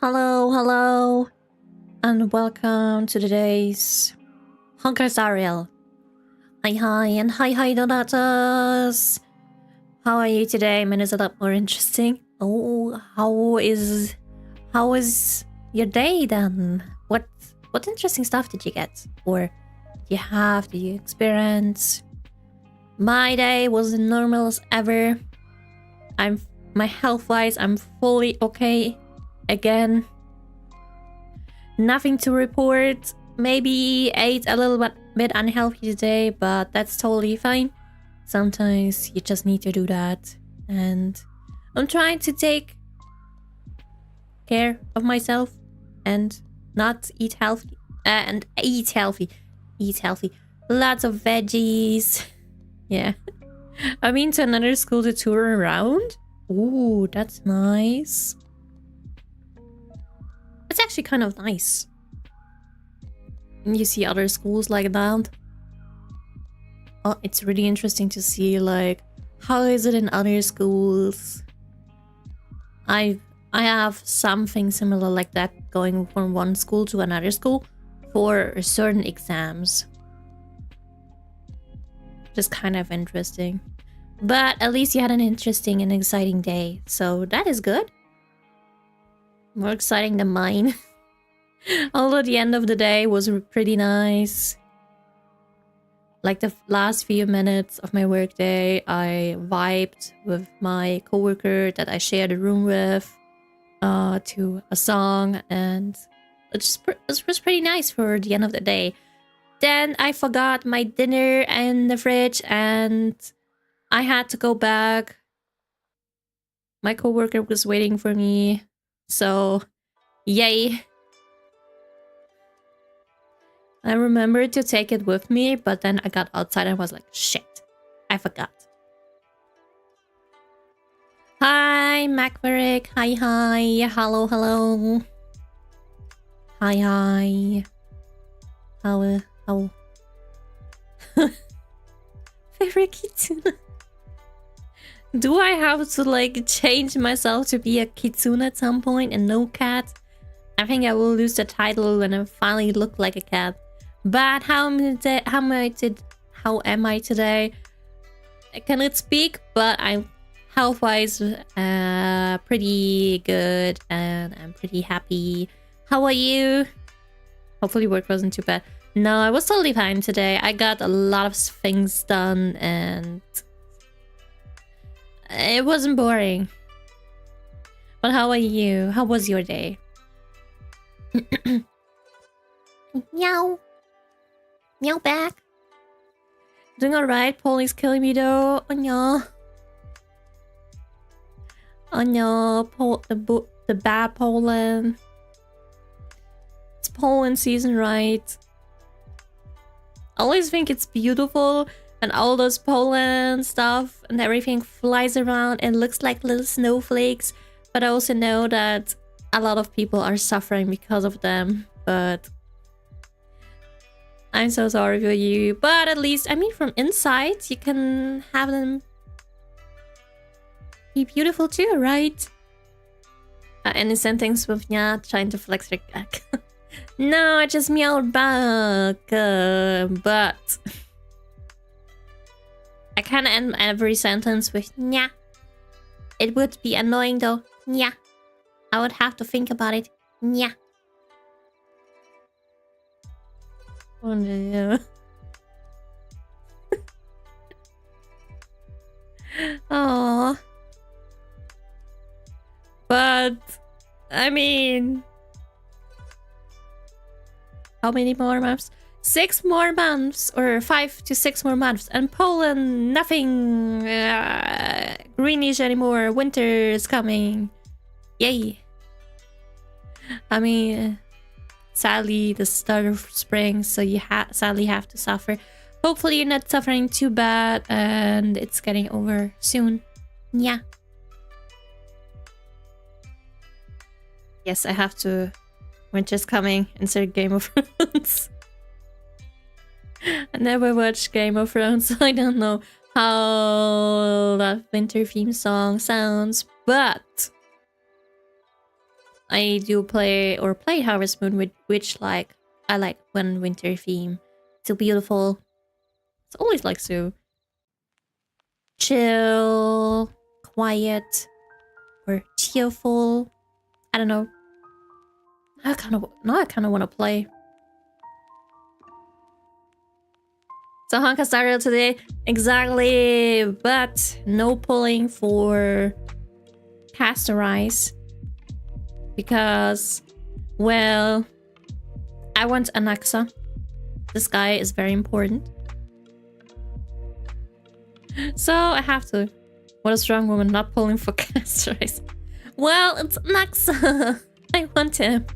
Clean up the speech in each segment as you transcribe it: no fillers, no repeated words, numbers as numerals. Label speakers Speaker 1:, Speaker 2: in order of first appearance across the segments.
Speaker 1: Hello, hello, and welcome to today's Honkai Star Rail. Hi, and hi, donatas. How are you today? Mine is a lot more interesting. Oh, how is your day then? What interesting stuff did you get, or did you experience? My day was normal as ever. My health-wise, I'm fully okay. Again, nothing to report. Maybe ate a little bit unhealthy today, but that's totally fine. Sometimes you just need to do that. And I'm trying to take care of myself and not eat healthy. And eat healthy. Eat healthy. Lots of veggies. Yeah. I've been to another school to tour around. Ooh, that's nice. It's actually kind of nice. You see other schools like that. Oh, it's really interesting to see, like, how is it in other schools? I have something similar like that going from one school to another school for certain exams. Just kind of interesting. But at least you had an interesting and exciting day, so that is good. More exciting than mine. Although the end of the day was pretty nice. Like the last few minutes of my workday, I vibed with my coworker that I shared a room with to a song, and it was pretty nice for the end of the day. Then I forgot my dinner in the fridge and I had to go back. My coworker was waiting for me, so yay. I remembered to take it with me, but then I got outside and was like, shit, I forgot. Hi, Macverick. Hi. Hello. Hi. How? Favorite kitsune. Do I have to, like, change myself to be a kitsune at some point and no cat? I think I will lose the title when I finally look like a cat. But how am I today? I cannot speak, but I'm health-wise pretty good and I'm pretty happy. How are you? Hopefully work wasn't too bad. No, I was totally fine today. I got a lot of things done and it wasn't boring. But how are you? How was your day? Meow. Meow back. Doing alright. Polly's killing me though. Oh no. Oh no. The bad Poland. It's Poland season, right? I always think it's beautiful and all those Poland stuff and everything flies around and looks like little snowflakes. But I also know that a lot of people are suffering because of them. But I'm so sorry for you. But at least, I mean, from inside, you can have them be beautiful too, right? Any sentence with Nya trying to flex her back. No, I just meowed back. But I can't end every sentence with Nya. It would be annoying though. Nya. I would have to think about it. Nya. Oh no. Oh. But I mean, how many more months? 6 more months, or 5 to 6 more months, and Poland, nothing greenish anymore. Winter is coming. Yay. I mean, sadly, the start of spring, so you sadly have to suffer. Hopefully you're not suffering too bad and it's getting over soon. Yeah. Yes, I have to. Winter's coming. Insert Game of Thrones. I never watched Game of Thrones, so I don't know how that winter theme song sounds, but I do play Harvest Moon, which like I like when winter theme. It's so beautiful. It's always like so chill, quiet, or cheerful. I don't know. I kind of want to play. So Honka started today exactly, but no pulling for Castorize because, well, I want Anaxa. This guy is very important, so I have to. What a strong woman, not pulling for Castorize. Well, it's Anaxa. I want him.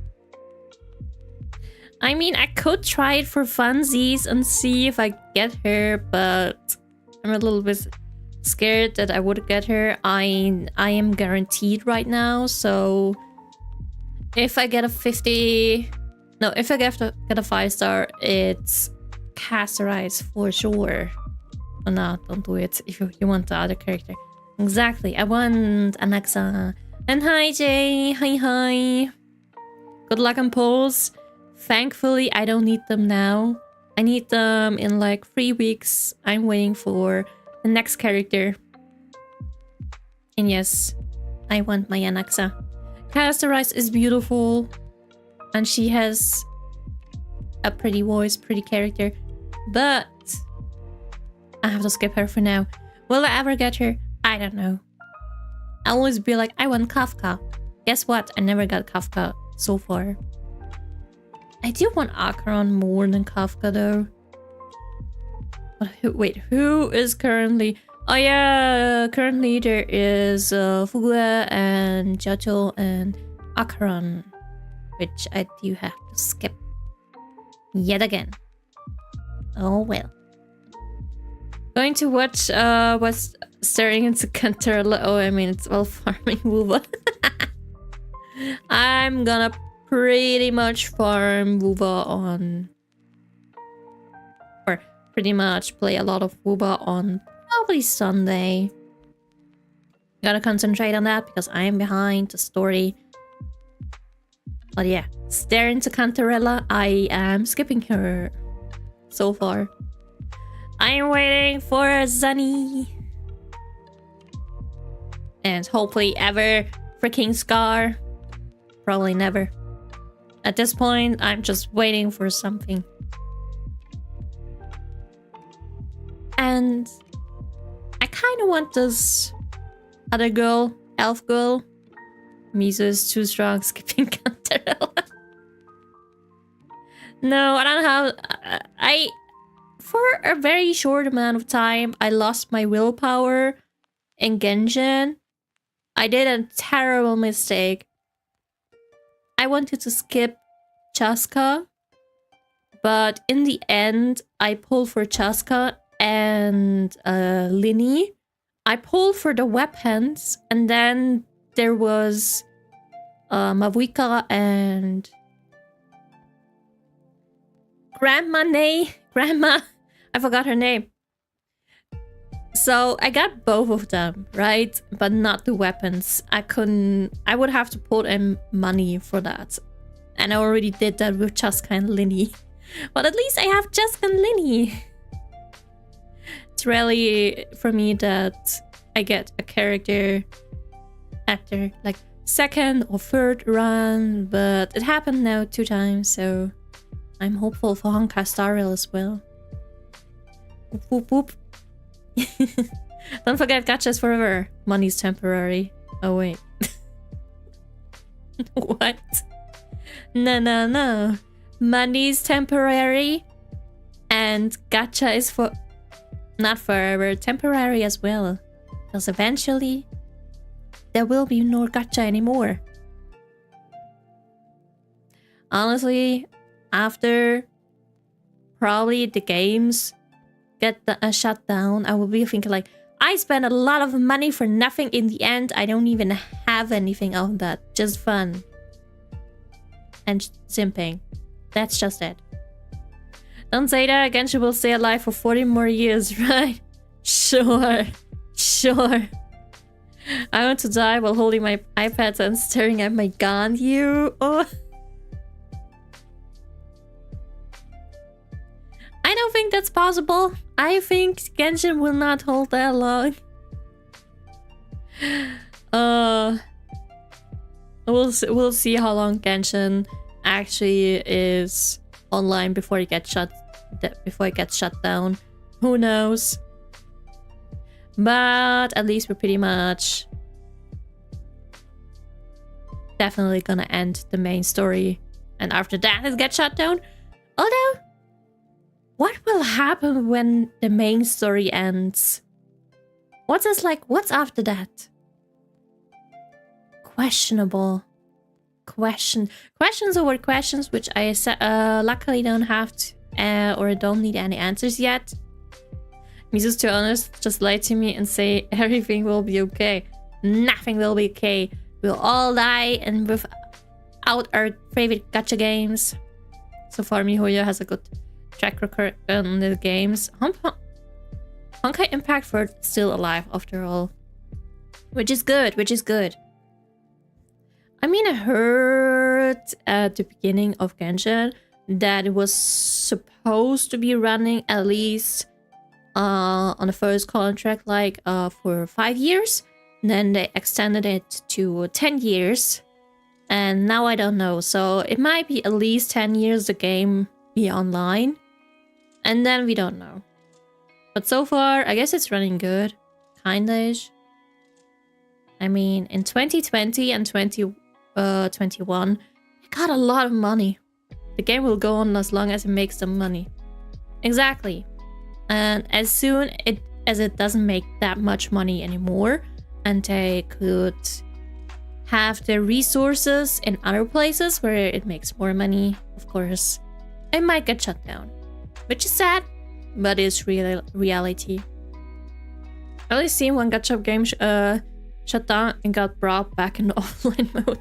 Speaker 1: I mean, I could try it for funsies and see if I get her, but I'm a little bit scared that I would get her. I am guaranteed right now, so if I get a 50... No, if I get a 5-star, it's Castorize for sure. Oh, no, don't do it if you want the other character. Exactly, I want Anaxa. And hi, Jay. Hi. Good luck on pulls. Thankfully, I don't need them now. I need them in like 3 weeks. I'm waiting for the next character. And yes, I want my Anaxa. Castorize is beautiful. And she has a pretty voice, pretty character. But I have to skip her for now. Will I ever get her? I don't know. I always be like, I want Kafka. Guess what? I never got Kafka so far. I do want Acheron more than Kafka though. But wait, who is currently... Oh yeah, currently there is Fugue and Jojo and Acheron, which I do have to skip yet again. Oh well. Going to watch what's staring into Cantarella. Oh, I mean, it's all farming Wuva. I'm gonna pretty much farm Wuba on... Or pretty much play a lot of Wuba on probably Sunday. Gotta concentrate on that because I am behind the story. But yeah, stare into Cantarella. I am skipping her so far. I am waiting for Sunny. And hopefully ever freaking Scar. Probably never. At this point, I'm just waiting for something. And I kind of want this other girl, elf girl. Mizu is too strong, skipping Cantarella. No, I don't have... For a very short amount of time, I lost my willpower in Genshin. I did a terrible mistake. I wanted to skip Chaska, but in the end, I pulled for Chaska and Lini. I pulled for the weapons, and then there was Mavuika and Grandma. I forgot her name. So I got both of them, right? But not the weapons. I would have to put in money for that. And I already did that with Chaska and Lini. But at least I have Chaska and Lini. It's really for me that I get a character after like second or third run. But it happened now 2 times, so I'm hopeful for Honka Starrail as well. Whoop whoop. Don't forget, gachas forever. Money's temporary. Oh wait. What? No. Money's temporary. And gacha is for... Not forever. Temporary as well. Because eventually... There will be no gacha anymore. Honestly, after... Probably the games... get shut down, I will be thinking like, I spent a lot of money for nothing. In the end, I don't even have anything of that. Just fun. And simping. That's just it. Don't say that. Genshin will stay alive for 40 more years, right? Sure. I want to die while holding my iPad and staring at my gun. You. Oh. I don't think that's possible. I think Genshin will not hold that long. We'll see how long Genshin actually is online before it gets shut down. Who knows? But at least we're pretty much definitely gonna end the main story, and after that it gets shut down. Although, what will happen when the main story ends? What's after that? Questionable. Questions over questions, which I luckily don't have to, or don't need any answers yet. Mizu's too honest, just lie to me and say everything will be okay. Nothing will be okay. We'll all die, and without our favorite gacha games. So far, MiHoYo has a good track record on the games. Honkai Impact Word still alive after all, which is good. I mean, I heard at the beginning of Genshin that it was supposed to be running at least on the first contract for 5 years. Then they extended it to 10 years. And now I don't know. So it might be at least 10 years the game be online. And then we don't know. But so far, I guess it's running good. Kinda-ish. I mean, in 2020 and 2021, it got a lot of money. The game will go on as long as it makes some money. Exactly. And as soon as it doesn't make that much money anymore, and they could have the resources in other places where it makes more money, of course, it might get shut down. Which is sad, but it's reality. I only seen one gacha game shut down and got brought back into offline mode.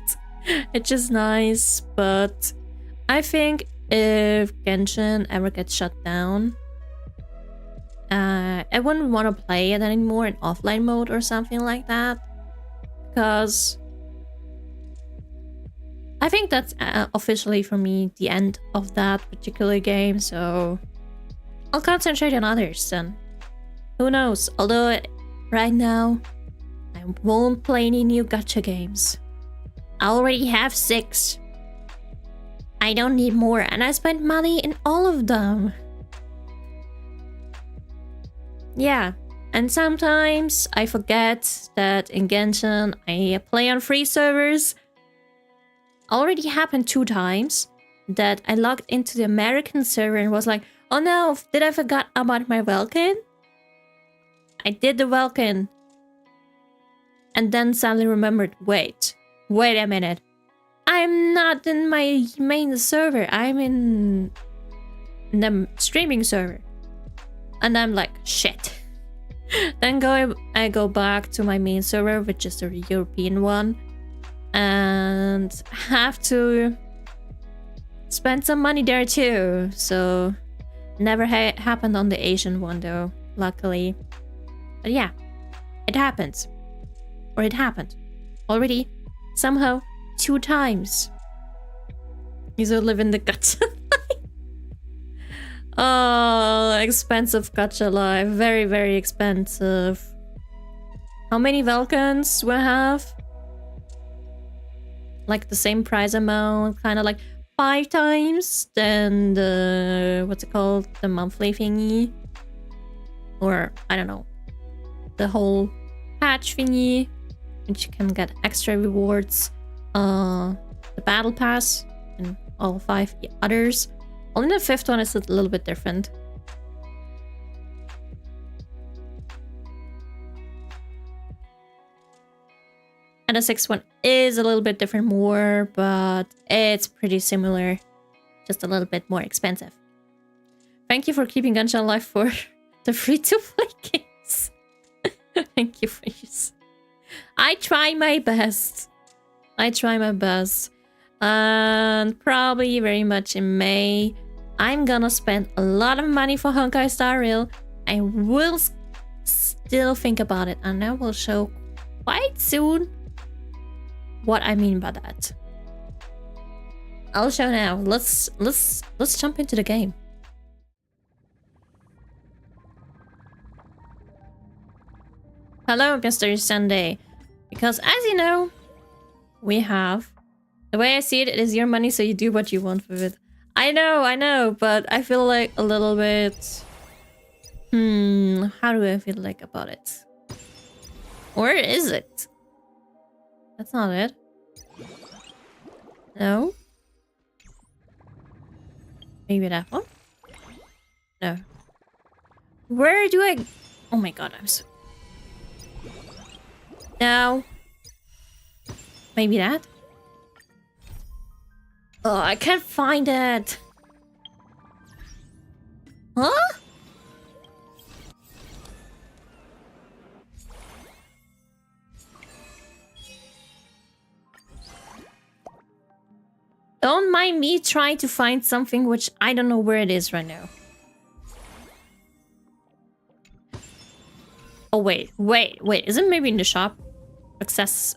Speaker 1: It's just nice, but I think if Genshin ever gets shut down, I wouldn't want to play it anymore in offline mode or something like that, because I think that's officially for me the end of that particular game, so I'll concentrate on others then. Who knows? Although right now I won't play any new gacha games. I already have 6. I don't need more, and I spent money in all of them. Yeah, and sometimes I forget that in Genshin I play on free servers. Already happened 2 times that I logged into the American server and was like, oh no, did I forget about my Welkin? I did the Welkin. And then suddenly remembered, wait a minute. I'm not in my main server. I'm in the streaming server. And I'm like, shit. Then I go back to my main server, which is the European one, and have to spend some money there too. So never happened on the Asian one though, luckily. But yeah, it happens. Or it happened. Already, somehow, 2 times. You still live in the gacha life. Oh, expensive gacha life. Very, very expensive. How many Welkins we have? Like the same price amount, kind of like 5 times than the, what's it called? The monthly thingy. Or, I don't know. The whole patch thingy, which you can get extra rewards. The battle pass and all 5 others. Only the 5th one is a little bit different. And the 6th one is a little bit different more, but it's pretty similar. Just a little bit more expensive. Thank you for keeping Genshin alive for the free-to-play games. Thank you for this. I try my best. And probably very much in May, I'm gonna spend a lot of money for Honkai Star Rail. I will still think about it, and I will show quite soon what I mean by that. I'll show now. Let's jump into the game. Hello, Mr. Sunday. Because as you know, we have... The way I see it, it is your money, so you do what you want with it. I know, but I feel like a little bit... how do I feel like about it? Where is it? That's not it. No. Maybe that one? No. Where do I... Oh my god, I'm so... No. Maybe that? Oh, I can't find it. Huh? Don't mind me trying to find something which I don't know where it is right now. Oh, wait. Is it maybe in the shop? Access.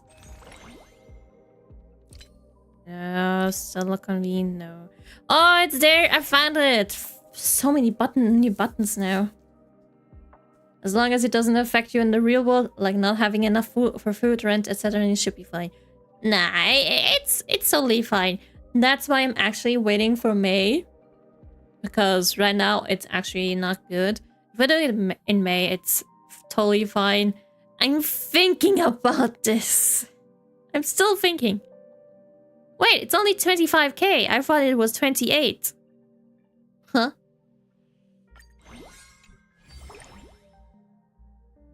Speaker 1: No, Silicon V, no. Oh, it's there! I found it! So many new buttons now. As long as it doesn't affect you in the real world, like not having enough food for food, rent, etc., it should be fine. Nah, it's totally fine. That's why I'm actually waiting for May. Because right now, it's actually not good. If I do it in May, it's totally fine. I'm thinking about this. I'm still thinking. Wait, it's only 25k. I thought it was 28. Huh?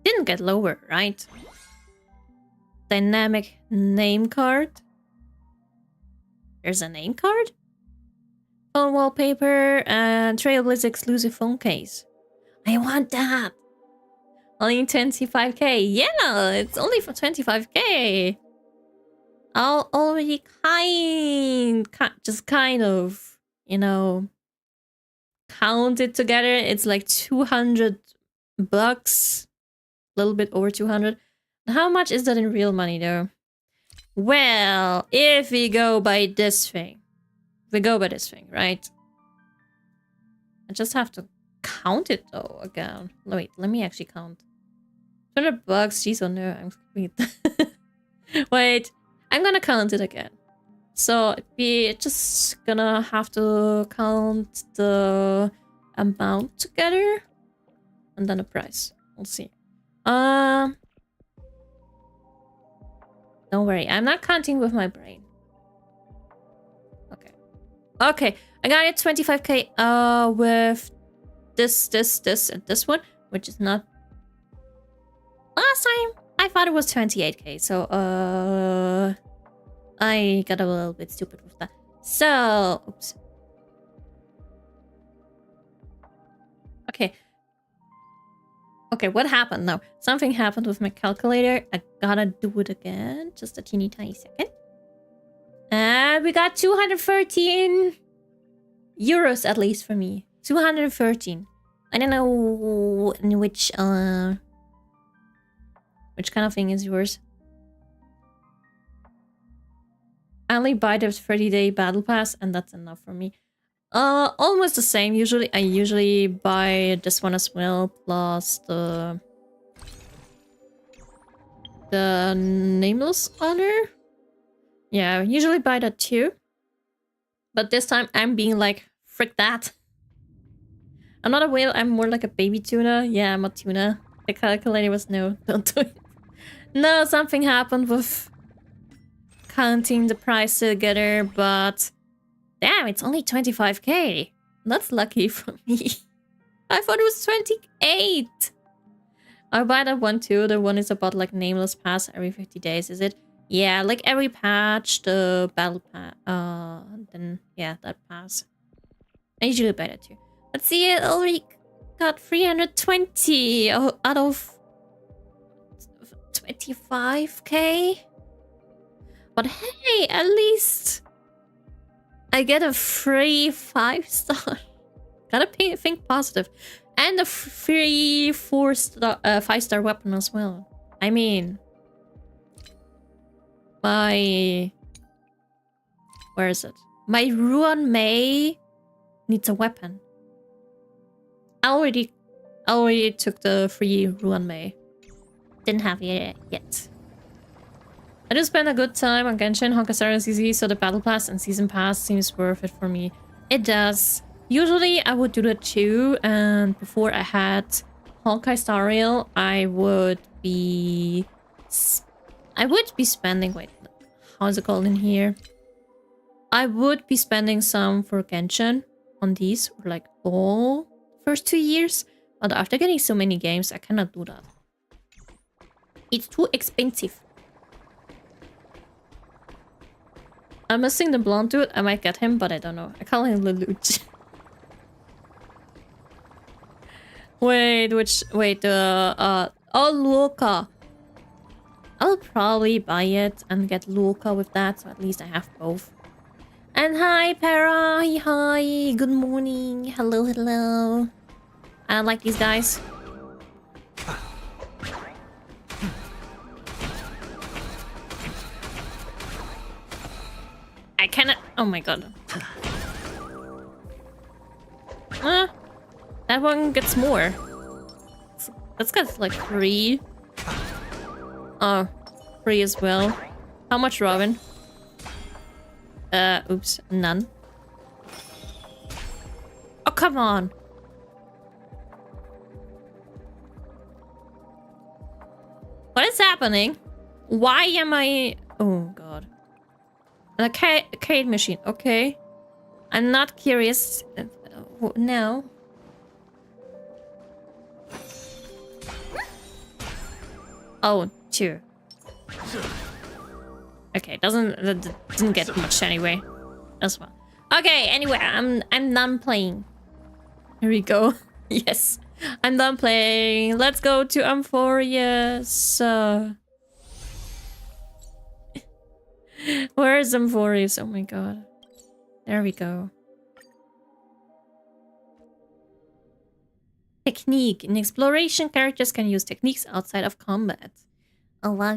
Speaker 1: Didn't get lower, right? Dynamic name card. There's a name card? Phone wallpaper and Trailblazer exclusive phone case. I want that. Only 25k. Yeah, it's only for 25k. I'll already just kind of, you know, count it together. It's like 200 bucks. A little bit over 200. How much is that in real money though? Well, if we go by this thing. Right? I just have to count it though again. Wait, let me actually count. 200 bucks. Jeez, oh no, I'm wait, I'm gonna count it again. So we just gonna have to count the amount together and then the price. We'll see. Don't worry, I'm not counting with my brain. Okay, I got it 25k with this and this one, which is not... Last time I thought it was 28k, so I got a little bit stupid with that. So, oops. Okay, what happened now? Something happened with my calculator. I gotta do it again. Just a teeny tiny second. And we got 213 euros at least for me. 213. I don't know in which kind of thing is yours. I only buy the 30-day battle pass and that's enough for me. Almost the same. I usually buy this one as well, plus the Nameless Honor. Yeah, I usually buy that too. But this time I'm being like, frick that. I'm not a whale, I'm more like a baby tuna. Yeah, I'm a tuna. The calculator was no, don't do it. No, something happened with counting the price together, but damn, it's only 25k. That's lucky for me. I thought it was 28. I buy that one too. The one is about like Nameless Pass every 50 days, is it? Yeah, like every patch, the battle pass. Then yeah, that pass. I usually buy that too. Let's see, it already got 320 out of 25k. But hey, at least I get a free 5-star. Gotta think positive. And a free 5-star weapon as well. I mean, My... Where is it? My Ruan Mei needs a weapon. I already took the free Ruan Mei. Didn't have it yet. I just spent a good time on Genshin, Honkai Star Rail CZ, so the Battle Pass and Season Pass seems worth it for me. It does. Usually I would do that too, and before I had Honkai Star Rail, I would be spending... Wait, how is it called in here? I would be spending some for Genshin on these, or like all first 2 years. But after getting so many games, I cannot do that. It's too expensive. I'm missing the blonde dude. I might get him, but I don't know. I call him Lelouch. Wait, oh, Luoka. I'll probably buy it and get Luoka with that, so at least I have both. And hi, Para. Hi. Good morning. Hello, hello. I don't like these guys. I cannot... Oh my god. That one gets more. That's got like 3. Oh, 3 as well. How much, Robin? Oops, none. Oh, come on. What is happening? Why am I... Oh, God. An arcade machine. Okay. I'm not curious. No. Oh, 2. Okay, didn't get much anyway. As well. Okay, anyway, I'm done playing. Here we go. Yes. I'm done playing. Let's go to Amphorius. Where is Amphorius? Oh my god. There we go. Technique. In exploration, characters can use techniques outside of combat. Oh, wow.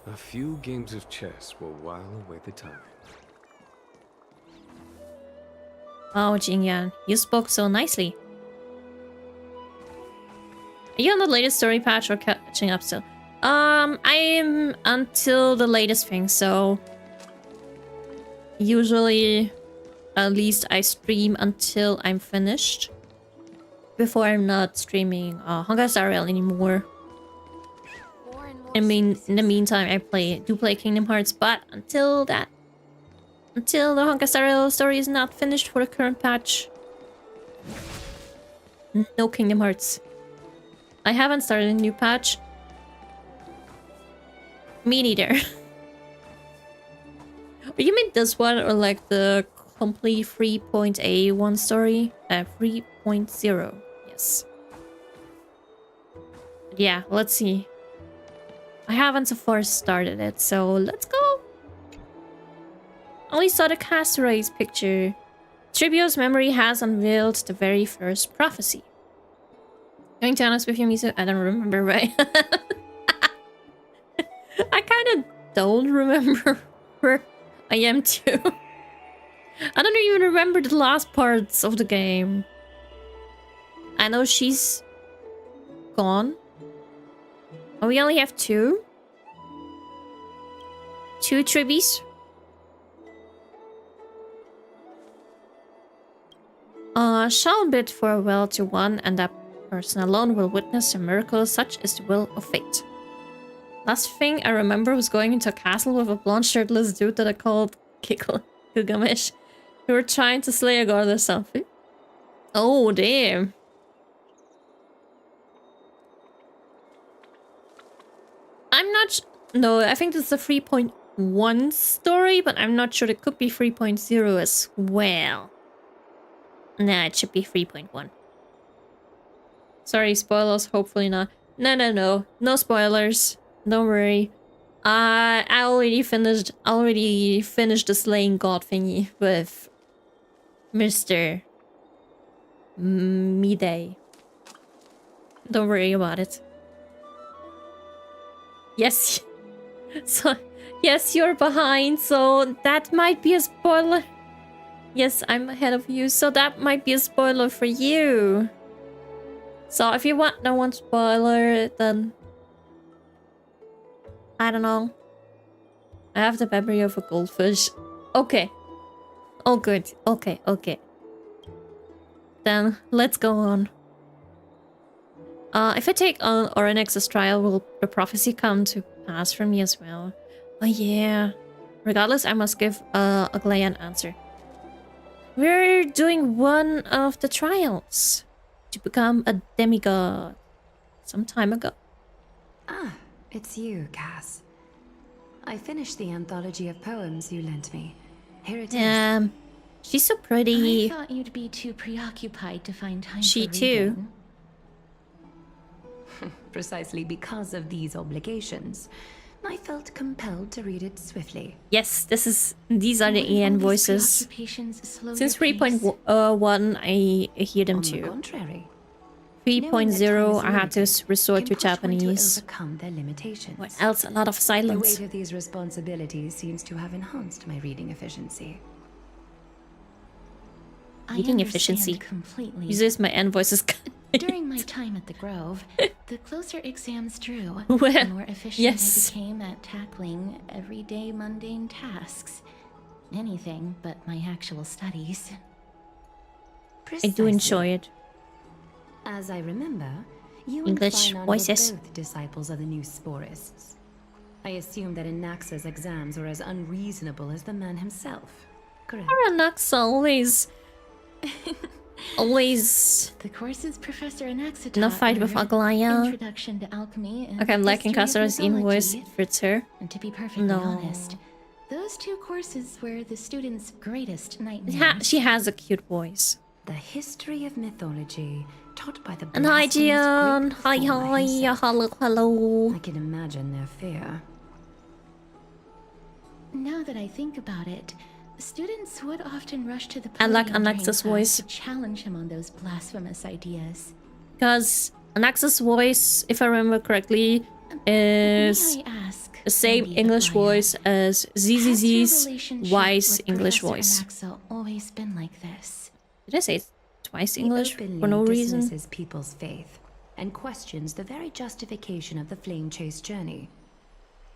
Speaker 2: A few games of chess will while away the time.
Speaker 1: Oh, Jingyan, you spoke so nicely. Are you on the latest story patch or catching up still? I'm until the latest thing, so usually at least I stream until I'm finished. Before I'm not streaming Honkai Star Rail anymore. I mean, in the meantime, I do play Kingdom Hearts, but until the Honkai Star Rail story is not finished for the current patch, no Kingdom Hearts. I haven't started a new patch. Me neither. But you mean this one or like the complete 3.A1 story? 3.0. Yes. Yeah, let's see. I haven't so far started it, so let's go. Only saw the Castorace picture. Tribio's memory has unveiled the very first prophecy. Going to be honest with you, Miso, I don't remember right. I kind of don't remember where I am too. I don't even remember the last parts of the game. I know she's gone. Oh, we only have 2? 2 Tribbies? Shall bid farewell to one, and that person alone will witness a miracle. Such is the will of fate. Last thing I remember was going into a castle with a blonde shirtless dude that I called Gilgamesh. We were trying to slay a god or something. Oh, damn. I'm not... No, I think it's a 3.1 story, but I'm not sure. It could be 3.0 as well. Nah, it should be 3.1. Sorry, spoilers. Hopefully not. No. No spoilers. Don't worry. I already finished the slaying god thingy with Mr. Midday. Don't worry about it. Yes. So, yes, you're behind, so that might be a spoiler. Yes, I'm ahead of you, so that might be a spoiler for you. So if you want no one spoiler, then I don't know. I have the memory of a goldfish. Okay. Oh good. Okay, okay. Then let's go on. If I take on Oryx's trial, will the prophecy come to pass for me as well? Oh yeah. Regardless, I must give Aglaia an answer. We're doing one of the trials to become a demigod some time ago.
Speaker 3: Ah, it's you, Cass. I finished the anthology of poems you lent me. Here it is.
Speaker 1: She's so pretty.
Speaker 4: I thought you'd be too preoccupied to find time
Speaker 1: She
Speaker 4: for
Speaker 1: too.
Speaker 4: reading.
Speaker 3: Precisely because of these obligations, I felt compelled to read it swiftly.
Speaker 1: Yes, these are the
Speaker 4: Wouldn't all
Speaker 1: AN
Speaker 4: these
Speaker 1: voices.
Speaker 4: preoccupations slow
Speaker 1: Since
Speaker 4: your pace?
Speaker 1: 3.1, I hear them
Speaker 3: On the
Speaker 1: too.
Speaker 3: contrary,
Speaker 1: 3.0, I had to resort to Japanese.
Speaker 3: To overcome their limitations.
Speaker 1: What else? A lot of
Speaker 3: The
Speaker 1: silence.
Speaker 3: weight of these responsibilities seems to have enhanced my reading efficiency.
Speaker 1: Reading
Speaker 4: I
Speaker 1: efficiency.
Speaker 4: understand completely.
Speaker 1: Uses my N voices.
Speaker 4: During my time at the Grove, the closer exams drew,
Speaker 1: Well,
Speaker 4: the more efficient
Speaker 1: yes.
Speaker 4: I became at tackling everyday mundane tasks. Anything but my actual studies.
Speaker 1: I do enjoy it.
Speaker 3: As I remember, you
Speaker 1: English
Speaker 3: and Phainon
Speaker 1: voices.
Speaker 3: were both disciples of the new Sporists. I assume that Anaxa's exams were as unreasonable as the man himself. Correct.
Speaker 1: Aranax always
Speaker 4: The courses Professor Anaxa taught
Speaker 1: enough fight with
Speaker 4: were
Speaker 1: Aglaia.
Speaker 4: Introduction to Alchemy and
Speaker 1: Okay, I'm liking
Speaker 4: History of
Speaker 1: Kasara's invoice.
Speaker 4: Mythology.
Speaker 1: Fits her.
Speaker 4: And to be perfectly
Speaker 1: No.
Speaker 4: honest, those two courses were the students' greatest nightmares.
Speaker 1: She has a cute voice.
Speaker 3: The history of mythology taught by the
Speaker 1: And hi,
Speaker 3: blasphemous
Speaker 1: Gian.
Speaker 3: Greek
Speaker 1: Hi,
Speaker 3: reformer
Speaker 1: hi.
Speaker 3: himself.
Speaker 1: Hello.
Speaker 3: I can imagine their fear.
Speaker 4: Now that I think about it, students would often rush to the
Speaker 1: I like
Speaker 4: podium during
Speaker 1: Anaxa's
Speaker 4: class
Speaker 1: voice.
Speaker 4: to challenge him on those blasphemous ideas.
Speaker 1: Because Anaxa's voice, if I remember correctly, is
Speaker 4: May I ask,
Speaker 1: the same
Speaker 4: Lady
Speaker 1: English
Speaker 4: Aglaia,
Speaker 1: voice as
Speaker 4: has your
Speaker 1: ZZZ's
Speaker 4: relationship
Speaker 1: wise
Speaker 4: with
Speaker 1: English
Speaker 4: Professor
Speaker 1: voice.
Speaker 4: Anaxa always been like this?
Speaker 1: Did I say it twice
Speaker 3: He
Speaker 1: English
Speaker 3: openly
Speaker 1: for no reason?
Speaker 3: dismisses people's faith and questions the very justification of the flame chase journey.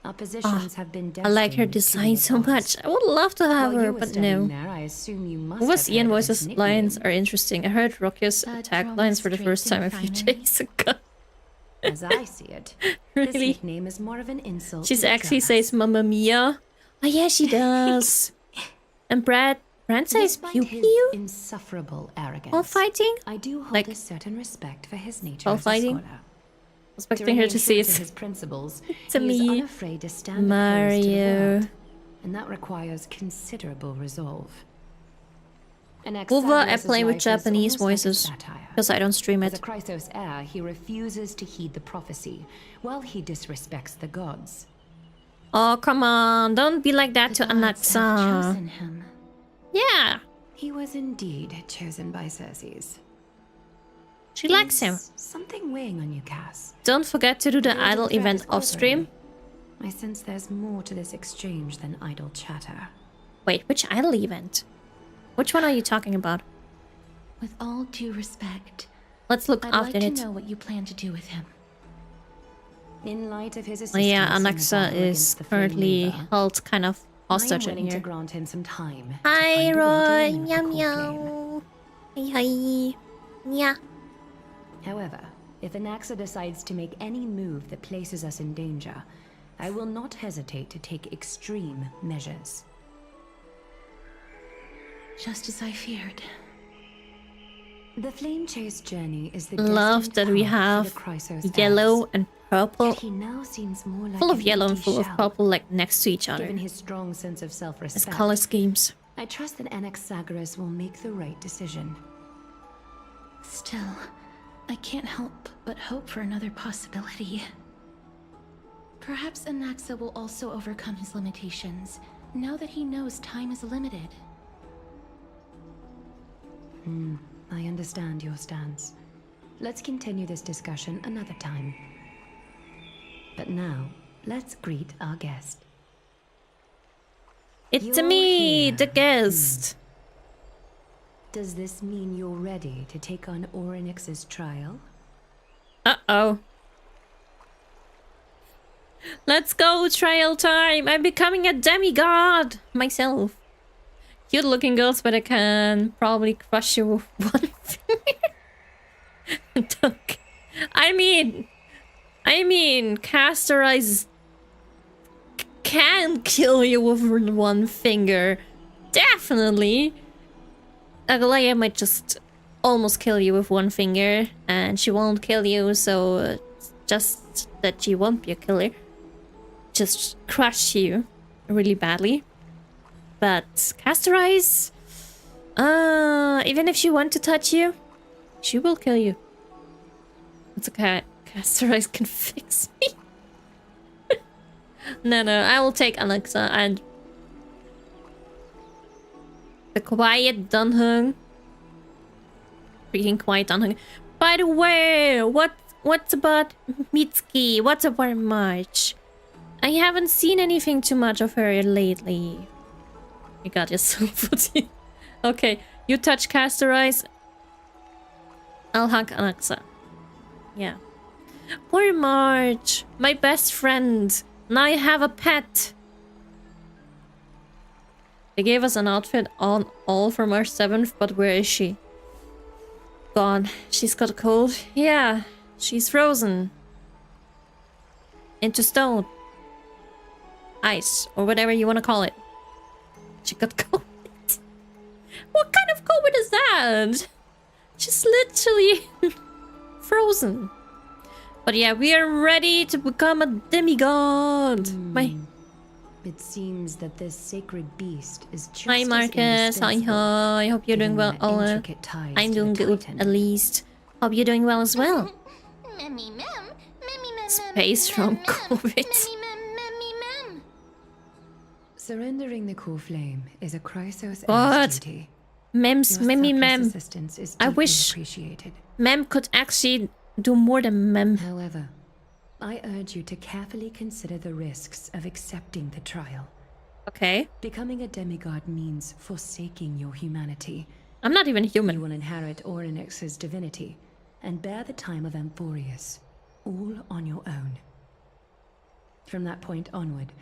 Speaker 3: Our positions have been
Speaker 1: I like her
Speaker 3: destined to be
Speaker 1: design
Speaker 3: at
Speaker 1: so
Speaker 3: odds.
Speaker 1: much. I would love to have
Speaker 3: While
Speaker 1: her,
Speaker 3: you were
Speaker 1: but
Speaker 3: studying
Speaker 1: no.
Speaker 3: there, I assume you must
Speaker 1: What's
Speaker 3: have
Speaker 1: Ian
Speaker 3: heard of his
Speaker 1: Voice's lines
Speaker 3: nickname.
Speaker 1: are interesting. I heard Rokia's
Speaker 4: A
Speaker 1: attack
Speaker 4: drone
Speaker 1: lines for the
Speaker 4: straight
Speaker 1: first time a
Speaker 4: and
Speaker 1: few
Speaker 4: finery.
Speaker 1: days ago.
Speaker 3: As I see it, this
Speaker 1: Really?
Speaker 3: nickname is more of an insult.
Speaker 1: She
Speaker 3: to the
Speaker 1: actually
Speaker 3: drummers.
Speaker 1: says Mamma Mia. Oh yeah, she does. And Brad says
Speaker 3: Despite
Speaker 1: Pew
Speaker 3: his
Speaker 1: Pew.
Speaker 3: insufferable arrogance,
Speaker 1: While fighting?
Speaker 3: I do hold
Speaker 1: Like-
Speaker 3: a certain respect for his nature
Speaker 1: While
Speaker 3: as a
Speaker 1: fighting?
Speaker 3: scholar.
Speaker 1: I was expecting her to say
Speaker 3: remain true
Speaker 1: it's
Speaker 3: his principles.
Speaker 1: to
Speaker 3: he is
Speaker 1: me,
Speaker 3: unafraid to stand opposed to the
Speaker 1: Mario.
Speaker 3: world, and that requires considerable resolve.
Speaker 1: Over, I play with Japanese voices because I don't stream
Speaker 3: As a
Speaker 1: it.
Speaker 3: Chrysos heir, he refuses to heed the prophecy, while he disrespects the gods.
Speaker 1: Oh, come on. Don't be like that
Speaker 4: The
Speaker 1: to
Speaker 4: gods have
Speaker 1: Anaxa.
Speaker 4: chosen him.
Speaker 1: Yeah,
Speaker 3: He was indeed chosen by Circes.
Speaker 1: she likes him.
Speaker 3: Is something weighing on you, Cass?
Speaker 1: Don't forget to do the
Speaker 3: Your
Speaker 1: idol
Speaker 3: threat
Speaker 1: event
Speaker 3: is
Speaker 1: off stream.
Speaker 3: bothering me. I sense there's more to this exchange than idle chatter.
Speaker 1: Wait, which idol event? Which one are you talking about?
Speaker 4: With all due respect,
Speaker 1: Let's look
Speaker 4: I'd
Speaker 1: after
Speaker 4: like
Speaker 1: it.
Speaker 4: to know what you plan to do with him.
Speaker 3: In light of his
Speaker 1: Oh
Speaker 3: assistance
Speaker 1: yeah,
Speaker 3: in the
Speaker 1: Anaxa
Speaker 3: battle
Speaker 1: is
Speaker 3: against the Flame
Speaker 1: currently
Speaker 3: Reaver,
Speaker 1: held kind of hostage
Speaker 3: I
Speaker 1: in
Speaker 3: am willing to
Speaker 1: here.
Speaker 3: grant him some time.
Speaker 1: Hi,
Speaker 3: to find a way
Speaker 1: Roy.
Speaker 3: to remove the
Speaker 1: Meow
Speaker 3: core
Speaker 1: meow. Hi, hi. Yeah.
Speaker 3: flame. However, if Anaxa decides to make any move that places us in danger, I will not hesitate to take extreme measures.
Speaker 4: Just as I feared.
Speaker 3: The flame chase journey is the
Speaker 1: Love
Speaker 3: destined
Speaker 1: that we
Speaker 3: path for
Speaker 1: have
Speaker 3: the Chrysos
Speaker 1: yellow
Speaker 3: heirs.
Speaker 1: and purple.
Speaker 3: Yet he now seems more like
Speaker 1: Full of
Speaker 3: an
Speaker 1: yellow and
Speaker 3: empty
Speaker 1: full of
Speaker 3: shell.
Speaker 1: purple, like next to each other.
Speaker 3: Given his strong sense of
Speaker 1: As
Speaker 3: self-respect,
Speaker 1: color schemes.
Speaker 3: I trust that Anaxagoras will make the right decision.
Speaker 4: Still, I can't help but hope for another possibility. Perhaps Anaxa will also overcome his limitations, now that he knows time is limited.
Speaker 3: I understand your stance. Let's continue this discussion another time. But now, let's greet our guest.
Speaker 1: It's
Speaker 3: You're
Speaker 1: me,
Speaker 3: here.
Speaker 1: the guest.
Speaker 3: Does this mean you're ready to take on Orynyx's trial?
Speaker 1: Uh-oh. Let's go, trial time. I'm becoming a demigod myself. Cute looking girls, but I can probably crush you with one finger. I mean, Castorize can kill you with one finger. Definitely. Agalaya might just almost kill you with one finger, and she won't kill you, so it's just that she won't be a killer. Just crush you really badly. But Castorize, even if she wants to touch you, she will kill you. It's okay. Castorize can fix me. No, I will take Alexa and the quiet Dunhung. Freaking quiet Dunhung. By the way, what's about Mitsuki? What's about March? I haven't seen anything too much of her lately. You got yourself. Okay, you touch Castorize. I'll hug Alexa. Yeah. Poor March, my best friend. Now I have a pet. They gave us an outfit on all from our 7th, but where is she? Gone. She's got a cold. Yeah, she's frozen. Into stone. Ice, or whatever you want to call it. She got COVID. What kind of COVID is that? She's literally frozen. But yeah, we are ready to become a demigod.
Speaker 3: It seems that this sacred beast is just
Speaker 1: Hi
Speaker 3: as
Speaker 1: Marcus, hi
Speaker 3: indispensable,
Speaker 1: I hope you're doing
Speaker 3: given
Speaker 1: well.
Speaker 3: the
Speaker 1: Oh,
Speaker 3: intricate ties
Speaker 1: I'm
Speaker 3: to
Speaker 1: doing
Speaker 3: the
Speaker 1: good
Speaker 3: Titan.
Speaker 1: at least. Hope you're doing well as well. Space from COVID.
Speaker 3: Surrendering the core flame is a Chrysos
Speaker 1: What?
Speaker 3: Air's duty.
Speaker 1: Mems,
Speaker 3: Your
Speaker 1: memmy
Speaker 3: selfless
Speaker 1: mem.
Speaker 3: assistance is
Speaker 1: I
Speaker 3: deeply
Speaker 1: wish-
Speaker 3: appreciated.
Speaker 1: Mem could actually do more than mem.
Speaker 3: However, I urge you to carefully consider the risks of accepting the trial.
Speaker 1: Okay.
Speaker 3: Becoming a demigod means forsaking your humanity.
Speaker 1: I'm not even
Speaker 3: You
Speaker 1: human.
Speaker 3: will inherit Orynyx's divinity and bear the time of Amphorius, all on your own. From that point onward,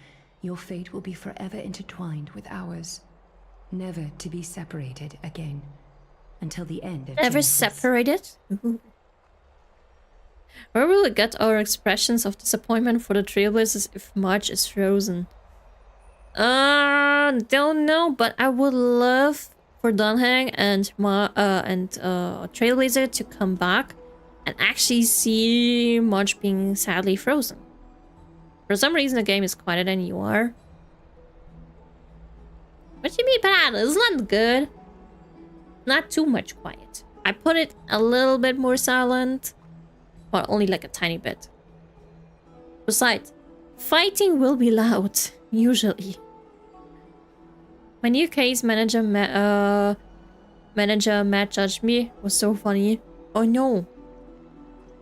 Speaker 3: your fate will be forever intertwined with ours, never to be separated again, until the end of
Speaker 1: Ever
Speaker 3: Genesis.
Speaker 1: separated? Ooh. Where will we get our expressions of disappointment for the Trailblazers if March is frozen? Don't know, but I would love for Dunhang and Trailblazer to come back and actually see March being sadly frozen. For some reason, the game is quieter than you are. What do you mean bad? It's not good. Not too much quiet. I put it a little bit more silent. Well, only like a tiny bit. Besides, fighting will be loud, usually. My new case manager, Matt judged me. Was so funny. Oh no.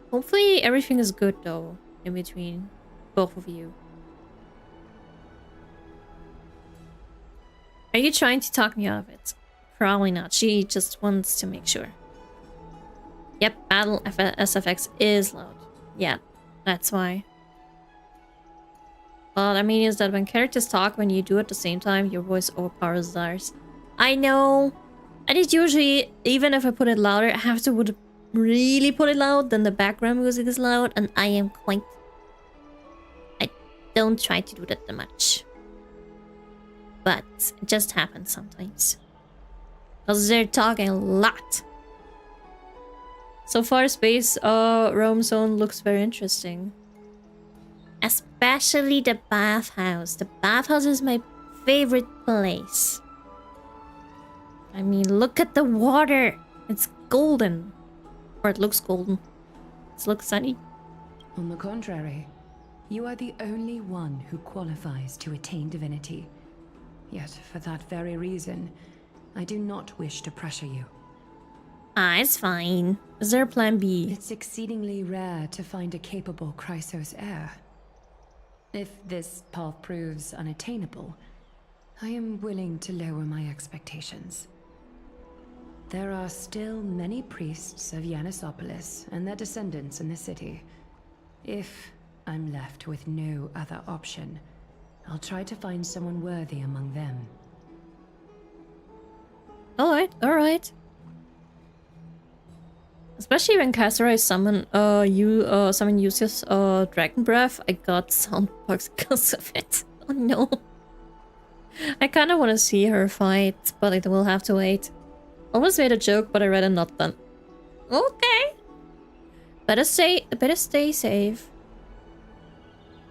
Speaker 1: Hopefully everything is good though, in between both of you. Are you trying to talk me out of it? Probably not. She just wants to make sure. Yep, battle SFX is loud. Yeah, that's why. Well, I mean is that when characters talk, when you do at the same time, your voice overpowers theirs. I know. And it's usually, even if I put it louder, I have to really put it loud, then the background music is loud, and I am quite... I don't try to do that much. But it just happens sometimes. Because they're talking a lot. So far, Space Rome Zone looks very interesting. Especially the bathhouse. The bathhouse is my favorite place. I mean, look at the water. It's golden. Or it looks golden. It looks sunny.
Speaker 3: On the contrary, you are the only one who qualifies to attain divinity. Yet, for that very reason, I do not wish to pressure you.
Speaker 1: Ah, it's fine. Is there a plan B?
Speaker 3: It's exceedingly rare to find a capable Chrysos heir. If this path proves unattainable, I am willing to lower my expectations. There are still many priests of Yanissopolis and their descendants in the city. If I'm left with no other option, I'll try to find someone worthy among them.
Speaker 1: Alright, alright. Especially when Kasserai summon uses Dragon Breath, I got soundbox because of it. Oh no. I kinda wanna see her fight, but it will have to wait. Almost made a joke, but I rather not done. Okay. Better stay safe.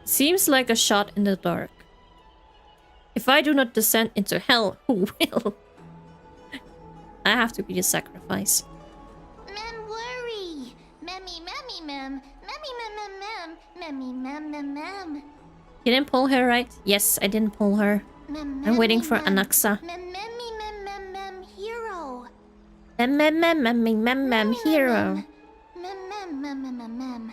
Speaker 1: Seems like a shot in the dark. If I do not descend into hell, who will? I have to be the sacrifice.
Speaker 4: Mem worry. Memmy, memmy, mem. Memmy, mem, mem, mem. Memmy, mem, mem, mem.
Speaker 1: You didn't pull her, right? Yes, I didn't pull her. I'm waiting for Anaxa.
Speaker 4: Mem, memmy, mem, mem, mem, hero.
Speaker 1: Mem, hero.
Speaker 4: Mem, mem, mem, mem, mem, mem.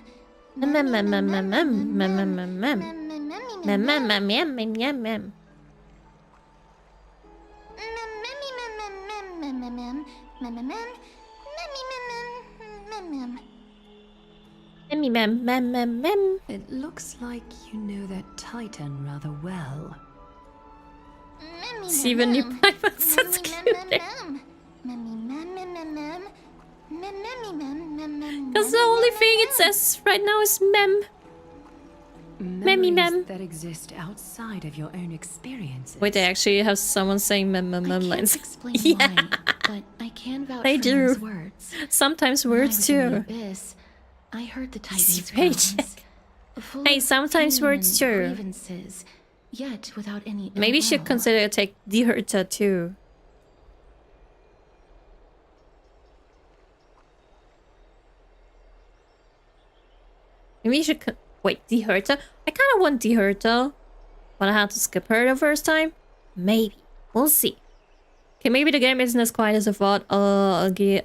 Speaker 1: Mem. Mem.
Speaker 3: It looks like you know that Titan rather well.
Speaker 1: See when you privates, that's cute. Because the only thing it says right now is mem.
Speaker 3: Memories that exist outside of your own experiences.
Speaker 1: Wait, they actually have someone saying mem lines.
Speaker 4: Explain why, but I can vouch
Speaker 1: They
Speaker 4: for
Speaker 1: do.
Speaker 4: Mem's words.
Speaker 1: Sometimes
Speaker 4: When I
Speaker 1: words
Speaker 4: was in the
Speaker 1: too.
Speaker 4: abyss, I heard the
Speaker 1: Easy
Speaker 4: Titan's
Speaker 1: paycheck.
Speaker 4: groans, full
Speaker 1: Hey,
Speaker 4: of
Speaker 1: sometimes
Speaker 4: pain
Speaker 1: words
Speaker 4: and
Speaker 1: too.
Speaker 4: grievances, yet without any
Speaker 1: Maybe you
Speaker 4: ill
Speaker 1: should
Speaker 4: will.
Speaker 1: consider take Dihurta too. Maybe you should wait, Dihurta? I kind of want Dihurta, but I had to skip her the first time. Maybe. We'll see. Okay, maybe the game isn't as quiet as I thought. Aglaya?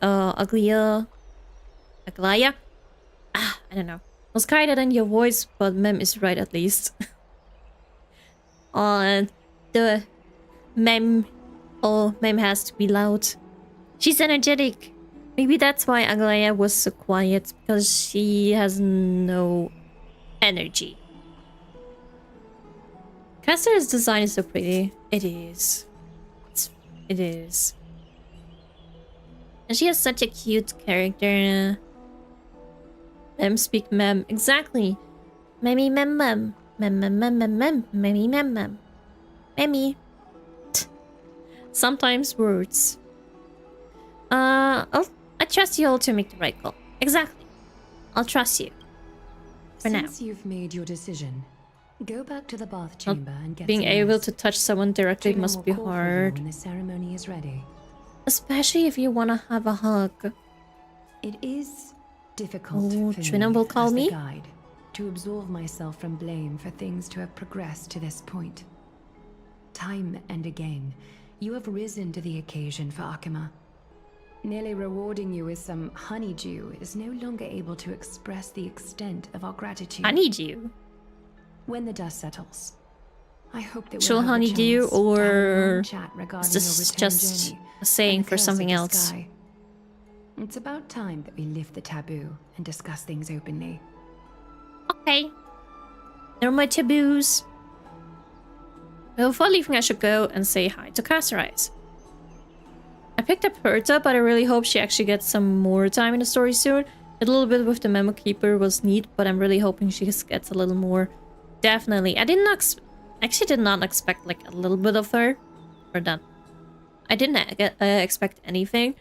Speaker 1: I don't know. It was quieter than your voice, but Mem is right at least. The Mem has to be loud. She's energetic. Maybe that's why Aglaya was so quiet, because she has no energy. Caster's design is so pretty. It is. It is. And she has such a cute character. Mem speak mem. Exactly. Memmy mem. Memmy mem. Memmy. Sometimes words. I trust you all to make the right call. Exactly. I'll trust you. For now.
Speaker 3: Since you've made your decision, go back to the bath chamber and get
Speaker 1: Being
Speaker 3: some
Speaker 1: able
Speaker 3: rest.
Speaker 1: to touch someone directly
Speaker 3: Trina
Speaker 1: must
Speaker 3: will
Speaker 1: be
Speaker 3: call for you
Speaker 1: hard.
Speaker 3: when the ceremony is ready.
Speaker 1: Especially if you want to have a hug.
Speaker 3: It is difficult
Speaker 1: Oh,
Speaker 3: for
Speaker 1: Trina
Speaker 3: me
Speaker 1: will call
Speaker 3: as the
Speaker 1: me?
Speaker 3: guide to absolve myself from blame for things to have progressed to this point. Time and again, you have risen to the occasion for Akima. Nearly rewarding you with some honeydew is no longer able to express the extent of our gratitude.
Speaker 1: I need you.
Speaker 3: When the dust settles, I hope that
Speaker 1: Actual
Speaker 3: we'll have a
Speaker 1: honeydew
Speaker 3: chance to have a
Speaker 1: or
Speaker 3: long chat regarding
Speaker 1: This
Speaker 3: your
Speaker 1: is
Speaker 3: return
Speaker 1: just
Speaker 3: journey
Speaker 1: a saying
Speaker 3: and the
Speaker 1: for
Speaker 3: curse
Speaker 1: something
Speaker 3: of the
Speaker 1: else.
Speaker 3: sky. It's about time that we lift the taboo and discuss things openly.
Speaker 1: Okay. They're my taboos. Well, before leaving, I should go and say hi to Kasserai. I picked up Herta, but I really hope she actually gets some more time in the story soon. A little bit with the Memo Keeper was neat, but I'm really hoping she just gets a little more. Definitely. I did not expect like a little bit of her. Or that. I didn't expect anything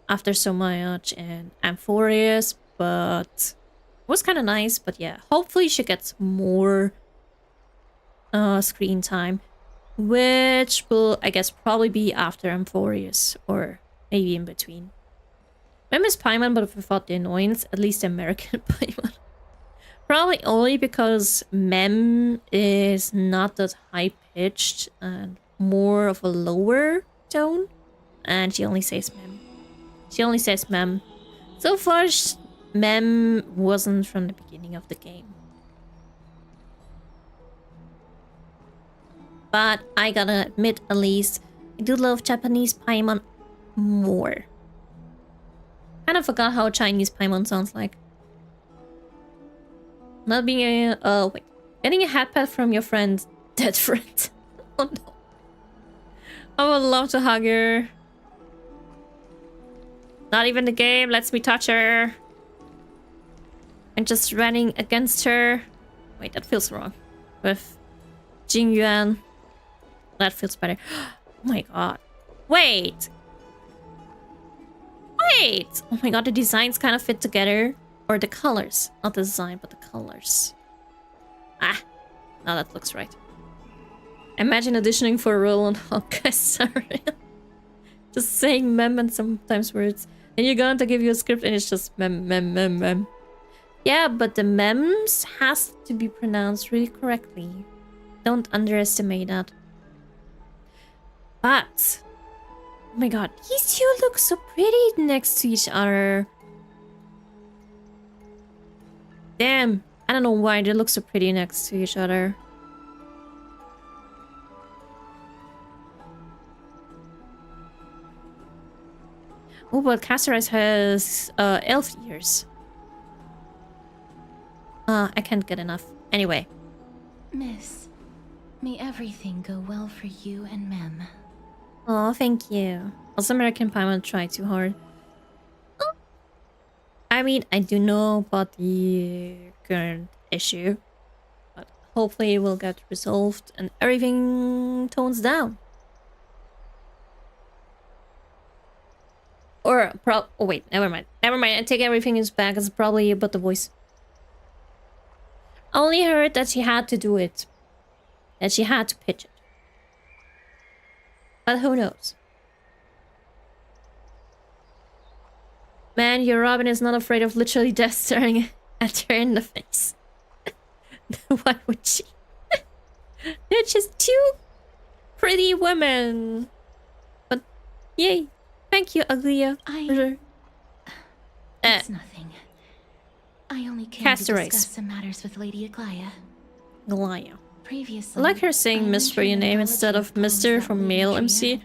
Speaker 1: after so much and Amphorius, but it was kind of nice. But yeah, hopefully she gets more screen time, which will, I guess, probably be after Amphorius or maybe in between. Mem is Paimon, but if I thought the annoyance, at least the American Paimon. Probably only because Mem is not that high-pitched and more of a lower tone. And she only says Mem. She only says Mem. So far, Mem wasn't from the beginning of the game. but I gotta admit, at least, I do love Japanese Paimon more. Kind of forgot how Chinese Paimon sounds like. Not being a wait, getting a hat pat from your friend's dead friend. Oh no. I would love to hug her. Not even the game lets me touch her. And just running against her. Wait, that feels wrong. With Jing Yuan. That feels better. Oh my god. Wait! Wait! Oh my god, the designs kind of fit together. Or the colors. Not the design, but the colors. Ah! Now that looks right. Imagine auditioning for a role on Hawkeye. Sorry. Just saying mem and sometimes words. And you're going to give you a script and it's just mem. Yeah, but the mems has to be pronounced really correctly. Don't underestimate that. But... oh my god, these two look so pretty next to each other. Damn, I don't know why they look so pretty next to each other. Oh, but Caceres has elf ears. I can't get enough. Anyway.
Speaker 4: Miss, may everything go well for you and Mem.
Speaker 1: Oh, thank you. Also, American Paimon tried too hard. Oh. I mean, I do know about the current issue, but hopefully it will get resolved and everything tones down. Or, oh wait, never mind. Never mind, I take everything back. It's probably about the voice. I only heard that she had to do it. That she had to pitch it. But who knows? Man, your Robin is not afraid of literally death staring at her in the face. Why would she? They're just two pretty women. But, yay. Thank you, Aglia.
Speaker 4: It's nothing. I only came to discuss some matters with Lady Aglaia.
Speaker 1: Aglaia.
Speaker 4: Previously,
Speaker 1: I like her saying Miss for your name instead of Mr. from male MC.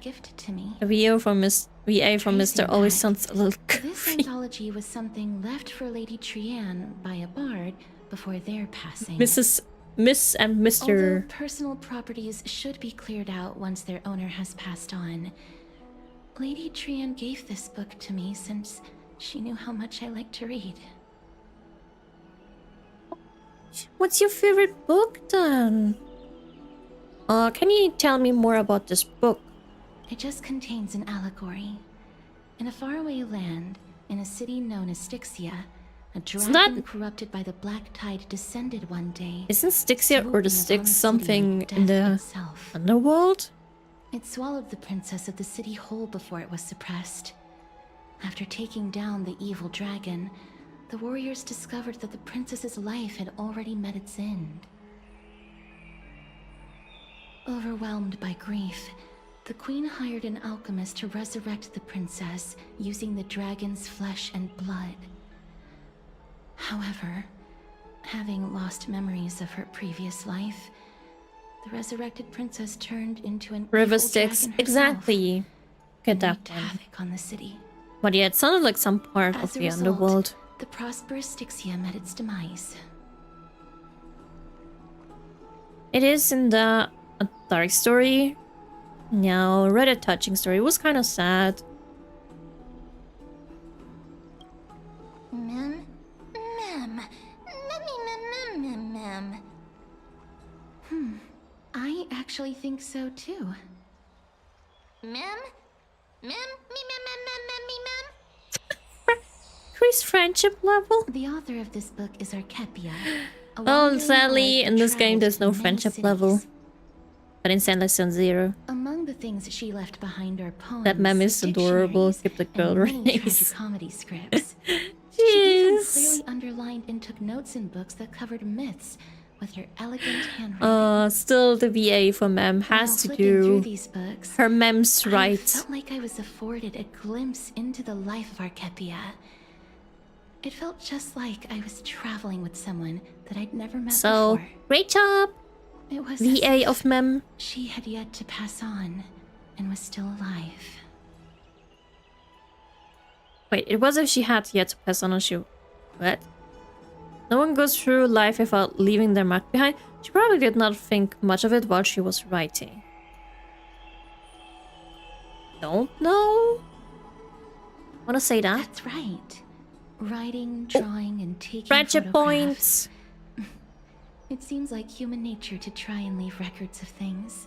Speaker 1: A VA from Mr. always sounds a little goofy.
Speaker 4: This anthology was something left for Lady Trianne by a bard before their passing.
Speaker 1: Miss and Mr.
Speaker 4: Although personal properties should be cleared out once their owner has passed on, Lady Trianne gave this book to me since she knew how much I like to read.
Speaker 1: What's your favorite book then? Can you tell me more about this book?
Speaker 4: It just contains an allegory. In a faraway land, in a city known as Styxia, a dragon corrupted by the Black Tide descended one day.
Speaker 1: Isn't Styxia or the Styx something in the underworld?
Speaker 4: It swallowed the princess of the city whole before it was suppressed. After taking down the evil dragon, the warriors discovered that the princess's life had already met its end. Overwhelmed by grief, the queen hired an alchemist to resurrect the princess using the dragon's flesh and blood. However, having lost memories of her previous life, the resurrected princess turned into an
Speaker 1: River
Speaker 4: evil
Speaker 1: Styx,
Speaker 4: dragon herself
Speaker 1: exactly. Get that
Speaker 4: wreaked
Speaker 1: one.
Speaker 4: havoc on the city.
Speaker 1: But yeah, it sounded like some part of
Speaker 4: As a
Speaker 1: the
Speaker 4: result,
Speaker 1: underworld.
Speaker 4: the prosperous Styxia met its demise.
Speaker 1: It is in the a dark story. Now, read a touching story. It was kind of sad.
Speaker 4: Mem? I actually think so too.
Speaker 1: Increased friendship level?
Speaker 4: The author of this book is Archepia.
Speaker 1: Well, sadly, in this game there's no friendship level. But in Sandless Zone Zero.
Speaker 4: Among the things she left behind are poems,
Speaker 1: That mem is adorable. Keep the girl race.
Speaker 4: comedy scripts. She even clearly underlined and took notes in books that covered myths with her elegant handwriting.
Speaker 1: Still the VA for mem has to do
Speaker 4: these books,
Speaker 1: her mems
Speaker 4: I
Speaker 1: right.
Speaker 4: felt like I was afforded a glimpse into the life of Archepia. It felt just like I was traveling with someone that I'd never met
Speaker 1: So,
Speaker 4: before.
Speaker 1: great job!
Speaker 4: It was as
Speaker 1: VA
Speaker 4: if
Speaker 1: of Mem.
Speaker 4: she had yet to pass on and was still alive.
Speaker 1: Wait, it was if she had yet to pass on and she... What? No one goes through life without leaving their mark behind. She probably did not think much of it while she was writing. Don't know? Wanna say that?
Speaker 4: That's right. Writing, drawing, and taking
Speaker 1: Friendship
Speaker 4: photographs.
Speaker 1: points!
Speaker 4: It seems like human nature to try and leave records of things.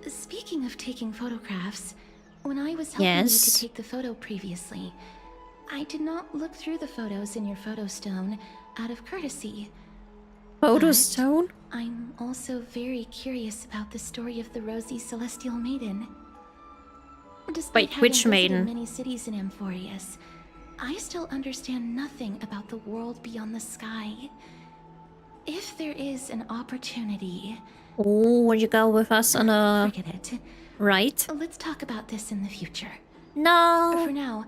Speaker 4: Speaking of taking photographs, when I was helping you
Speaker 1: Yes?
Speaker 4: to take the photo previously, I did not look through the photos in your photo stone out of courtesy.
Speaker 1: Photo
Speaker 4: But
Speaker 1: stone?
Speaker 4: I'm also very curious about the story of the Rosy Celestial Maiden. Despite
Speaker 1: Wait,
Speaker 4: having
Speaker 1: which
Speaker 4: visited
Speaker 1: maiden?
Speaker 4: many cities in Amphorius, I still understand nothing about the world beyond the sky. If there is an opportunity,
Speaker 1: Oh, would you go with us on a...
Speaker 4: forget it.
Speaker 1: Right?
Speaker 4: Let's talk about this in the future. For
Speaker 1: No!
Speaker 4: now,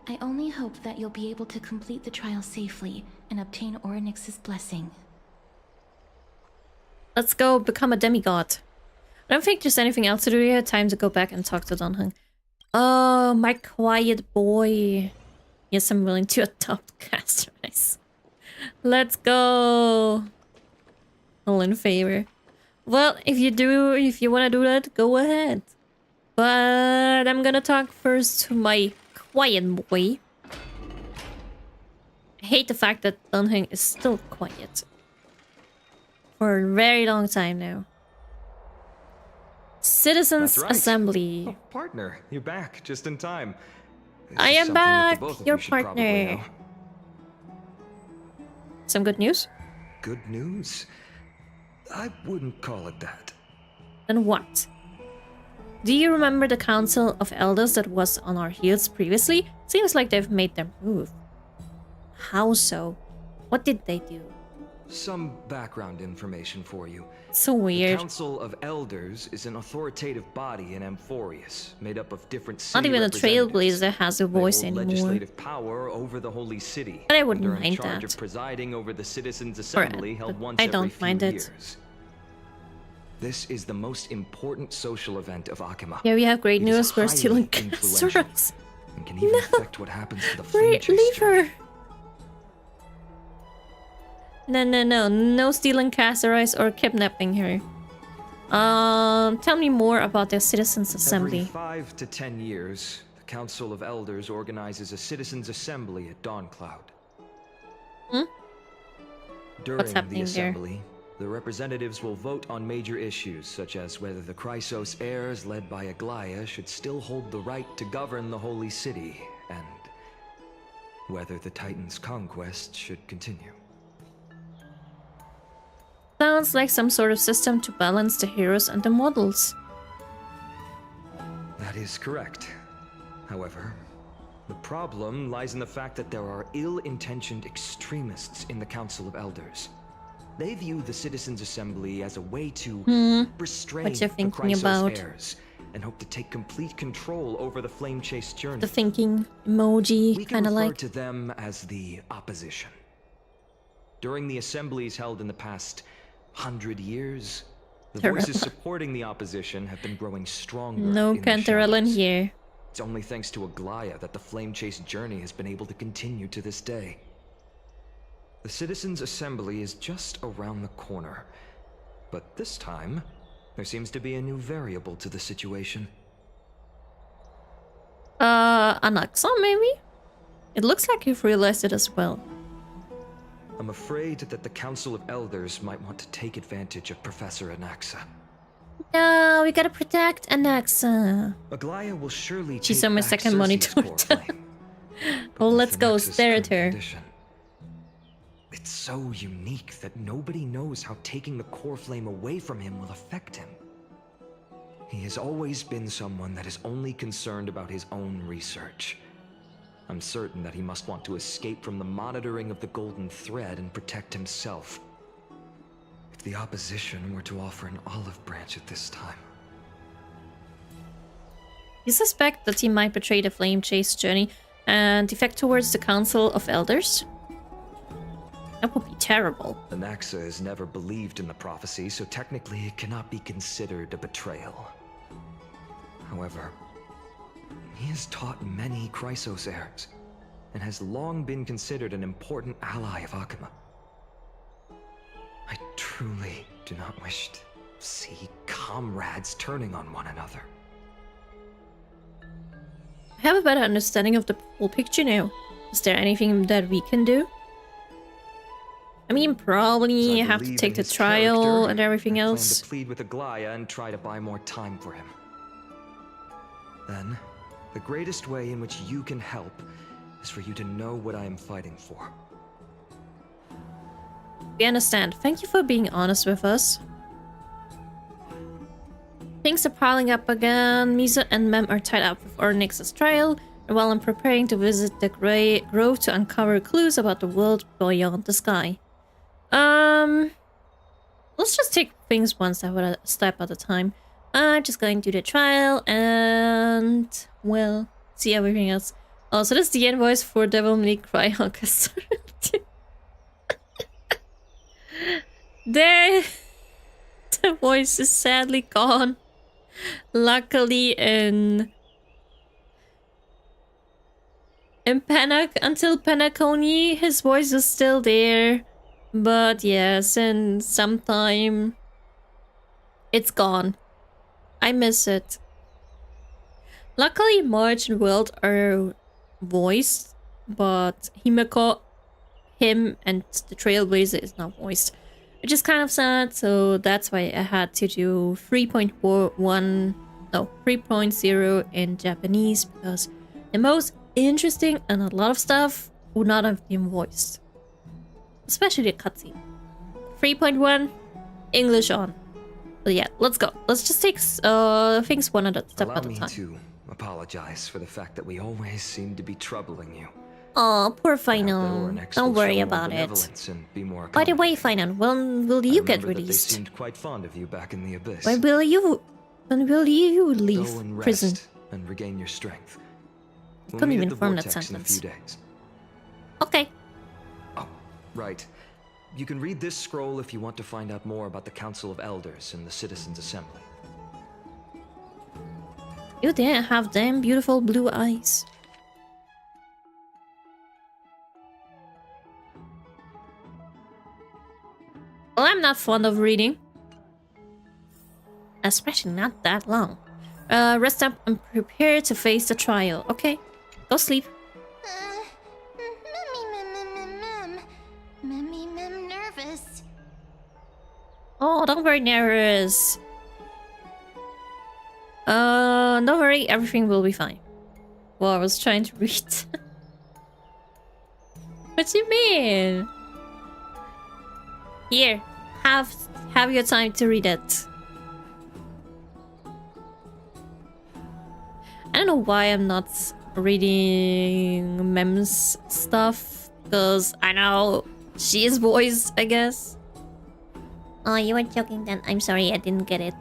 Speaker 4: I only hope that you'll be able to complete the trial safely and obtain Oryx's blessing.
Speaker 1: Let's go become a demigod. I don't think there's anything else to do here. Time to go back and talk to Donhung. Oh, my quiet boy. Yes, I'm willing to adopt Castrice. Let's go. All in favor. Well, if you want to do that, go ahead. But I'm gonna talk first to my quiet boy. I hate the fact that Donhung is still quiet. For a very long time now. Citizens
Speaker 5: That's right.
Speaker 1: Assembly.
Speaker 5: Oh, partner, you're back just in time. This
Speaker 1: I
Speaker 5: is
Speaker 1: am
Speaker 5: something that the
Speaker 1: back,
Speaker 5: both of
Speaker 1: your
Speaker 5: you should probably
Speaker 1: partner.
Speaker 5: know.
Speaker 1: Some good news?
Speaker 5: Good news? I wouldn't call it that.
Speaker 1: Then what? Do you remember the Council of Elders that was on our heels previously? Seems like they've made their move. How so? What did they do?
Speaker 5: Some background information for you.
Speaker 1: So
Speaker 5: The
Speaker 1: weird.
Speaker 5: Council of Elders is an authoritative body in Amphorius, made up of different
Speaker 1: Not
Speaker 5: city
Speaker 1: even a
Speaker 5: representatives.
Speaker 1: Trailblazer has a
Speaker 5: They
Speaker 1: voice
Speaker 5: hold
Speaker 1: anymore.
Speaker 5: legislative power over the Holy City.
Speaker 1: But I wouldn't
Speaker 5: and are in
Speaker 1: mind
Speaker 5: charge
Speaker 1: that.
Speaker 5: of presiding over the Citizens'
Speaker 1: Alright,
Speaker 5: Assembly held
Speaker 1: but
Speaker 5: once
Speaker 1: I
Speaker 5: every
Speaker 1: don't
Speaker 5: few
Speaker 1: mind it.
Speaker 5: years. This is the most important social event of Akima.
Speaker 1: Yeah, we have great
Speaker 5: It is
Speaker 1: news. We're stealing
Speaker 5: highly influential
Speaker 1: Castoras.
Speaker 5: and can even affect what happens to the flame
Speaker 1: Leave
Speaker 5: chaser.
Speaker 1: her. No stealing Castoras or kidnapping her. Tell me more about the Citizens Assembly.
Speaker 5: Every 5 to 10 years, the Council of Elders organizes a citizens' assembly at Dawncloud.
Speaker 1: Hmm?
Speaker 5: During
Speaker 1: happening
Speaker 5: the
Speaker 1: there?
Speaker 5: assembly, the representatives will vote on major issues, such as whether the Chrysos heirs led by Aglaya should still hold the right to govern the Holy City, and whether the Titan's conquest should continue.
Speaker 1: Sounds like some sort of system to balance the heroes and the models.
Speaker 5: That is correct. However, the problem lies in the fact that there are ill-intentioned extremists in the Council of Elders. They view the Citizens' Assembly as a way to restrain
Speaker 1: What you
Speaker 5: the
Speaker 1: thinking
Speaker 5: Chrysos
Speaker 1: about?
Speaker 5: heirs and hope to take complete control over the Flame Chase journey.
Speaker 1: The thinking emoji,
Speaker 5: We can
Speaker 1: kind of
Speaker 5: refer
Speaker 1: like.
Speaker 5: to them as the opposition. During the assemblies held in the past 100 years, the
Speaker 1: Terrible.
Speaker 5: voices supporting the opposition have been growing stronger.
Speaker 1: No
Speaker 5: in the
Speaker 1: Cantarellin
Speaker 5: shadows.
Speaker 1: here.
Speaker 5: It's only thanks to Aglaya that the Flame Chase journey has been able to continue to this day. The Citizens' Assembly is just around the corner, but this time, there seems to be a new variable to the situation.
Speaker 1: Anaxa maybe? It looks like you've realized it as well.
Speaker 5: I'm afraid that the Council of Elders might want to take advantage of Professor Anaxa.
Speaker 1: No, we gotta protect Anaxa.
Speaker 5: Aglaya will surely
Speaker 1: She's
Speaker 5: take
Speaker 1: on my
Speaker 5: back
Speaker 1: second
Speaker 5: Circe's
Speaker 1: monitor.
Speaker 5: core flame. But
Speaker 1: Well,
Speaker 5: with
Speaker 1: let's go
Speaker 5: Anaxa's
Speaker 1: stare at
Speaker 5: current
Speaker 1: her.
Speaker 5: condition, it's so unique that nobody knows how taking the core flame away from him will affect him. He has always been someone that is only concerned about his own research. I'm certain that he must want to escape from the monitoring of the Golden Thread and protect himself. If the opposition were to offer an olive branch at this time,
Speaker 1: You suspect that he might betray the Flame Chase journey and defect towards the Council of Elders? That would be terrible.
Speaker 5: Anaxa has never believed in the prophecy, so technically it cannot be considered a betrayal. However, he has taught many Chrysos heirs, and has long been considered an important ally of Akuma. I truly do not wish to see comrades turning on one another.
Speaker 1: I have a better understanding of the whole picture now. Is there anything that we can do? I mean, probably have to take the trial and everything else.
Speaker 5: I plan to plead with Aglaya and try to buy more time for him. Then, the greatest way in which you can help is for you to know what I am fighting for.
Speaker 1: We understand. Thank you for being honest with us. Things are piling up again. Misa and Mem are tied up with Ornyx's trial, and while I'm preparing to visit the Grove to uncover clues about the world beyond the sky. Let's just take things one step at a time. I'm just going to do the trial and, well, see everything else. Oh, so that's the invoice for Devil May Cry Orchestra. There, the voice is sadly gone. Luckily, in until Penacony, his voice is still there. But yes, in some time, it's gone. I miss it. Luckily, March and Wild are voiced, but Himeko, him, and the Trailblazer is not voiced. Which is kind of sad, so that's why I had to do 3.0 in Japanese, because the most interesting and a lot of stuff would not have been voiced. Especially the cutscene. 3.1, English on. But yeah, let's go. Let's just take things one step at a time.
Speaker 5: Allow me to apologize for the fact that we always seem to be troubling you.
Speaker 1: Oh, poor Final. Don't worry about it. By the way, Final, when will you get released?
Speaker 5: They seemed quite fond of you back in the abyss.
Speaker 1: When will you leave
Speaker 5: Go and
Speaker 1: prison?
Speaker 5: rest and regain your strength. We'll
Speaker 1: Couldn't
Speaker 5: meet
Speaker 1: even
Speaker 5: at the
Speaker 1: form that
Speaker 5: vortex in a
Speaker 1: sentence.
Speaker 5: few days.
Speaker 1: Okay.
Speaker 5: Oh, right. You can read this scroll if you want to find out more about the Council of Elders and the Citizens' Assembly.
Speaker 1: You didn't have damn beautiful blue eyes. Well, I'm not fond of reading. Especially not that long. Rest up and prepare to face the trial. Okay, go sleep.
Speaker 4: Mem nervous.
Speaker 1: Oh, don't worry, nervous. Don't worry, everything will be fine. Well, I was trying to read. What do you mean? Here, have your time to read it. I don't know why I'm not reading Mem's stuff, because I know she is voiced, I guess. Oh, you were joking then. I'm sorry, I didn't get it.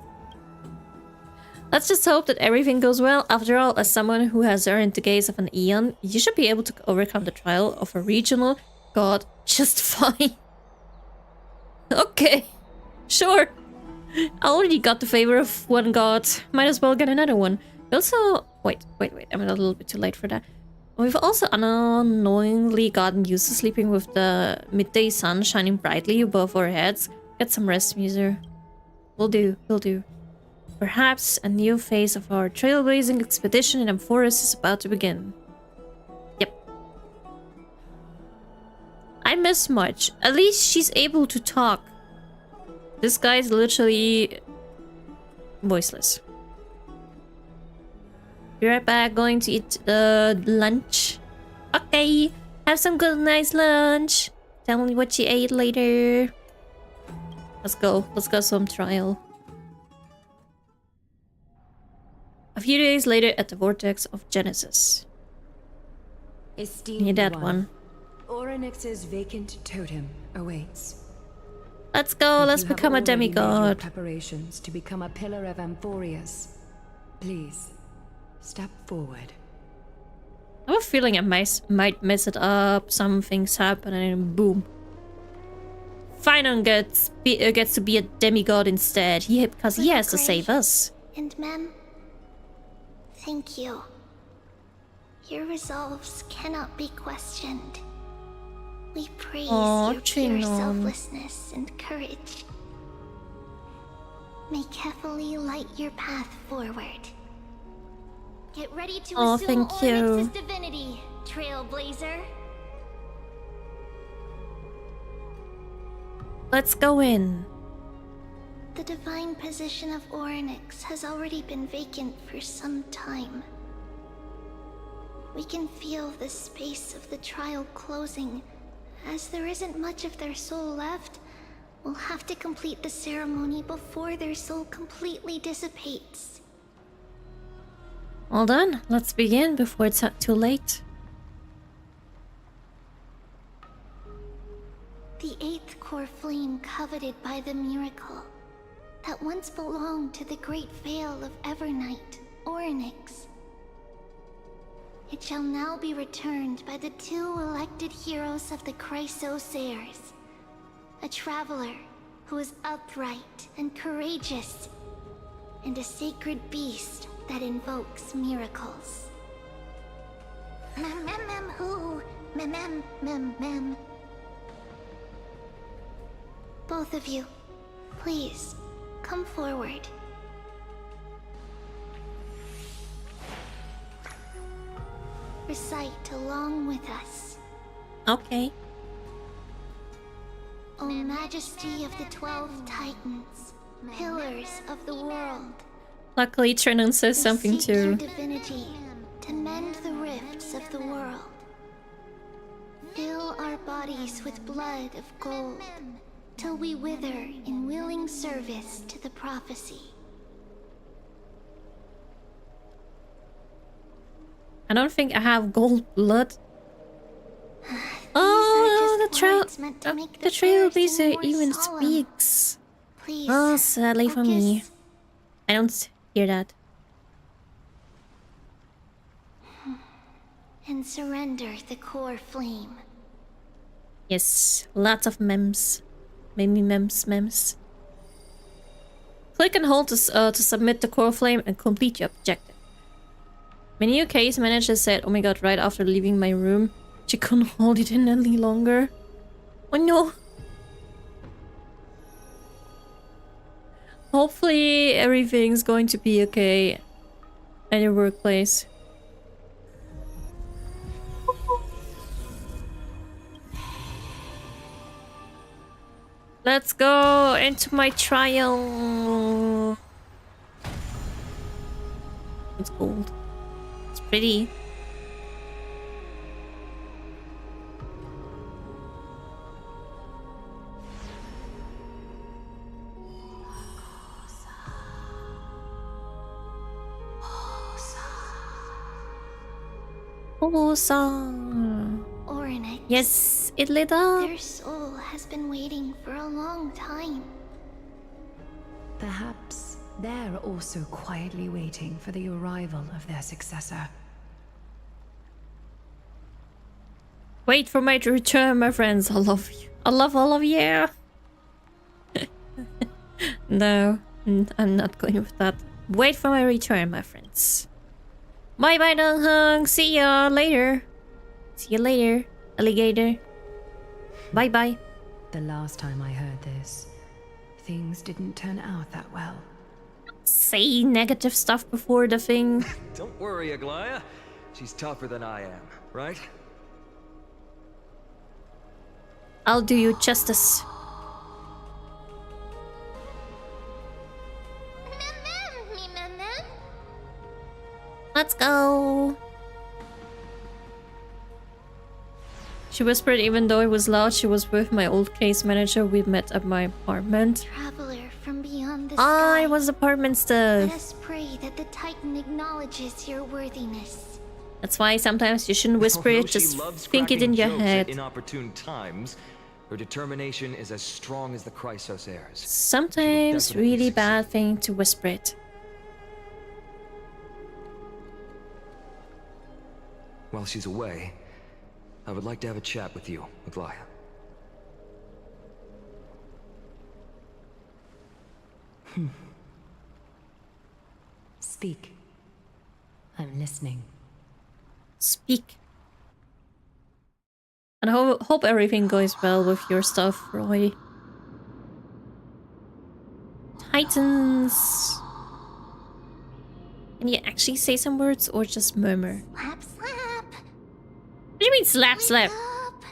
Speaker 1: Let's just hope that everything goes well. After all, as someone who has earned the gaze of an Aeon, you should be able to overcome the trial of a regional god just fine. Okay, sure. I already got the favor of one god. Might as well get another one. We also... Wait. I'm a little bit too late for that. We've also unknowingly gotten used to sleeping with the midday sun shining brightly above our heads. Get some rest, Muser. Will do. Perhaps a new phase of our trailblazing expedition in Amphoris is about to begin. Yep. I miss March. At least she's able to talk. This guy's literally voiceless. Be right back, going to eat lunch. Okay, have some good nice lunch. Tell me what you ate later. Let's go some trial. A few days later at the Vortex of Genesis.
Speaker 3: Esteemed
Speaker 1: Need that one.
Speaker 3: Ornyx's vacant totem awaits.
Speaker 1: Let's go,
Speaker 3: If
Speaker 1: let's
Speaker 3: you have
Speaker 1: become a
Speaker 3: already made your
Speaker 1: demigod.
Speaker 3: preparations to become a pillar of Amphoreus, please step forward.
Speaker 1: I have a feeling I might mess it up, some things happen and then boom. Finon gets to be a demigod instead. Because he has to save us.
Speaker 6: And Mem, thank you. Your resolves cannot be questioned. We praise
Speaker 1: Aw,
Speaker 6: your pure
Speaker 1: Chinon.
Speaker 6: selflessness and courage. May Kefali light your path forward. Get ready to
Speaker 1: Aw,
Speaker 6: assume
Speaker 1: thank you.
Speaker 6: Onyx's divinity, Trailblazer.
Speaker 1: Let's go in.
Speaker 6: The divine position of Oryx has already been vacant for some time. We can feel the space of the trial closing. As there isn't much of their soul left, we'll have to complete the ceremony before their soul completely dissipates.
Speaker 1: Well done. Let's begin before it's too late.
Speaker 6: The eighth core flame coveted by the miracle that once belonged to the great Veil of Evernight, Oryx. It shall now be returned by the two elected heroes of the Chrysosairs. A traveler who is upright and courageous, and a sacred beast that invokes miracles. Who? Mem. Both of you, please, come forward. Recite along with us.
Speaker 1: Okay.
Speaker 6: O Majesty of the 12 Titans, pillars of the world.
Speaker 1: Luckily, Trinon says
Speaker 6: we
Speaker 1: something
Speaker 6: seek your
Speaker 1: too.
Speaker 6: divinity to mend the rifts of the world. Fill our bodies with blood of gold, till we wither in willing service to the prophecy.
Speaker 1: I don't think I have gold blood.
Speaker 6: These are
Speaker 1: The
Speaker 6: just
Speaker 1: trail.
Speaker 6: words meant to make
Speaker 1: The
Speaker 6: prayer seem
Speaker 1: trailblazer
Speaker 6: more
Speaker 1: even
Speaker 6: solemn.
Speaker 1: speaks.
Speaker 6: Please,
Speaker 1: Oh, sadly for me.
Speaker 6: focus.
Speaker 1: I don't hear that.
Speaker 6: And surrender the core flame.
Speaker 1: Yes, lots of memes. Maybe memes. Click and hold to submit the core flame and complete your objective. My new case manager said, oh my god, right after leaving my room, she couldn't hold it in any longer. Oh no. Hopefully everything's going to be okay at your workplace. Let's go into my trial. It's gold. It's pretty. Oh, song.
Speaker 6: Oryx.
Speaker 1: Yes, it lit up.
Speaker 6: Their soul has been waiting for a long time.
Speaker 3: Perhaps they're also quietly waiting for the arrival of their successor.
Speaker 1: Wait for my return, my friends. I love you. I love all of you. No, I'm not going with that. Wait for my return, my friends. Bye bye, Dong Hung. See ya later. See you later, alligator. Bye bye.
Speaker 3: The last time I heard this, things didn't turn out that well.
Speaker 1: Say negative stuff before the thing.
Speaker 5: Don't worry, Aglaya. She's tougher than I am, right?
Speaker 1: I'll do you justice. Let's go. She whispered even though it was loud. She was with my old case manager. We met at my apartment.
Speaker 6: Traveler from beyond the
Speaker 1: Ah,
Speaker 6: sky.
Speaker 1: it was apartment
Speaker 6: Let
Speaker 1: stuff.
Speaker 6: us pray that the Titan acknowledges your worthiness.
Speaker 1: That's why sometimes you shouldn't whisper
Speaker 5: Although
Speaker 1: it.
Speaker 5: she
Speaker 1: Just
Speaker 5: loves
Speaker 1: think it in
Speaker 5: cracking
Speaker 1: your
Speaker 5: jokes at
Speaker 1: head.
Speaker 5: inopportune times, her determination is as strong as the Chrysosairs.
Speaker 1: Sometimes
Speaker 5: definitely
Speaker 1: really
Speaker 5: succeed.
Speaker 1: bad thing to whisper it.
Speaker 5: While she's away, I would like to have a chat with you, Aglaya.
Speaker 3: Speak. I'm listening.
Speaker 1: Speak. And hope everything goes well with your stuff, Roy. Titans. Can you actually say some words or just murmur?
Speaker 6: Slap, slap.
Speaker 1: What do you mean slap, slap?
Speaker 6: Wake up.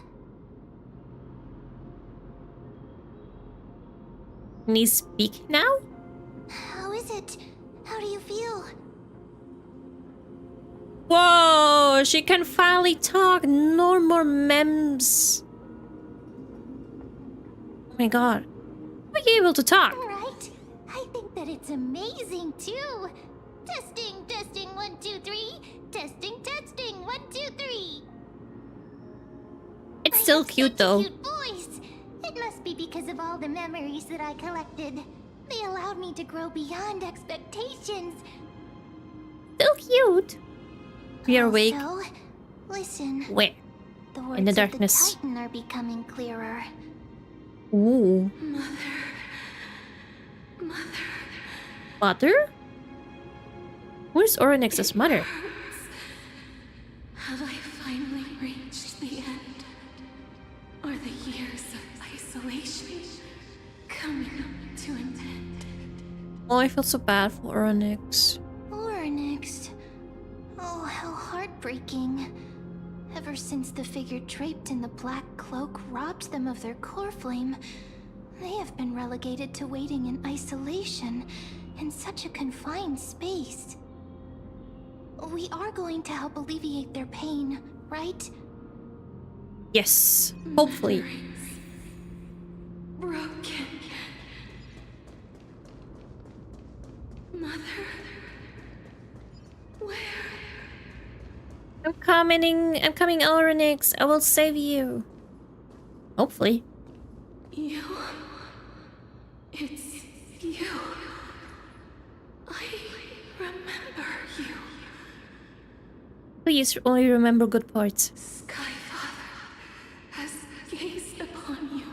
Speaker 1: Can you speak now?
Speaker 6: How is it? How do you feel?
Speaker 1: Whoa, she can finally talk. No more memes. Oh my god. Are you able to talk?
Speaker 6: Right? I think that it's amazing too. Testing, testing, 1, 2, 3. Testing, testing, 1, 2, 3.
Speaker 1: It's still cute though.
Speaker 6: Cute voice. It must be because of all the memories that I collected. They allowed me to grow beyond expectations.
Speaker 1: Still cute. We are awake.
Speaker 6: Also, listen.
Speaker 1: Where?
Speaker 6: The words
Speaker 1: In the
Speaker 6: of
Speaker 1: darkness.
Speaker 6: the Titan are becoming clearer.
Speaker 1: Ooh. Mother? Where's Oryx's mother?
Speaker 4: Have I finally reached the end? Are the years of isolation coming to an end?
Speaker 1: Oh, I feel so bad for Oryx.
Speaker 6: Oryx. Oh, how heartbreaking. Ever since the figure draped in the black cloak robbed them of their core flame, they have been relegated to waiting in isolation in such a confined space. We are going to help alleviate their pain, right?
Speaker 1: Yes, hopefully.
Speaker 4: Broken. Mother. Where?
Speaker 1: I'm coming, Oryx. I will save you. Hopefully.
Speaker 4: You. It's you. I remember you.
Speaker 1: Please only remember good parts.
Speaker 4: Skyfather has gazed upon you.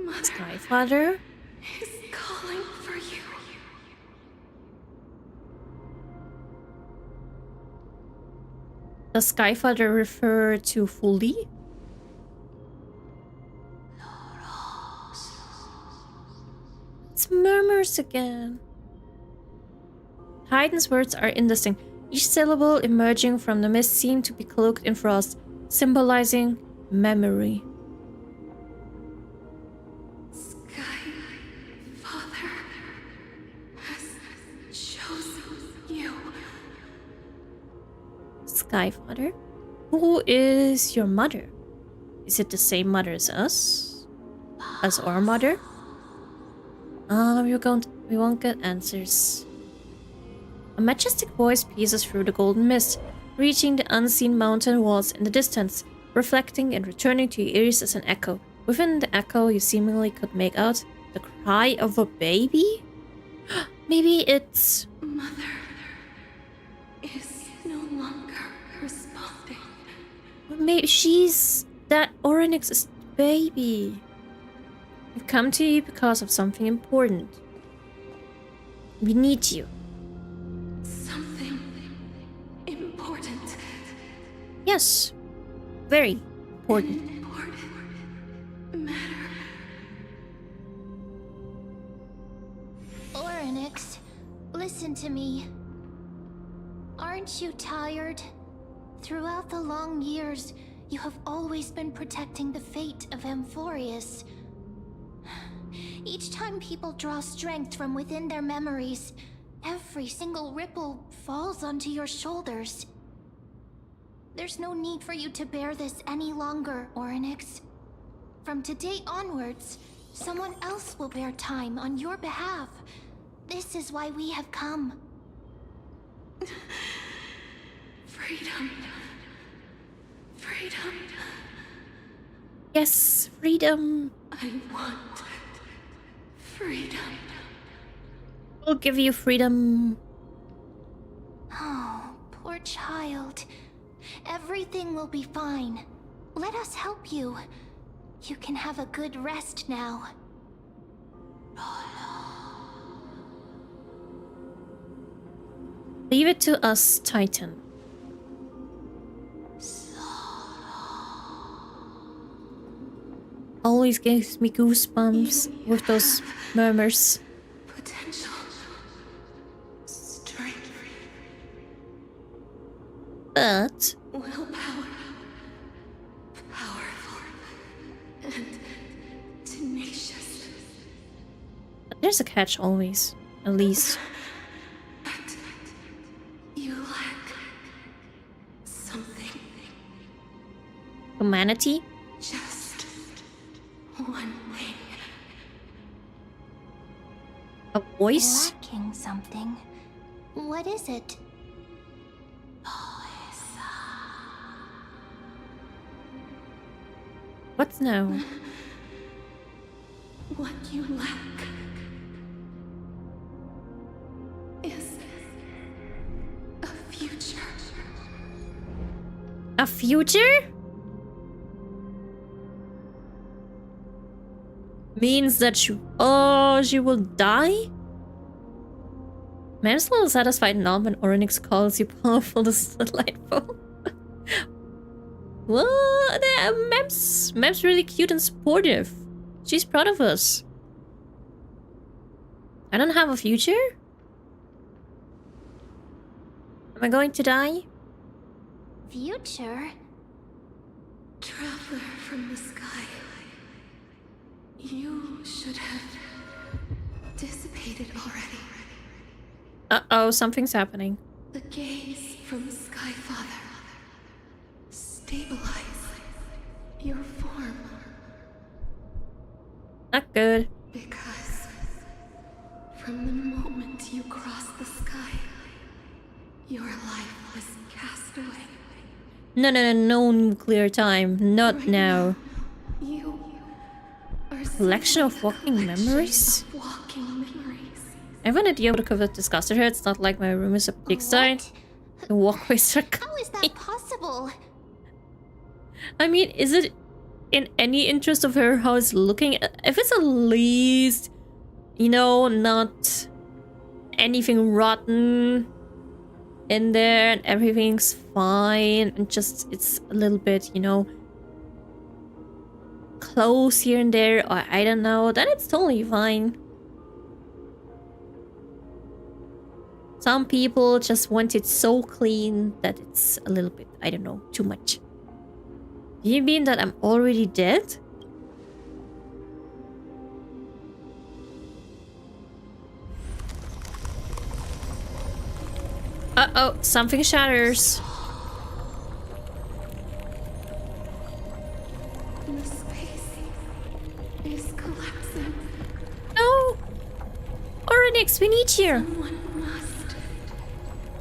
Speaker 4: Mother
Speaker 1: Skyfather?
Speaker 4: is calling for you.
Speaker 1: Does Skyfather refer to Fully? It's murmurs again. Titan's words are indistinct. Each syllable emerging from the mist seemed to be cloaked in frost, symbolizing memory.
Speaker 4: Skyfather has chosen you.
Speaker 1: Skyfather? Who is your mother? Is it the same mother as us? As our mother? We won't get answers. A majestic voice pierces through the golden mist, reaching the unseen mountain walls in the distance, reflecting and returning to your ears as an echo. Within the echo, you seemingly could make out the cry of a baby? Maybe it's...
Speaker 4: Mother is no longer responding.
Speaker 1: Maybe she's that Oryx's baby. I've come to you because of something important. We need you.
Speaker 4: Something important.
Speaker 1: Yes. Very important.
Speaker 4: Important matter.
Speaker 6: Oryx, listen to me. Aren't you tired? Throughout the long years, you have always been protecting the fate of Amphorius. Each time people draw strength from within their memories, every single ripple falls onto your shoulders. There's no need for you to bear this any longer, Oryx. From today onwards, someone else will bear time on your behalf. This is why we have come.
Speaker 4: Freedom. Freedom.
Speaker 1: Yes, freedom.
Speaker 4: I want freedom.
Speaker 1: We'll give you freedom.
Speaker 6: Oh, poor child. Everything will be fine. Let us help you. You can have a good rest now.
Speaker 1: Leave it to us, Titan. Always gives me goosebumps with those murmurs.
Speaker 4: Potential. Strength.
Speaker 1: But
Speaker 4: Willpower. Powerful. And tenacious.
Speaker 1: there's a catch always, at least.
Speaker 4: But you lack something.
Speaker 1: Humanity?
Speaker 4: Just one thing.
Speaker 1: A voice?
Speaker 6: Lacking something. What is it?
Speaker 1: What now?
Speaker 4: What you lack is a future.
Speaker 1: A future? Means that she will die? Mem's a little satisfied now when Orynyx calls you powerful. This is delightful. What? Mem's really cute and supportive. She's proud of us. I don't have a future? Am I going to die?
Speaker 6: Future?
Speaker 4: Traveler from the sky. You should have dissipated already.
Speaker 1: Uh-oh, something's happening.
Speaker 4: The gaze from Skyfather. Stabilize your form.
Speaker 1: Not good.
Speaker 4: Because from the moment you crossed the sky, your life was cast away.
Speaker 1: No nuclear time. Not
Speaker 4: Right
Speaker 1: now.
Speaker 4: You are
Speaker 1: Collection of
Speaker 4: simply a
Speaker 1: walking
Speaker 4: collection
Speaker 1: memories?
Speaker 4: of walking memories.
Speaker 1: I have an idea what could have disgusted her. It's not like my room is a pigsty.
Speaker 6: What?
Speaker 1: The walkways are
Speaker 6: How is that possible?
Speaker 1: I mean, is it in any interest of her how it's looking? If it's at least, you know, not anything rotten in there and everything's fine and just it's a little bit, you know, close here and there, or I don't know, then it's totally fine. Some people just want it so clean that it's a little bit, I don't know, too much. Do you mean that I'm already dead? Uh-oh, something shatters.
Speaker 4: The space is collapsing.
Speaker 1: No! Orynyx, we need you!
Speaker 4: Someone must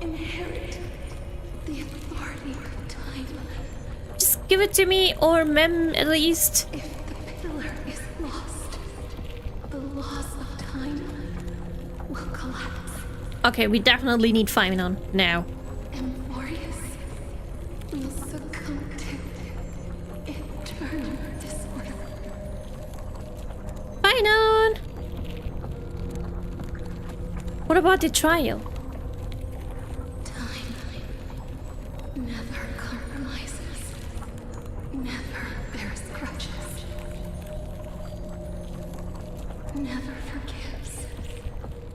Speaker 4: inherit the authority of time.
Speaker 1: Just give it to me, or Mem at least.
Speaker 4: If the pillar is lost, the laws of time will collapse.
Speaker 1: Okay, we definitely need Phainon now.
Speaker 4: Amphorius will succumb to eternal disorder.
Speaker 1: Phainon! What about the trial?
Speaker 4: Time never compromises, never bears grudges, never forgives,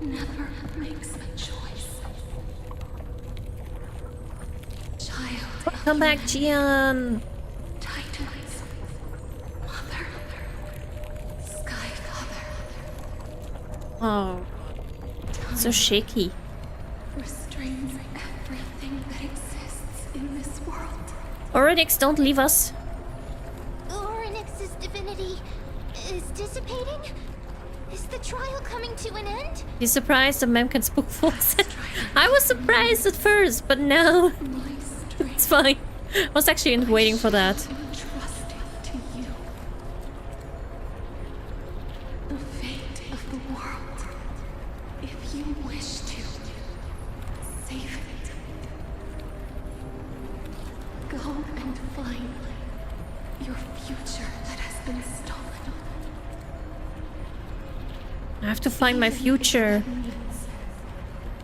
Speaker 4: never makes a choice. Child,
Speaker 1: Come back, Gian!
Speaker 4: Titans, Mother, Sky Father,
Speaker 1: Oh, so shaky.
Speaker 4: restrains everything that exists in this world.
Speaker 1: Orynyx, don't leave us.
Speaker 6: Orynyx's divinity is dissipating? Is the trial coming to an end?
Speaker 1: You surprised that Mem can spook fools? I was surprised at first, but now
Speaker 4: My strength
Speaker 1: it's fine. I was actually waiting for that.
Speaker 4: entrusted to you. The fate of the world. If you wish to save it, go and find your future that has been stolen.
Speaker 1: I have to find my future.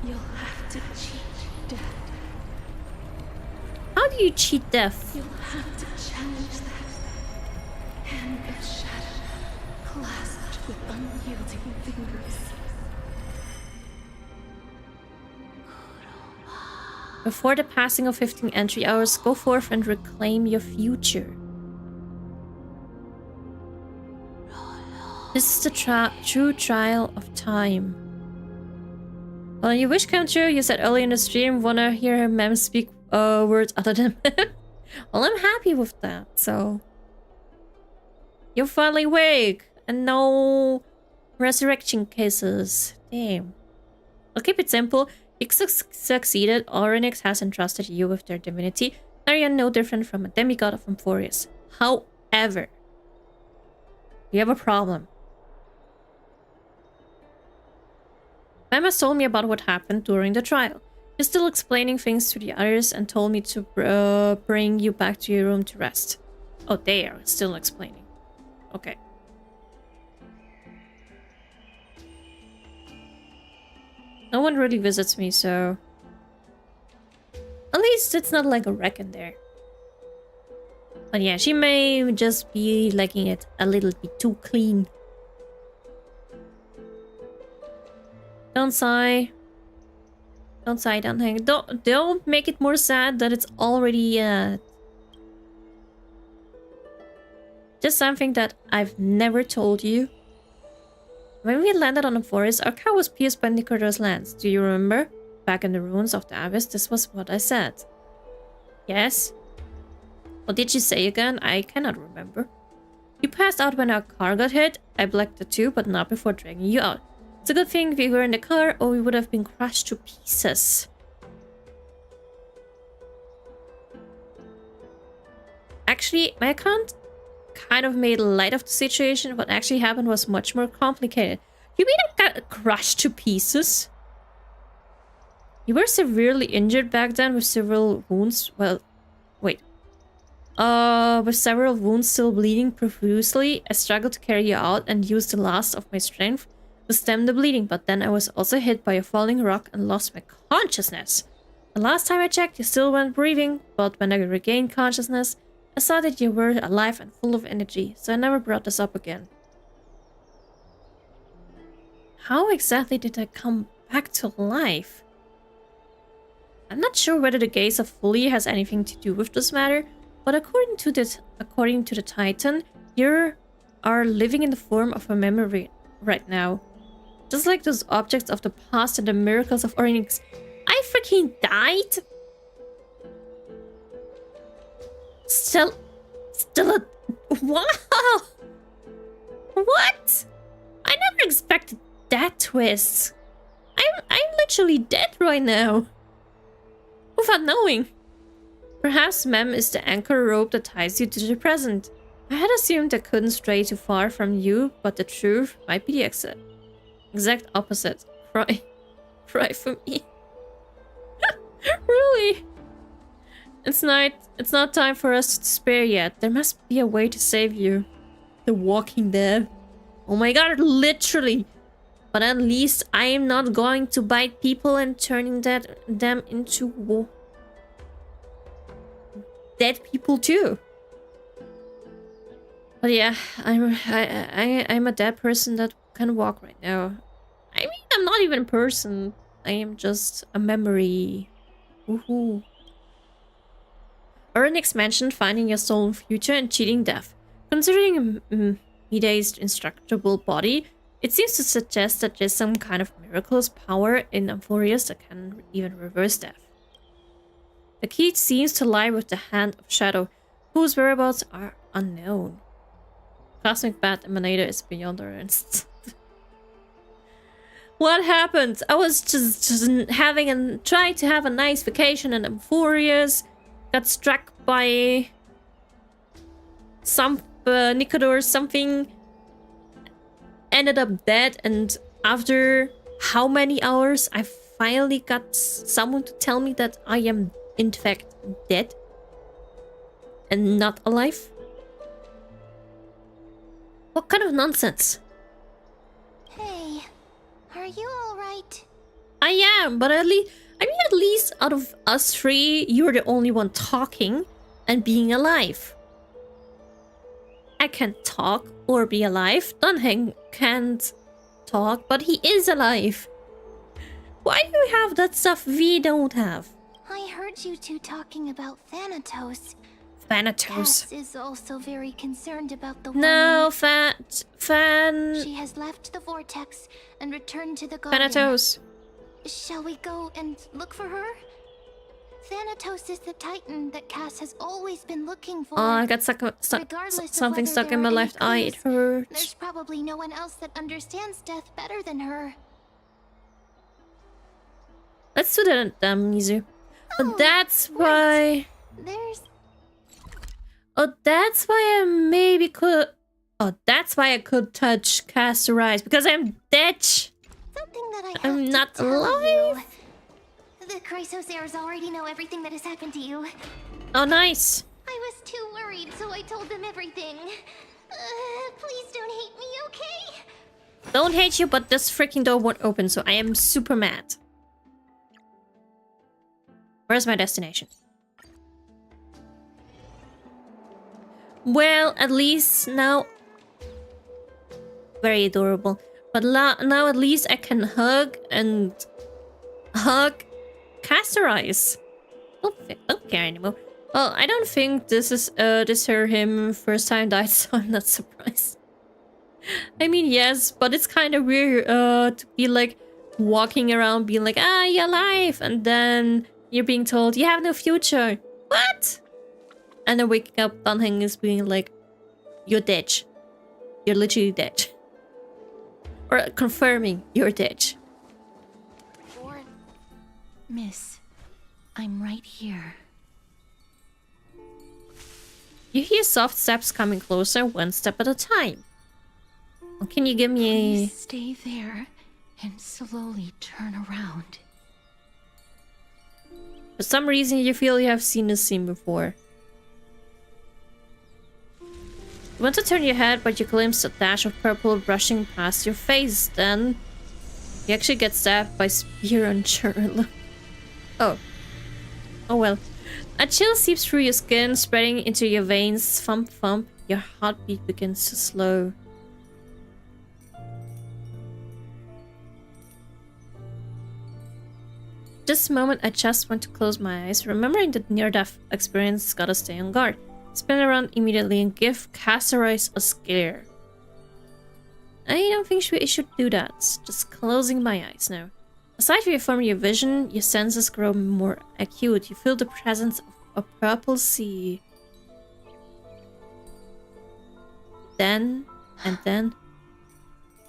Speaker 4: You'll have to cheat death.
Speaker 1: How do you cheat death?
Speaker 4: You'll have to challenge that hand of shadow, clasped with unyielding fingers.
Speaker 1: Before the passing of 15 entry hours, go forth and reclaim your future. This is the true trial of time. Well, your wish come true. You said earlier in the stream, wanna hear her mem speak words other than mem? Well, I'm happy with that, so... You're finally awake! And no resurrection cases. Damn. I'll keep it simple. You succeeded. Oryx has entrusted you with their divinity. Now you're no different from a demigod of Emphorius. However, you have a problem. Mem has told me about what happened during the trial. You're still explaining things to the others and told me to bring you back to your room to rest. Oh, they are still explaining. Okay. No one really visits me, so... At least it's not like a wreck in there. But yeah, she may just be liking it a little bit too clean. Don't sigh. Don't sigh, don't hang. Don't make it more sad that it's already just something that I've never told you. When we landed on the forest, our car was pierced by Nicodemus' lance. Do you remember? Back in the ruins of the abyss, this was what I said. Yes? What did you say again? I cannot remember. You passed out when our car got hit. I blacked it too, but not before dragging you out. It's a good thing we were in the car, or we would have been crushed to pieces. Actually, my account kind of made light of the situation. What actually happened was much more complicated. You mean I got crushed to pieces? You were severely injured back then with several wounds. Well, wait. With several wounds still bleeding profusely, I struggled to carry you out and used the last of my strength to stem the bleeding, but then I was also hit by a falling rock and lost my consciousness. The last time I checked, you still weren't breathing, but when I regained consciousness, I saw that you were alive and full of energy, so I never brought this up again. How exactly did I come back to life? I'm not sure whether the gaze of Fully has anything to do with this matter, but according to the Titan, you are living in the form of a memory right now. Just like those objects of the past and the miracles of Oryx. I freaking died? Still a... Wow! What? I never expected that twist. I'm literally dead right now. Without knowing. Perhaps Mem is the anchor rope that ties you to the present. I had assumed I couldn't stray too far from you, but the truth might be the exact opposite. Cry for me. Really? It's not time for us to despair yet. There must be a way to save you. The Walking Dead. Oh my god, literally. But at least I am not going to bite people and turning them into dead people too. But yeah, I'm a dead person that can walk right now. I mean, I'm not even a person. I am just a memory. Woohoo. Oryx mentioned finding your stolen future and cheating death. Considering Mide's indestructible body, it seems to suggest that there's some kind of miraculous power in Emphorius that can even reverse death. The key seems to lie with the Hand of Shadow, whose whereabouts are unknown. Cosmic Bat Emanator is beyond our instinct. What happened? I was just trying to have a nice vacation in Emphorius. Got struck by some Nicodor something, ended up dead, and after how many hours I finally got someone to tell me that I am in fact dead and not alive? What kind of nonsense?
Speaker 6: Hey,
Speaker 1: I am, but at least out of us three, you're the only one talking and being alive. I can't talk or be alive. Dunheng can't talk, but he is alive. Why do you have that stuff we don't have?
Speaker 6: I heard you two talking about Thanatos.
Speaker 1: Thanatos.
Speaker 6: Cass is also very concerned about the
Speaker 1: No,
Speaker 6: warning. She has left the vortex and returned to the garden.
Speaker 1: Thanatos.
Speaker 6: Shall we go and look for her? Thanatos is the titan that Cass has always been looking for.
Speaker 1: Oh, I got something stuck in my left eye. It hurts.
Speaker 6: There's probably no one else that understands death better than her.
Speaker 1: Let's do that, Mizu. But that's why...
Speaker 6: There's...
Speaker 1: that's why I maybe could... Oh, that's why I could touch Caster Eyes. Because I'm dead.
Speaker 6: Something that I have
Speaker 1: I'm
Speaker 6: to
Speaker 1: not
Speaker 6: tell
Speaker 1: alive.
Speaker 6: you. The Chrysosairs already know everything that has happened to you.
Speaker 1: Oh, nice.
Speaker 6: I was too worried, so I told them everything. Please don't hate me, okay?
Speaker 1: Don't hate you, but this freaking door won't open, so I am super mad. Where's my destination? Well, at least now... Very adorable. But now at least I can hug Caster Eyes. Don't care anymore. Well, I don't think this is him first time died, so I'm not surprised. I mean, yes, but it's kind of weird to be like walking around being like, ah, you're alive, and then you're being told you have no future. What? And then waking up, Dunheng is being like, you're dead. You're literally dead. Or confirming you're dead.
Speaker 4: Miss, I'm right here.
Speaker 1: You hear soft steps coming closer, one step at a time. Well, can you give me a...
Speaker 4: Please stay there and slowly turn around.
Speaker 1: For some reason, you feel you have seen this scene before. You want to turn your head, but you glimpse a dash of purple brushing past your face. Then you actually get stabbed by spear and churl. Oh. Oh well. A chill seeps through your skin, spreading into your veins. Thump thump. Your heartbeat begins to slow. This moment, I just want to close my eyes, remembering that near-death experience. Gotta stay on guard. Spin around immediately and give Caster Eyes a scare. I don't think I should do that. Just closing my eyes now. Aside from your vision, your senses grow more acute. You feel the presence of a purple sea. Then, and then...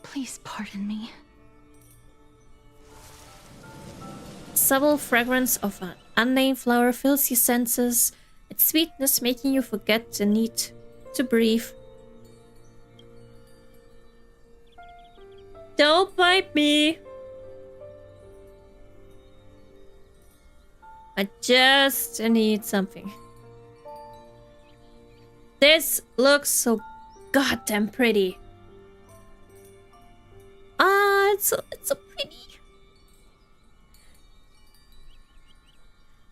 Speaker 4: Please pardon me.
Speaker 1: Subtle fragrance of an unnamed flower fills your senses, its sweetness making you forget the need to breathe. Don't bite me! I just need something. This looks so goddamn pretty. Ah, it's so pretty.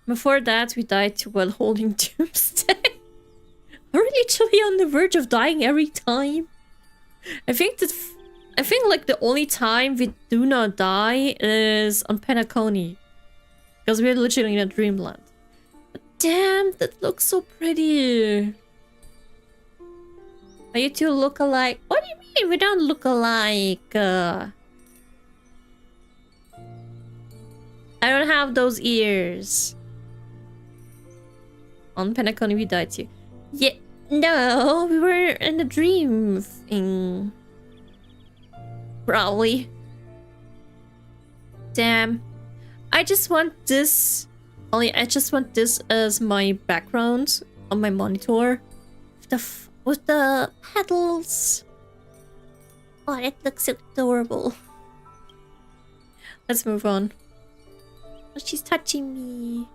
Speaker 1: Before that, we died while holding Doomsday. We're literally on the verge of dying every time. I think like the only time we do not die is on Penacony. Because we're literally in a dreamland. But damn, that looks so pretty. Are you two look alike? What do you mean we don't look alike? I don't have those ears. On Penacony we died too. Yeah, no, we were in a dream thing. Probably. Damn. I just want this. I just want this as my background on my monitor. With the petals. Oh, that looks so adorable. Let's move on. Oh, she's touching me.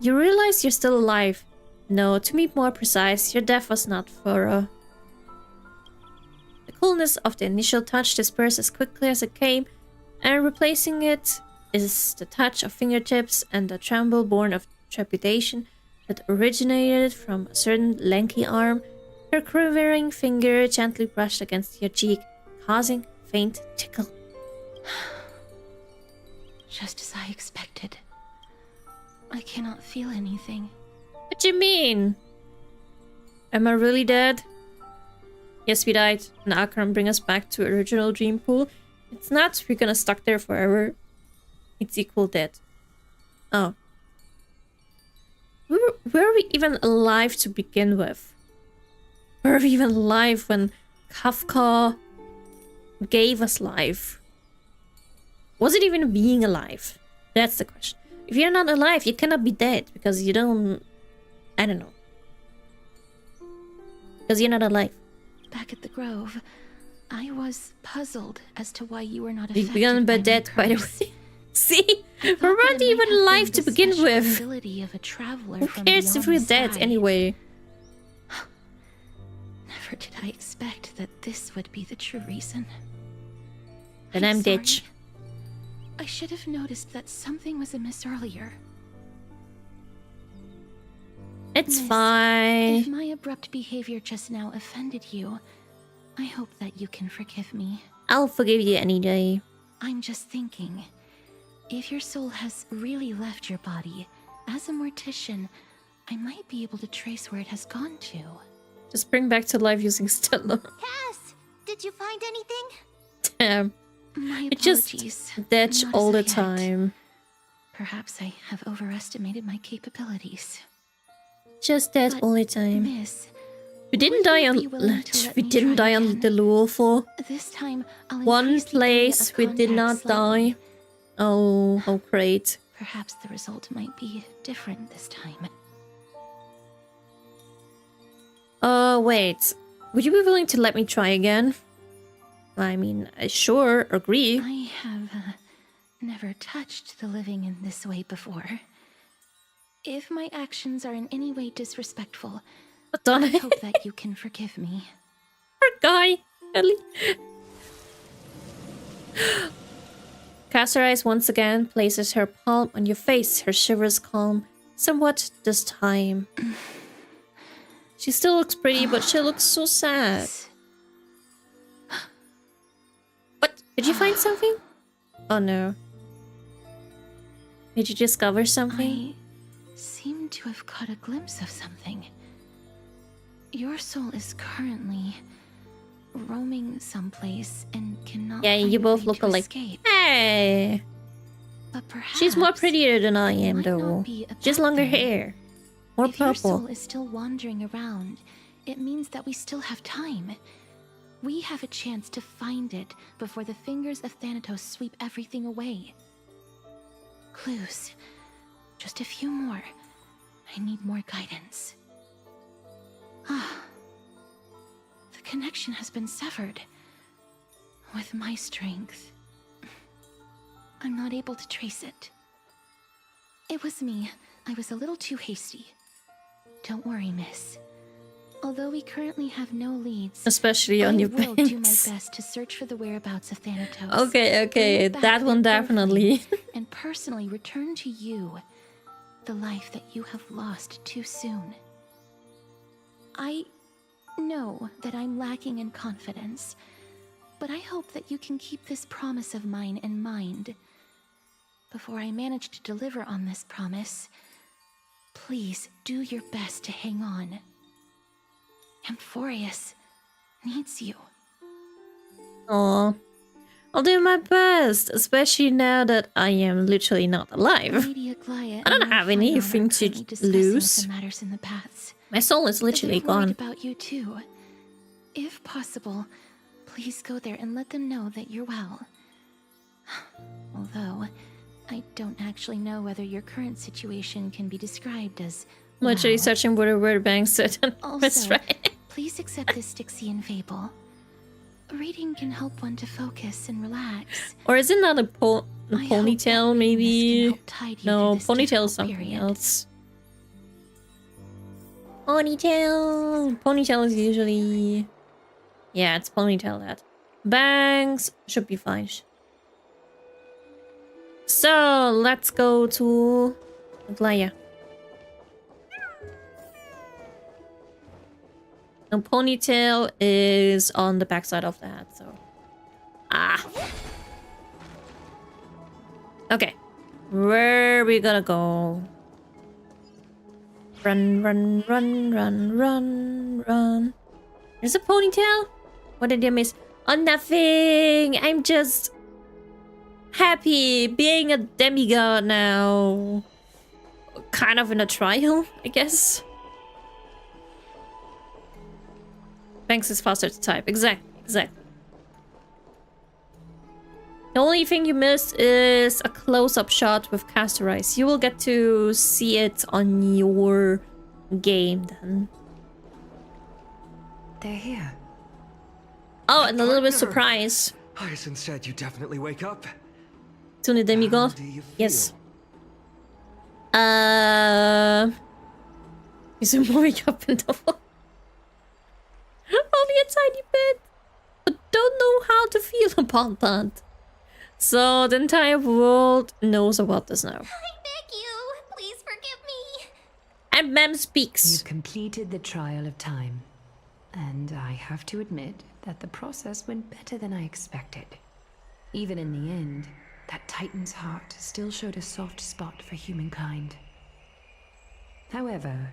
Speaker 1: You realize you're still alive. No, to be more precise, your death was not thorough. The coolness of the initial touch dispersed as quickly as it came, And replacing it is the touch of fingertips and the tremble born of trepidation that originated from a certain lanky arm. Her quivering finger gently brushed against your cheek, causing a faint tickle.
Speaker 4: Just as I expected. I cannot feel anything.
Speaker 1: What do you mean? Am I really dead? Yes, we died. Now can bring us back to original dream pool. It's not. We're gonna stuck there forever. It's equal dead. Oh. Were we even alive to begin with? Were we even alive when Kafka gave us life? Was it even being alive? That's the question. If you're not alive, you cannot be dead because you don't... I don't know. Because you're not alive.
Speaker 4: Back at the Grove, I was puzzled as to why you were not affected.
Speaker 1: We've begun by dead, by the way. See? We weren't even alive to begin with. Who cares if we're dead anyway?
Speaker 4: Never did I expect that this would be the true reason.
Speaker 1: Then I'm dead.
Speaker 4: sorry. I should have noticed that something was amiss earlier.
Speaker 1: It's
Speaker 4: Miss,
Speaker 1: fine.
Speaker 4: If my abrupt behavior just now offended you, I hope that you can forgive me.
Speaker 1: I'll forgive you any day.
Speaker 4: I'm just thinking, if your soul has really left your body, as a mortician, I might be able to trace where it has gone to.
Speaker 1: Just bring back to life using Stella.
Speaker 6: Cass, did you find anything?
Speaker 1: Damn.
Speaker 4: My
Speaker 1: It just
Speaker 4: apologies.
Speaker 1: dead
Speaker 4: not as
Speaker 1: all the
Speaker 4: of yet.
Speaker 1: time.
Speaker 4: Perhaps I have overestimated my capabilities.
Speaker 1: Just dead
Speaker 4: But,
Speaker 1: all the time.
Speaker 4: Miss,
Speaker 1: We didn't
Speaker 4: would
Speaker 1: die
Speaker 4: you
Speaker 1: on...
Speaker 4: be willing to let
Speaker 1: We
Speaker 4: me
Speaker 1: didn't
Speaker 4: try
Speaker 1: die on
Speaker 4: again?
Speaker 1: the Lawful.
Speaker 4: this time I'll
Speaker 1: One
Speaker 4: increase the area
Speaker 1: place
Speaker 4: of
Speaker 1: we did
Speaker 4: contact
Speaker 1: not
Speaker 4: slightly.
Speaker 1: die. Oh great.
Speaker 4: Perhaps the result might be different this time.
Speaker 1: Wait. Would you be willing to let me try again? I mean, I sure agree.
Speaker 4: I have never touched the living in this way before. If my actions are in any way disrespectful,
Speaker 1: Done
Speaker 4: I
Speaker 1: it.
Speaker 4: hope that you can forgive me.
Speaker 1: Poor guy. Ellie. Casserize once again places her palm on your face. Her shivers calm, somewhat this time. She still looks pretty, but she looks so sad. What? Did you find something? Oh no. Did you discover something?
Speaker 4: I seem to have caught a glimpse of something. Your soul is currently roaming someplace and cannot
Speaker 1: Yeah,
Speaker 4: find
Speaker 1: you
Speaker 4: a
Speaker 1: both
Speaker 4: way
Speaker 1: look
Speaker 4: to
Speaker 1: alike.
Speaker 4: escape.
Speaker 1: Hey!
Speaker 4: But perhaps
Speaker 1: She's more prettier than I am,
Speaker 4: might not
Speaker 1: though.
Speaker 4: be a
Speaker 1: Just
Speaker 4: bad
Speaker 1: longer
Speaker 4: thing.
Speaker 1: hair. More
Speaker 4: If your soul
Speaker 1: purple.
Speaker 4: is still wandering around, it means that we still have time. We have a chance to find it before the fingers of Thanatos sweep everything away. Clues. Just a few more. I need more guidance. Ah. The connection has been severed. With my strength, I'm not able to trace it. It was me. I was a little too hasty. Don't worry, miss. Although we currently have no leads,
Speaker 1: Especially on
Speaker 4: I
Speaker 1: your
Speaker 4: will do my
Speaker 1: banks.
Speaker 4: best to search for the whereabouts of Thanatos.
Speaker 1: Okay,
Speaker 4: Bring back
Speaker 1: that one
Speaker 4: their
Speaker 1: definitely.
Speaker 4: orphan, and personally return to you the life that you have lost too soon. I know that I'm lacking in confidence, but I hope that you can keep this promise of mine in mind. Before I manage to deliver on this promise, please do your best to hang on. Amphorius needs you.
Speaker 1: Aw. I'll do my best, especially now that I am literally not alive.
Speaker 4: Lady Aglaia
Speaker 1: I don't
Speaker 4: and
Speaker 1: have
Speaker 4: Lord
Speaker 1: anything
Speaker 4: Fionn are
Speaker 1: to
Speaker 4: currently discussing
Speaker 1: lose.
Speaker 4: some matters in the paths.
Speaker 1: My soul is literally
Speaker 4: A bit worried
Speaker 1: gone.
Speaker 4: about you too. If possible, please go there and let them know that you're well. Although, I don't actually know whether your current situation can be described as
Speaker 1: Literally
Speaker 4: well.
Speaker 1: searching for the word bank set. That's
Speaker 4: Also,
Speaker 1: right.
Speaker 4: please accept this Styxian fable. Reading can help one to focus and relax.
Speaker 1: Or is it not a, a
Speaker 4: I hope that
Speaker 1: ponytail,
Speaker 4: reading this can
Speaker 1: maybe?
Speaker 4: help tide you
Speaker 1: No,
Speaker 4: through this
Speaker 1: ponytail
Speaker 4: difficult
Speaker 1: is something
Speaker 4: period.
Speaker 1: else. Ponytail! Ponytail is usually... Yeah, it's ponytail that. Bangs should be fine. So let's go to Aglaya. And Ponytail is on the backside of the hat, so. Okay. Where are we gonna go? Run, run, run, run, run, run. There's a Ponytail? What did I miss? Oh, nothing! I'm just happy being a demigod now. Kind of in a trial, I guess. Banks is faster to type. Exactly. The only thing you missed is a close-up shot with Castorize. You will get to see it on your game then.
Speaker 3: They're here.
Speaker 1: Oh, and a little bit
Speaker 5: Partner!
Speaker 1: surprise.
Speaker 5: Hyacinth said you definitely wake up.
Speaker 1: Tune the demigod.
Speaker 5: How do you feel?
Speaker 1: Yes. He's moving up and down. Only a tiny bit. But don't know how to feel about that. So the entire world knows about this now.
Speaker 6: I beg you, please forgive me.
Speaker 1: And Mem speaks.
Speaker 3: You've completed the trial of time. And I have to admit that the process went better than I expected. Even in the end, that Titan's heart still showed a soft spot for humankind. However,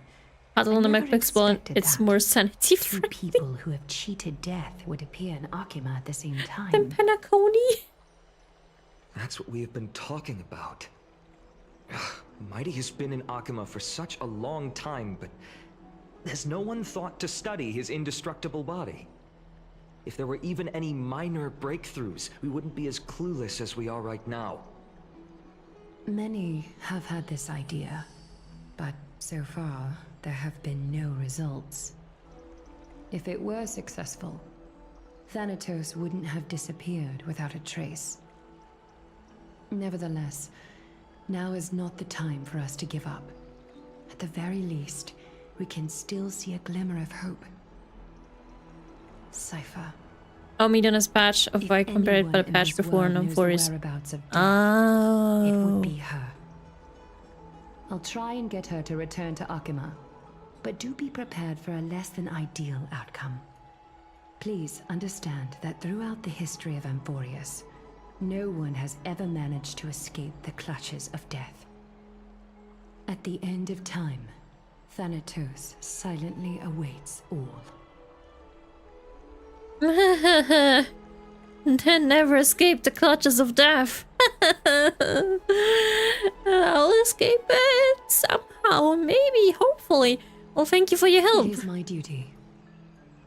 Speaker 1: Paddle on the
Speaker 3: I never
Speaker 1: MacBook spawn,
Speaker 3: expected
Speaker 1: it's
Speaker 3: that.
Speaker 1: more sanity
Speaker 3: Two
Speaker 1: friendly
Speaker 3: people who have cheated death would appear in Akima at the same
Speaker 1: than
Speaker 3: time.
Speaker 1: Penacony.
Speaker 5: That's what we have been talking about. Mighty has been in Akima for such a long time, but has no one thought to study his indestructible body? If there were even any minor breakthroughs, we wouldn't be as clueless as we are right now.
Speaker 3: Many have had this idea, but so far, there have been no results. If it were successful, Thanatos wouldn't have disappeared without a trace. Nevertheless, now is not the time for us to give up. At the very least, we can still see a glimmer of hope. Cypher.
Speaker 1: Omidona's patch of
Speaker 3: If
Speaker 1: I compared
Speaker 3: anyone
Speaker 1: but a
Speaker 3: in
Speaker 1: patch
Speaker 3: this
Speaker 1: before
Speaker 3: world
Speaker 1: and
Speaker 3: knows
Speaker 1: for
Speaker 3: the
Speaker 1: is.
Speaker 3: whereabouts of death, it would
Speaker 1: Oh.
Speaker 3: be her. I'll try and get her to return to Akima, but do be prepared for a less than ideal outcome. Please understand that throughout the history of Amphorius, no one has ever managed to escape the clutches of death. At the end of time, Thanatos silently awaits all.
Speaker 1: Then never escape the clutches of death. I'll escape it somehow, maybe, hopefully. Well, thank you for your help.
Speaker 3: It is my duty.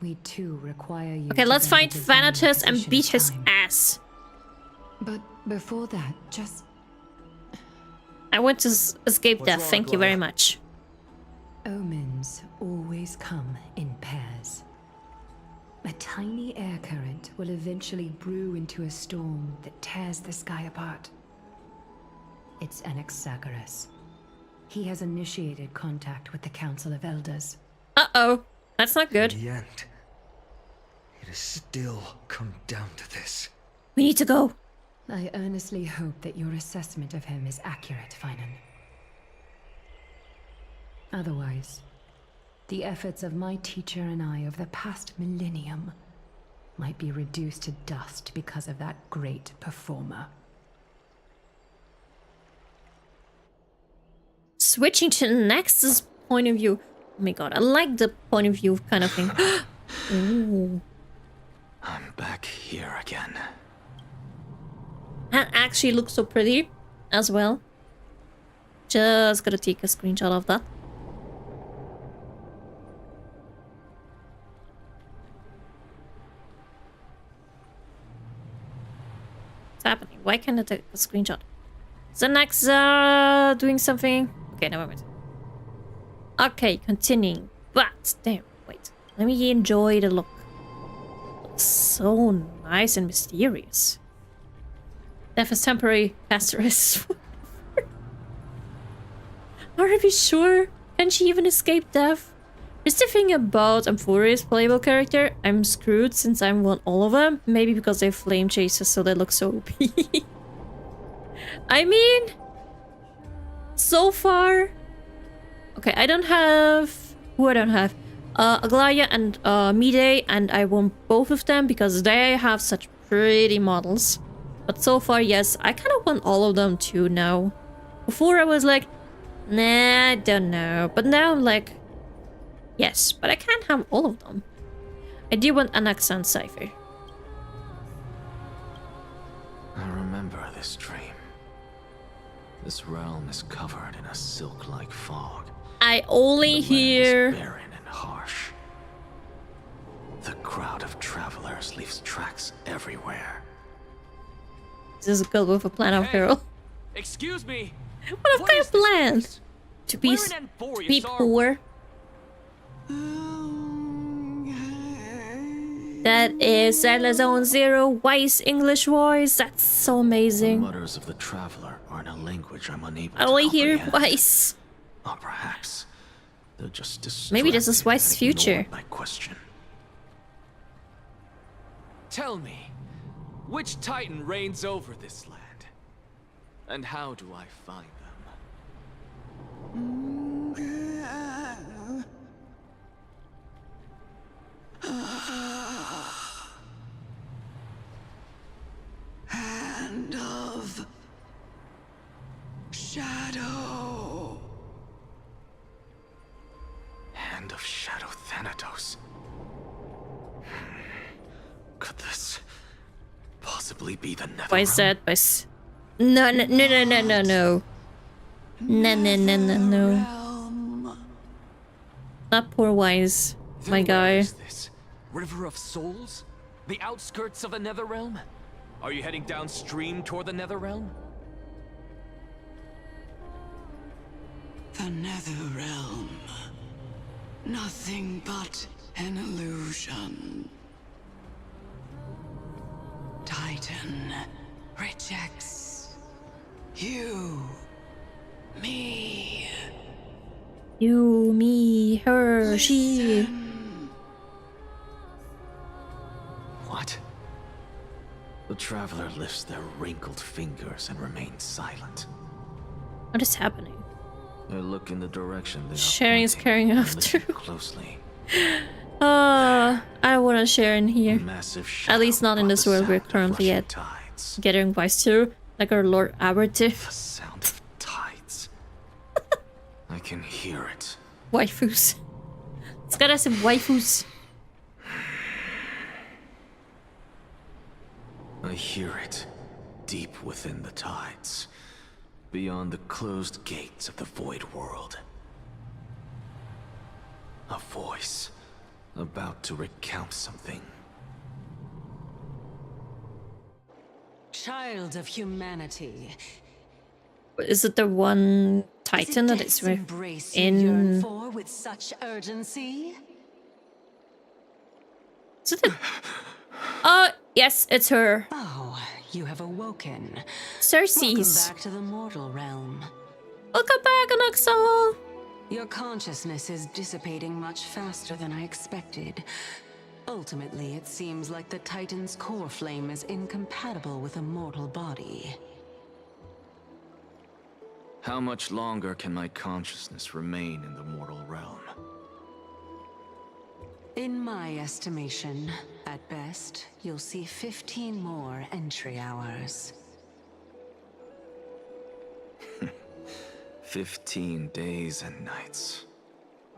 Speaker 3: We too require you.
Speaker 1: Okay,
Speaker 3: to
Speaker 1: let's
Speaker 3: bear
Speaker 1: find
Speaker 3: the divine
Speaker 1: Thanatos and
Speaker 3: position
Speaker 1: beat
Speaker 3: of
Speaker 1: his
Speaker 3: time.
Speaker 1: ass.
Speaker 3: But before that, just
Speaker 1: I want to escape
Speaker 5: What's
Speaker 1: death,
Speaker 5: wrong,
Speaker 1: thank you very
Speaker 5: Aglaya?
Speaker 1: much.
Speaker 3: omens always come in pairs. A tiny air current will eventually brew into a storm that tears the sky apart. It's Anaxagoras. He has initiated contact with the Council of Elders.
Speaker 1: Uh-oh, that's not good.
Speaker 5: In the end, it has still come down to this.
Speaker 1: We need to go.
Speaker 3: I earnestly hope that your assessment of him is accurate, Finan. Otherwise, the efforts of my teacher and I over the past millennium might be reduced to dust because of that great performer.
Speaker 1: Switching to the next point of view. Oh my god, I like the point of view kind of thing. Ooh.
Speaker 7: I'm back here again.
Speaker 1: That actually looks so pretty as well. Just gotta take a screenshot of that. What's happening? Why can't I take a screenshot? Is the next doing something? Okay, never mind. Okay, continuing. But damn, wait. Let me enjoy the look. Looks so nice and mysterious. Death is temporary, Pastoress. Are we sure? Can she even escape death? Here's the thing about Amphorius' playable character. I'm screwed since I want all of them. Maybe because they have flame chasers, so they look so OP. I mean, so far... Okay, I don't have... Who I don't have? Aglaya and Mide, and I want both of them because they have such pretty models. But so far, yes, I kind of want all of them too now. Before I was like, nah, I don't know. But now I'm like, yes, but I can't have all of them. I do want Anaxa and Cypher.
Speaker 7: I remember this dream. This realm is covered in a silk-like fog.
Speaker 1: I only
Speaker 7: The land is
Speaker 1: hear...
Speaker 7: barren and harsh. The crowd of travelers leaves tracks everywhere.
Speaker 1: This is a girl with a plan of girl.
Speaker 8: Excuse me.
Speaker 1: What if their plan? To be,
Speaker 8: We're in
Speaker 1: to be
Speaker 8: Emporius, are
Speaker 1: poor. That is Sadler's own Zero Wise English voice. That's so
Speaker 7: The
Speaker 1: amazing.
Speaker 7: mutters of the traveler are in a language I'm unable
Speaker 1: I
Speaker 7: to
Speaker 1: only hear
Speaker 7: comprehend.
Speaker 1: Wise.
Speaker 7: Or perhaps they're just
Speaker 1: Maybe this is
Speaker 7: distracted
Speaker 1: Wise's
Speaker 7: and ignored
Speaker 1: future.
Speaker 7: my question.
Speaker 8: Tell me, which Titan reigns over this land? And how do I find them?
Speaker 9: Hand of Shadow.
Speaker 7: Hand of Shadow Thanatos. Could this possibly be the Netherrealm?
Speaker 1: Why is that? No, no, no, no, no, no, no. No, no, no, no, no.
Speaker 9: Realm.
Speaker 1: Not poor Wise,
Speaker 8: Then
Speaker 1: my
Speaker 8: where
Speaker 1: guy.
Speaker 8: is this? River of Souls? The outskirts of the Netherrealm? Are you heading downstream toward the Netherrealm?
Speaker 9: The Netherrealm. Nothing but an illusion. Titan rejects you, me.
Speaker 1: You, me, her, she.
Speaker 7: What? The traveler lifts their wrinkled fingers and remains silent.
Speaker 1: What is happening?
Speaker 7: I look in the direction they are
Speaker 1: Sharing is
Speaker 7: pointing
Speaker 1: carrying
Speaker 7: and
Speaker 1: after.
Speaker 7: listen closely.
Speaker 1: I don't want to share in
Speaker 7: A
Speaker 1: here.
Speaker 7: massive
Speaker 1: At least
Speaker 7: shadow
Speaker 1: not in
Speaker 7: brought
Speaker 1: this
Speaker 7: the
Speaker 1: world we're
Speaker 7: sound of
Speaker 1: currently
Speaker 7: rushing
Speaker 1: at.
Speaker 7: tides.
Speaker 1: Gathering Wise too, like our Lord Aberty.
Speaker 7: The sound of tides. I can hear it.
Speaker 1: Waifus. It's got some waifus.
Speaker 7: I hear it, deep within the tides, beyond the closed gates of the void world. A voice, about to recount something.
Speaker 10: Child of humanity,
Speaker 1: Is it the one Titan that is
Speaker 10: embrace you yearn
Speaker 1: in?
Speaker 10: for with such urgency?
Speaker 1: Is it the... Oh, yes, it's her.
Speaker 10: Oh, you have awoken. Welcome
Speaker 1: Cersei's.
Speaker 10: back to the mortal realm.
Speaker 1: Welcome back, Anaxa.
Speaker 10: Your consciousness is dissipating much faster than I expected. Ultimately, it seems like the Titan's core flame is incompatible with a mortal body.
Speaker 7: How much longer can my consciousness remain in the mortal realm?
Speaker 10: In my estimation, at best, you'll see 15 more entry hours.
Speaker 7: 15 days and nights.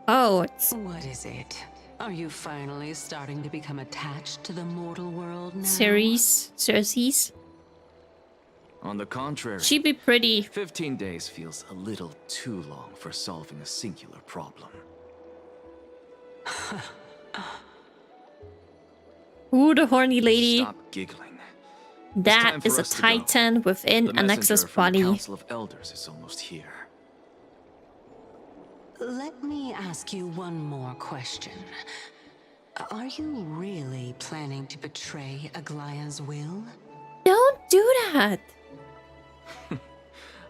Speaker 1: Oh, it's
Speaker 10: What is it? Are you finally starting to become attached to the mortal world now?
Speaker 1: Cersei's.
Speaker 7: On the contrary,
Speaker 1: She'd be pretty.
Speaker 7: 15 days feels a little too long for solving a singular problem.
Speaker 1: Ooh, the horny lady.
Speaker 7: Stop giggling.
Speaker 1: That
Speaker 7: time for
Speaker 1: is a
Speaker 7: us to go.
Speaker 1: Titan within
Speaker 7: The
Speaker 1: Anaxa's
Speaker 7: messenger from the
Speaker 1: body.
Speaker 7: Council of Elders is almost here.
Speaker 10: Let me ask you one more question. Are you really planning to betray Aglaya's will?
Speaker 1: Don't do that.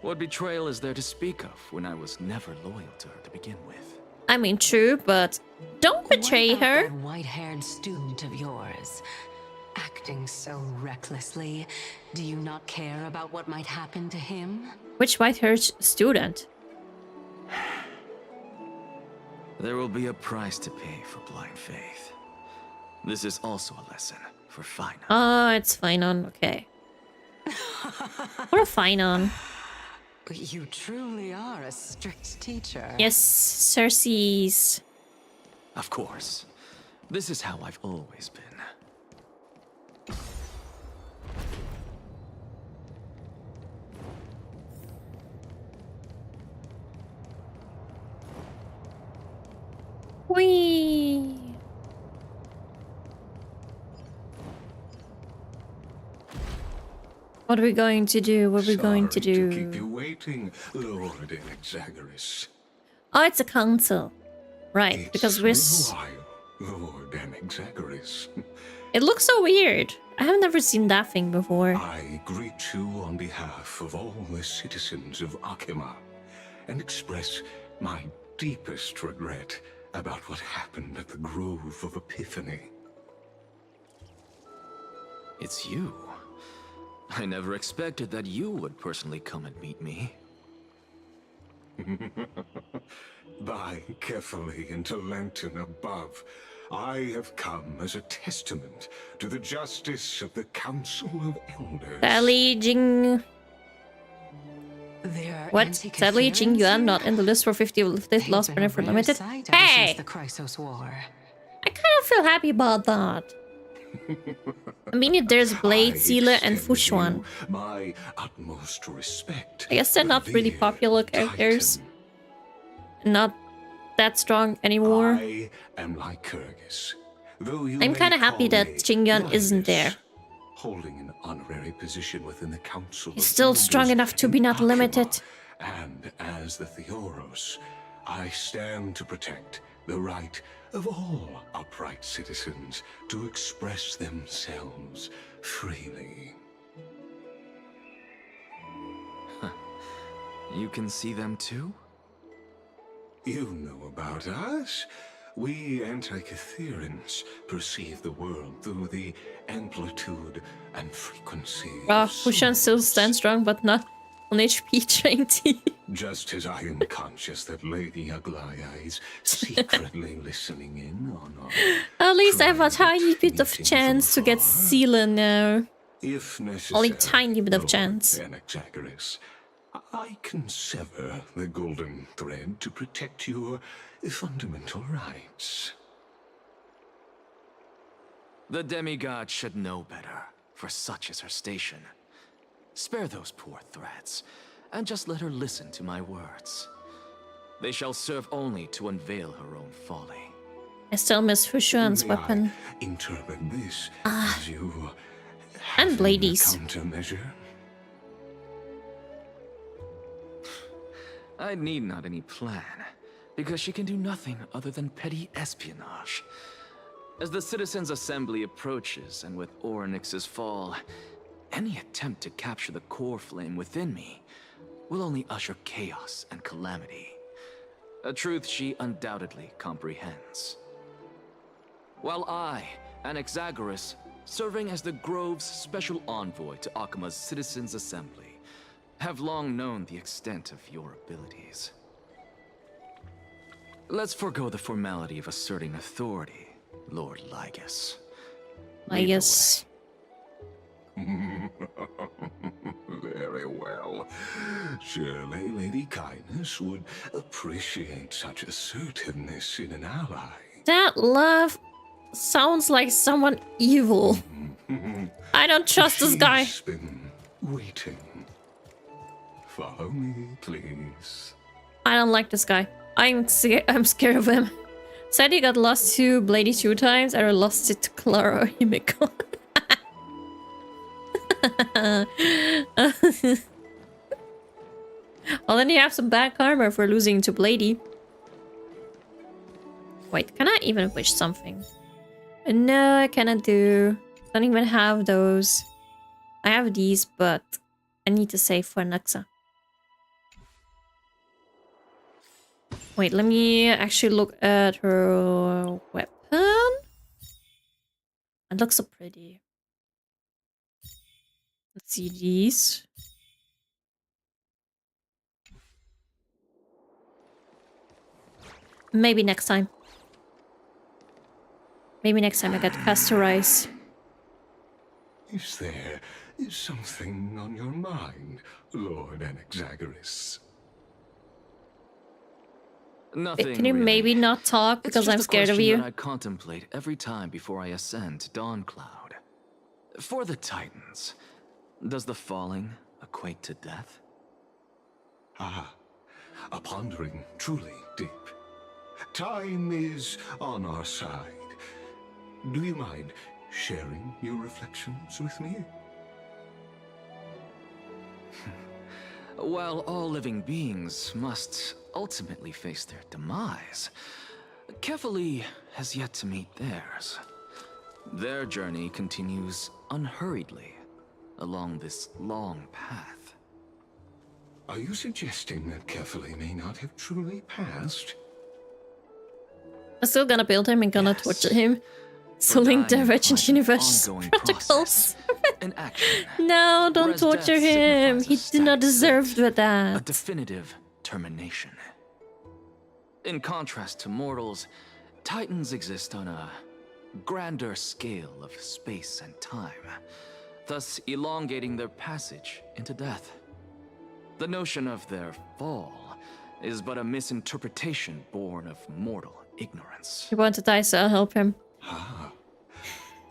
Speaker 7: What betrayal is there to speak of when I was never loyal to her to begin with?
Speaker 1: I mean, true, but don't betray
Speaker 10: What about
Speaker 1: her.
Speaker 10: that white-haired student of yours? acting so recklessly? Do you not care about what might happen to him?
Speaker 1: Which white-haired student?
Speaker 7: There will be a price to pay for blind faith. This is also a lesson for Finon.
Speaker 1: Oh, it's Finon. Okay. What a Finon.
Speaker 10: You truly are a strict teacher.
Speaker 1: Yes, Cersei's.
Speaker 7: Of course. This is how I've always been.
Speaker 1: Whee! What are we going to do? What are we going to do?
Speaker 11: Keep you waiting, Lord Anaxagoras.
Speaker 1: Oh, it's a council. Right, because we're...
Speaker 11: Lord Anaxagoras.
Speaker 1: It looks so weird. I have never seen that thing before.
Speaker 11: I greet you on behalf of all the citizens of Akima and express my deepest regret about what happened at the Grove of Epiphany.
Speaker 7: It's you. I never expected that you would personally come and meet me.
Speaker 11: By carefully into Lantern above, I have come as a testament to the justice of the Council of Elders.
Speaker 1: Sadly, Jing... What? Sadly, Jing Yuan not in the list for 50th Lost Benefit Limited? Hey!
Speaker 10: The Chrysos War.
Speaker 1: I kind of feel happy about that. I mean, there's Blade, Sealer, and Fushuan.
Speaker 11: My utmost respect.
Speaker 1: I guess they're not really popular characters. Not that strong anymore.
Speaker 11: I am Lycurgus.
Speaker 1: I'm kind of happy that Jingyun isn't there.
Speaker 11: Holding an honorary position within the Council.
Speaker 1: He's still strong enough to be not limited.
Speaker 11: And as the Theoros, I stand to protect the right of all upright citizens to express themselves freely.
Speaker 7: Huh. You can see them too?
Speaker 11: You know about us. We Antikytherians perceive the world through the amplitude and frequency.
Speaker 1: Fushan still stands strong, but not on HP trained.
Speaker 11: Just as I am conscious that Lady Aglaya is secretly listening in on our...
Speaker 1: At least I have a tiny bit of chance to get Sealer now.
Speaker 11: If necessary,
Speaker 1: only tiny bit of chance.
Speaker 11: Anaxagoras, I can sever the golden thread to protect your fundamental rights.
Speaker 7: The demigod should know better, for such is her station. Spare those poor threats, and just let her listen to my words. They shall serve only to unveil her own folly.
Speaker 1: I still miss Fushuan's weapon.
Speaker 11: Interpret this as you
Speaker 1: and Blady's
Speaker 11: countermeasure.
Speaker 7: I need not any plan, because she can do nothing other than petty espionage. As the Citizens' Assembly approaches, and with Orynyx's fall, any attempt to capture the core flame within me will only usher chaos and calamity. A truth she undoubtedly comprehends. While I, Anaxagoras, serving as the Grove's special envoy to Akima's Citizens' Assembly, have long known the extent of your abilities. Let's forego the formality of asserting authority, Lord Lygus.
Speaker 1: Lygus.
Speaker 11: Very well. Surely Lady Kindness would appreciate such assertiveness in an ally.
Speaker 1: That laugh sounds like someone evil. I don't trust this guy.
Speaker 11: She's been waiting. Follow me, please.
Speaker 1: I don't like this guy. I'm scared of him. Said he got lost to Blady 2 times. I lost it to Clara or Himiko. Well, then you have some bad karma for losing to Blady. Wait, can I even wish something? No, I cannot do. Don't even have those. I have these, but I need to save for Naxa. Wait, let me actually look at her weapon. It looks so pretty. Let's see these. Maybe next time. Maybe next time I get pasteurized.
Speaker 11: Is there something on your mind, Lord Anaxagoras?
Speaker 7: Nothing.
Speaker 1: Can you
Speaker 7: really.
Speaker 1: maybe not talk because I'm scared of you?
Speaker 7: I contemplate every time before I ascend to Dawncloud. For the Titans, does the falling equate to death?
Speaker 11: Ah, a pondering truly deep. Time is on our side. Do you mind sharing your reflections with me?
Speaker 7: While all living beings must ultimately face their demise, Kefali has yet to meet theirs. Their journey continues unhurriedly along this long path.
Speaker 11: Are you suggesting that Kefali may not have truly passed?
Speaker 1: I'm still gonna build him and gonna torture him. So Link Divergent Universe protocols.
Speaker 7: In action.
Speaker 1: No, don't
Speaker 7: Whereas
Speaker 1: torture
Speaker 7: death
Speaker 1: him. He
Speaker 7: signifies a
Speaker 1: did not
Speaker 7: static
Speaker 1: deserve
Speaker 7: fate, A
Speaker 1: that.
Speaker 7: definitive termination. In contrast to mortals, Titans exist on a grander scale of space and time, thus elongating their passage into death. The notion of their fall is but a misinterpretation born of mortal ignorance.
Speaker 1: He wants to die, so I'll help him.
Speaker 11: Ah,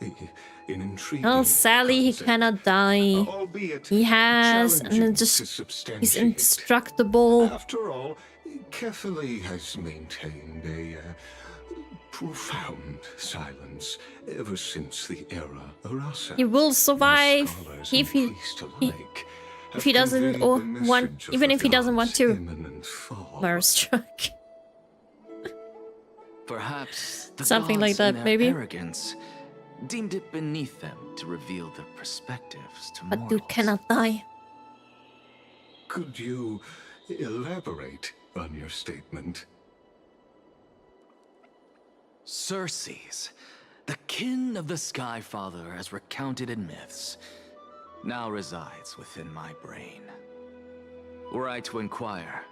Speaker 11: an intriguing
Speaker 1: Oh, Sally, he
Speaker 11: concept,
Speaker 1: cannot die.
Speaker 11: albeit
Speaker 1: He has, and
Speaker 11: challenging
Speaker 1: then
Speaker 11: to
Speaker 1: just he's
Speaker 11: substantiate.
Speaker 1: indestructible.
Speaker 11: After all, Kefali has maintained a profound silence ever since the era Arasa.
Speaker 1: He will survive
Speaker 11: Scholars
Speaker 1: if
Speaker 11: and
Speaker 1: he,
Speaker 11: priests
Speaker 1: he
Speaker 11: alike
Speaker 1: if he
Speaker 11: have
Speaker 1: doesn't
Speaker 11: conveyed
Speaker 1: or
Speaker 11: the
Speaker 1: want
Speaker 11: message of
Speaker 1: even
Speaker 11: the
Speaker 1: if he doesn't want
Speaker 11: god's
Speaker 1: to.
Speaker 11: imminent fall.
Speaker 1: Murderstruck.
Speaker 7: Perhaps the
Speaker 1: Something like
Speaker 7: gods in
Speaker 1: that,
Speaker 7: their
Speaker 1: maybe.
Speaker 7: arrogance deemed it beneath them to reveal their perspectives to
Speaker 1: But
Speaker 7: mortals.
Speaker 1: dude cannot die.
Speaker 11: Could you elaborate on your statement?
Speaker 7: Circes, the kin of the Sky Father as recounted in myths, now resides within my brain. Were I to inquire,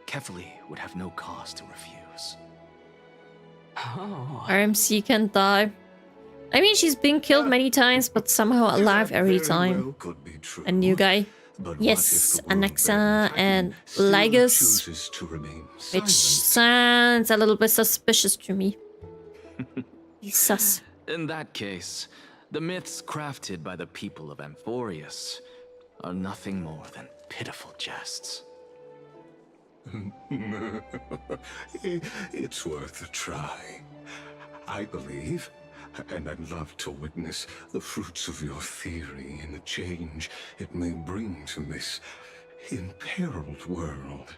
Speaker 7: Kefali would have no cause to refuse.
Speaker 10: Oh.
Speaker 1: RMC can die. I mean, she's been killed many times, but somehow alive every
Speaker 11: Very
Speaker 1: time.
Speaker 11: well could be true.
Speaker 1: A new guy.
Speaker 11: But
Speaker 1: Yes,
Speaker 11: what if the
Speaker 1: Anaxa
Speaker 11: world-bearing
Speaker 1: and
Speaker 11: Titan still
Speaker 1: Lygus,
Speaker 11: chooses to remain
Speaker 1: which
Speaker 11: silent?
Speaker 1: sounds a little bit suspicious to me. He's sus.
Speaker 7: In that case, the myths crafted by the people of Amphorius are nothing more than pitiful jests.
Speaker 11: It's worth a try. I believe, and I'd love to witness the fruits of your theory and the change it may bring to this imperiled world.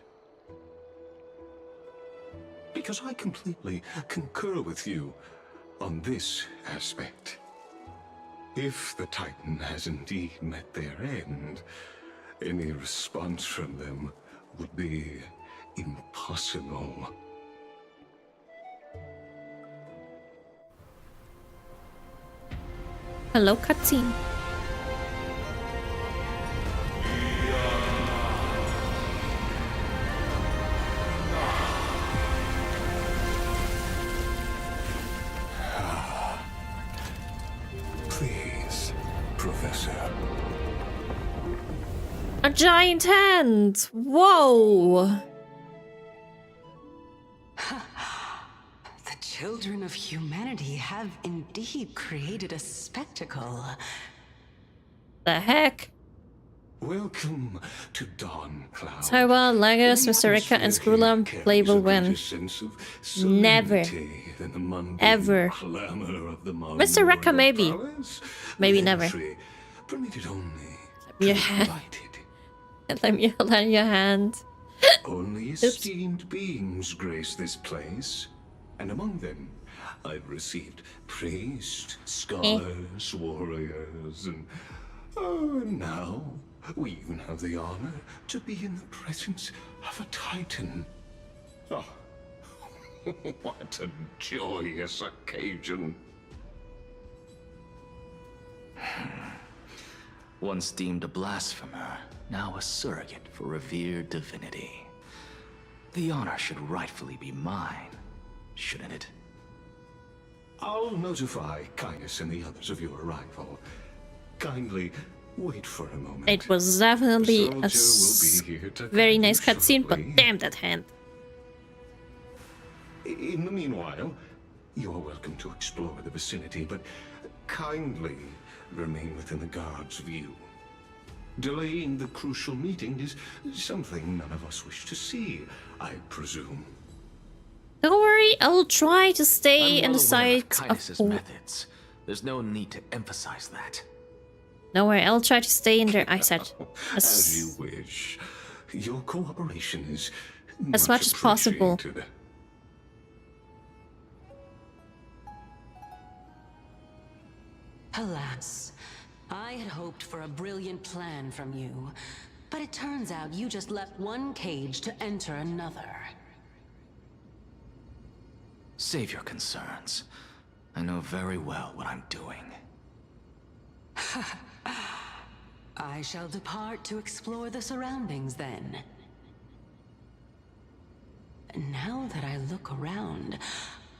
Speaker 11: Because I completely concur with you on this aspect. If the Titan has indeed met their end, any response from them would be impossible.
Speaker 1: Hello, cutscene.
Speaker 11: Please, Professor.
Speaker 1: A giant hand! Whoa!
Speaker 10: The children of humanity have indeed created a spectacle.
Speaker 1: The heck?
Speaker 5: Welcome to Dawncloud.
Speaker 1: Toba, Lagos, Mr. Rika, and Skrulla play will win. Never. Ever. Mr. Rika, maybe. Maybe never.
Speaker 11: Permitted only
Speaker 1: Your hand. Let me hold on your hand.
Speaker 11: Only esteemed beings grace this place, and among them, I've received priests, scholars, warriors, and now we even have the honor to be in the presence of a Titan. Oh, what a joyous occasion!
Speaker 7: Once deemed a blasphemer, now a surrogate for revered divinity. The honor should rightfully be mine, shouldn't it?
Speaker 11: I'll notify Caius and the others of your arrival. Kindly wait for a moment.
Speaker 1: It was definitely a
Speaker 11: Soldier will be here to
Speaker 1: very
Speaker 11: guide
Speaker 1: nice
Speaker 11: you
Speaker 1: cutscene, but
Speaker 11: shortly.
Speaker 1: damn that hand.
Speaker 11: In the meanwhile, you are welcome to explore the vicinity, but kindly remain within the guard's view. Delaying the crucial meeting is something none of us wish to see, I presume.
Speaker 1: Don't worry, I'll try to stay
Speaker 7: I'm
Speaker 1: in the
Speaker 7: well aware of
Speaker 1: sight
Speaker 7: Caius's
Speaker 1: of...
Speaker 7: methods. There's no need to emphasize that.
Speaker 1: Don't worry, I'll try to stay in their eyesight
Speaker 11: As you wish. Your cooperation is
Speaker 1: as much as possible.
Speaker 11: appreciated.
Speaker 10: Alas, I had hoped for a brilliant plan from you, but it turns out you just left one cage to enter another.
Speaker 7: Save your concerns. I know very well what I'm doing.
Speaker 10: I shall depart to explore the surroundings then. Now that I look around,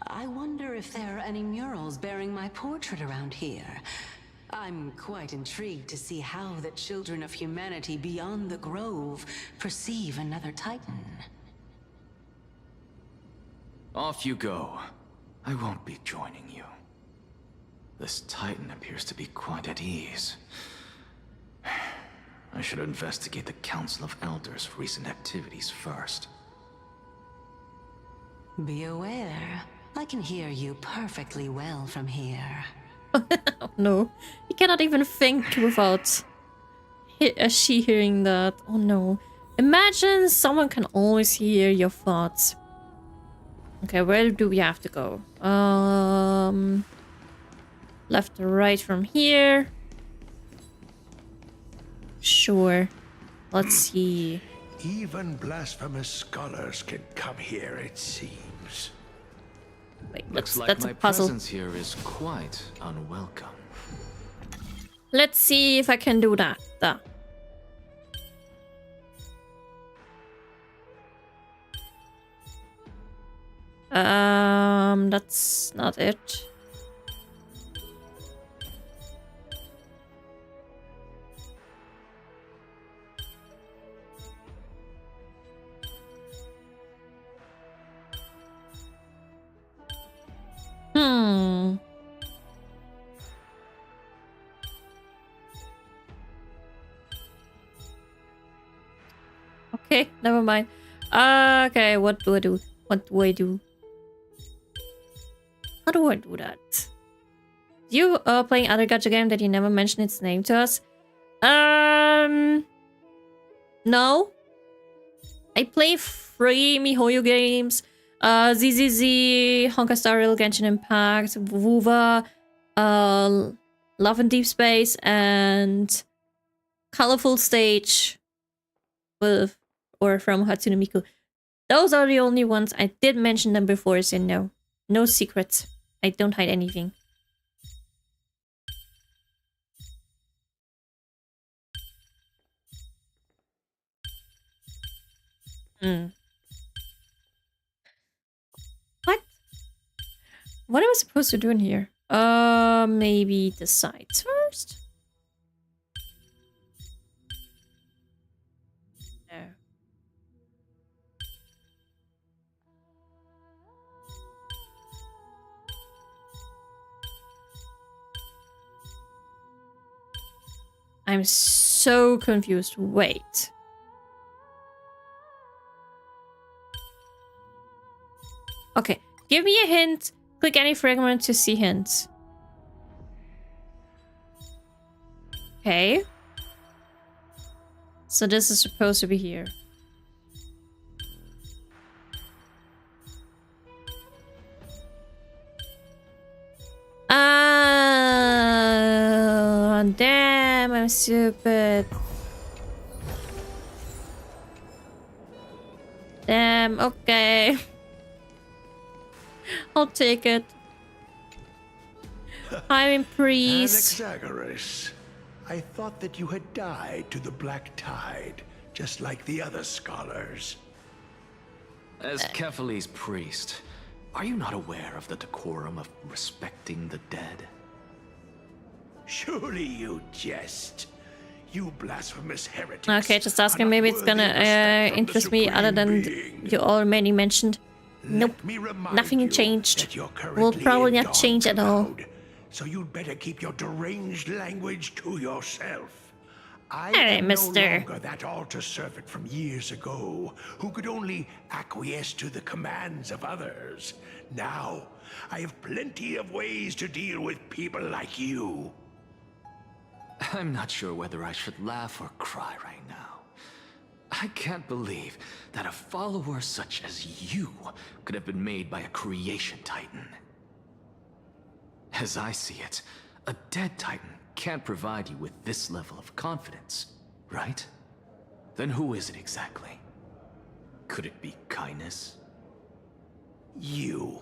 Speaker 10: I wonder if there are any murals bearing my portrait around here. I'm quite intrigued to see how the children of humanity beyond the Grove perceive another Titan.
Speaker 7: Off you go. I won't be joining you. This Titan appears to be quite at ease. I should investigate the Council of Elders' recent activities first.
Speaker 10: Be aware, I can hear you perfectly well from here.
Speaker 1: Oh no, you cannot even think without she hearing that. Oh no. Imagine someone can always hear your thoughts. Okay, where do we have to go? Left or right from here? Sure. Let's see.
Speaker 12: Even blasphemous scholars can come here, it seems.
Speaker 1: Wait,
Speaker 7: Looks like
Speaker 1: that's
Speaker 7: my
Speaker 1: a puzzle.
Speaker 7: presence here is quite unwelcome.
Speaker 1: Let's see if I can do that. That's not it. Okay, never mind. Okay, what do I do? What do I do? How do I do that? You playing other gacha game that you never mentioned its name to us? No. I play free MiHoYo games. ZZZ, Honkai Star Rail, Genshin Impact, Wuva, Love and Deep Space, and Colorful Stage with or from Hatsune Miku. Those are the only ones. I did mention them before, so no. No secrets. I don't hide anything. What? What am I supposed to do in here? Maybe the sides first? No. I'm so confused. Wait. Okay, give me a hint. Click any fragment to see hints. Okay. So this is supposed to be here. Damn, I'm stupid. Damn, okay. I'll take it. I'm in priest.
Speaker 12: Anaxagoras, I thought that you had died to the Black Tide, just like the other scholars.
Speaker 7: As Kefali's priest, are you not aware of the decorum of respecting the dead?
Speaker 12: Surely you jest. You blasphemous heretics.
Speaker 1: Okay, just asking. Maybe it's gonna interest me other than you already mentioned. Nope, nothing changed. Will probably not change at all.
Speaker 12: So you'd better keep your deranged language to yourself. I
Speaker 1: Hey,
Speaker 12: am
Speaker 1: mister.
Speaker 12: no longer that altar servant from years ago who could only acquiesce to the commands of others. Now, I have plenty of ways to deal with people like you.
Speaker 7: I'm not sure whether I should laugh or cry right now. I can't believe that a follower such as you could have been made by a creation titan. As I see it, a dead titan can't provide you with this level of confidence, right? Then who is it exactly? Could it be kindness?
Speaker 12: You.